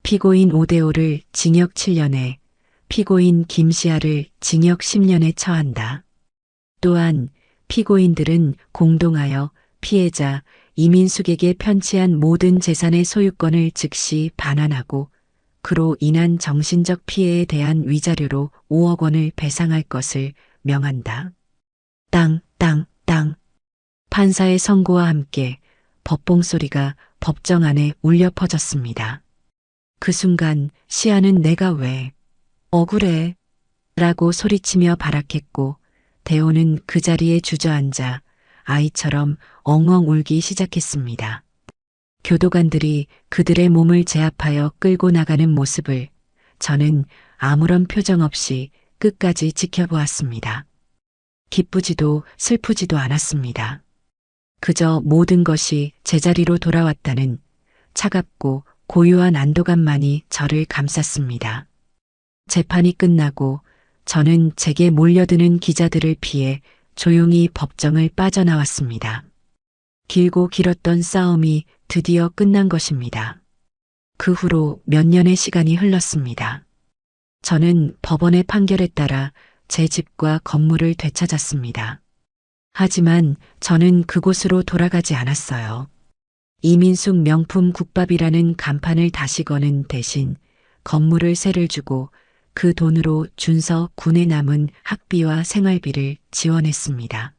S1: 피고인 오대호를 징역 7년에, 피고인 김시아를 징역 10년에 처한다. 또한 피고인들은 공동하여 피해자 이민숙에게 편취한 모든 재산의 소유권을 즉시 반환하고 그로 인한 정신적 피해에 대한 위자료로 5억 원을 배상할 것을 명한다. 땅, 땅, 땅. 판사의 선고와 함께 법봉 소리가 법정 안에 울려 퍼졌습니다. 그 순간 시아는 내가 왜 억울해? 라고 소리치며 발악했고 대호는 그 자리에 주저앉아 아이처럼 엉엉 울기 시작했습니다. 교도관들이 그들의 몸을 제압하여 끌고 나가는 모습을 저는 아무런 표정 없이 끝까지 지켜보았습니다. 기쁘지도 슬프지도 않았습니다. 그저 모든 것이 제자리로 돌아왔다는 차갑고 고요한 안도감만이 저를 감쌌습니다. 재판이 끝나고 저는 제게 몰려드는 기자들을 피해 조용히 법정을 빠져나왔습니다. 길고 길었던 싸움이 드디어 끝난 것입니다. 그 후로 몇 년의 시간이 흘렀습니다. 저는 법원의 판결에 따라 제 집과 건물을 되찾았습니다. 하지만 저는 그곳으로 돌아가지 않았어요. 이민숙 명품 국밥이라는 간판을 다시 거는 대신 건물을 세를 주고 그 돈으로 준서 군에 남은 학비와 생활비를 지원했습니다.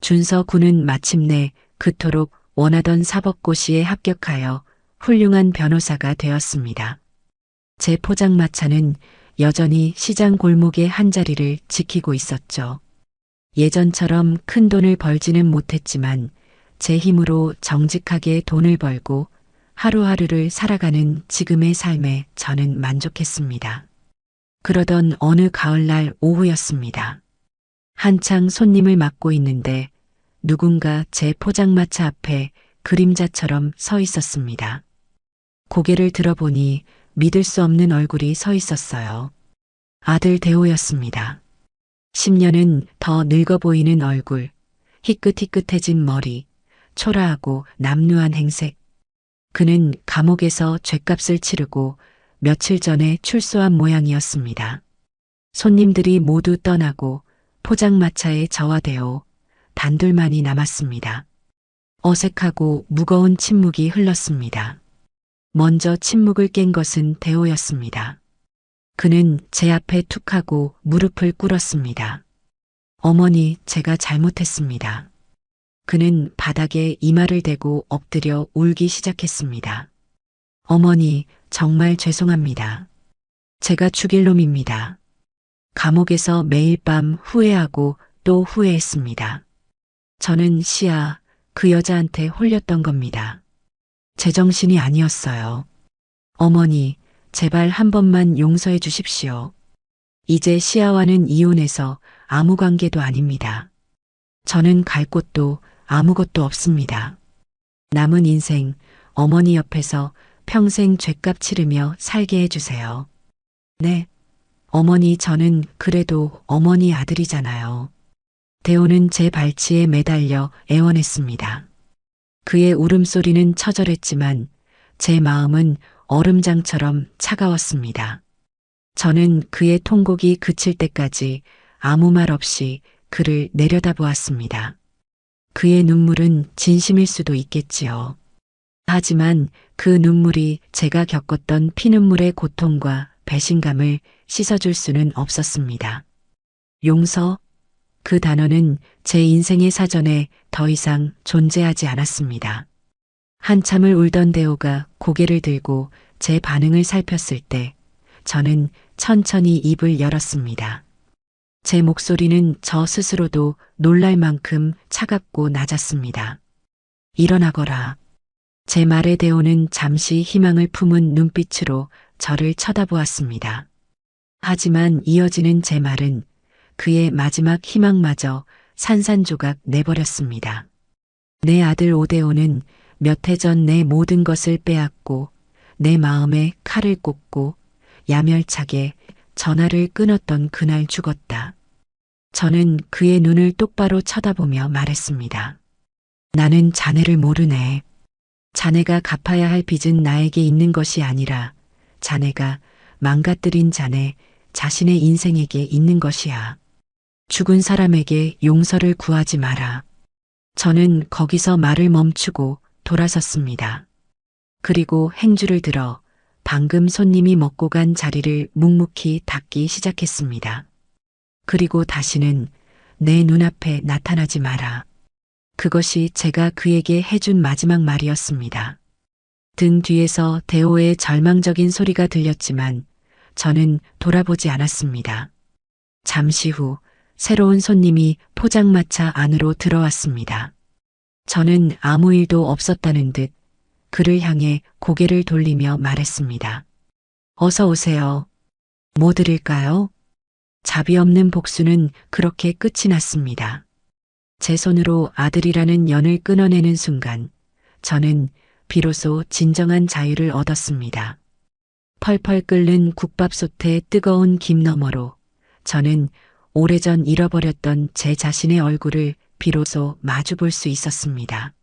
S1: 준서 군은 마침내 그토록 원하던 사법고시에 합격하여 훌륭한 변호사가 되었습니다. 제 포장마차는 여전히 시장 골목의 한자리를 지키고 있었죠. 예전처럼 큰 돈을 벌지는 못했지만 제 힘으로 정직하게 돈을 벌고 하루하루를 살아가는 지금의 삶에 저는 만족했습니다. 그러던 어느 가을날 오후였습니다. 한창 손님을 맡고 있는데 누군가 제 포장마차 앞에 그림자처럼 서 있었습니다. 고개를 들어보니 믿을 수 없는 얼굴이 서 있었어요. 아들 대호였습니다. 10년은 더 늙어 보이는 얼굴, 희끗희끗해진 머리, 초라하고 남루한 행색. 그는 감옥에서 죗값을 치르고 며칠 전에 출소한 모양이었습니다. 손님들이 모두 떠나고 포장마차에 저와 대호 단둘만이 남았습니다. 어색하고 무거운 침묵이 흘렀습니다. 먼저 침묵을 깬 것은 대호였습니다. 그는 제 앞에 툭 하고 무릎을 꿇었습니다. 어머니, 제가 잘못했습니다. 그는 바닥에 이마를 대고 엎드려 울기 시작했습니다. 어머니, 정말 죄송합니다. 제가 죽일 놈입니다. 감옥에서 매일 밤 후회하고 또 후회했습니다. 저는 시아, 그 여자한테 홀렸던 겁니다. 제정신이 아니었어요. 어머니, 제발 한 번만 용서해 주십시오. 이제 시아와는 이혼해서 아무 관계도 아닙니다. 저는 갈 곳도 아무것도 없습니다. 남은 인생 어머니 옆에서 평생 죗값 치르며 살게 해주세요. 네. 어머니, 저는 그래도 어머니 아들이잖아요. 대호는 제 발치에 매달려 애원했습니다. 그의 울음소리는 처절했지만 제 마음은 얼음장처럼 차가웠습니다. 저는 그의 통곡이 그칠 때까지 아무 말 없이 그를 내려다보았습니다. 그의 눈물은 진심일 수도 있겠지요. 하지만 그 눈물이 제가 겪었던 피눈물의 고통과 배신감을 씻어줄 수는 없었습니다. 용서? 그 단어는 제 인생의 사전에 더 이상 존재하지 않았습니다. 한참을 울던 대호가 고개를 들고 제 반응을 살폈을 때 저는 천천히 입을 열었습니다. 제 목소리는 저 스스로도 놀랄 만큼 차갑고 낮았습니다. 일어나거라. 제 말에 대호는 잠시 희망을 품은 눈빛으로 저를 쳐다보았습니다. 하지만 이어지는 제 말은 그의 마지막 희망마저 산산조각 내버렸습니다. 내 아들 오대호는 몇 해 전 내 모든 것을 빼앗고 내 마음에 칼을 꽂고 야멸차게 전화를 끊었던 그날 죽었다. 저는 그의 눈을 똑바로 쳐다보며 말했습니다. 나는 자네를 모르네. 자네가 갚아야 할 빚은 나에게 있는 것이 아니라 자네가 망가뜨린 자네 자신의 인생에게 있는 것이야. 죽은 사람에게 용서를 구하지 마라. 저는 거기서 말을 멈추고 돌아섰습니다. 그리고 행주를 들어 방금 손님이 먹고 간 자리를 묵묵히 닦기 시작했습니다. 그리고 다시는 내 눈앞에 나타나지 마라. 그것이 제가 그에게 해준 마지막 말이었습니다. 등 뒤에서 대호의 절망적인 소리가 들렸지만 저는 돌아보지 않았습니다. 잠시 후 새로운 손님이 포장마차 안으로 들어왔습니다. 저는 아무 일도 없었다는 듯 그를 향해 고개를 돌리며 말했습니다. 어서 오세요. 뭐 드릴까요? 자비 없는 복수는 그렇게 끝이 났습니다. 제 손으로 아들이라는 연을 끊어내는 순간 저는 비로소 진정한 자유를 얻었습니다. 펄펄 끓는 국밥솥의 뜨거운 김 너머로 저는 오래전 잃어버렸던 제 자신의 얼굴을 비로소 마주 볼 수 있었습니다.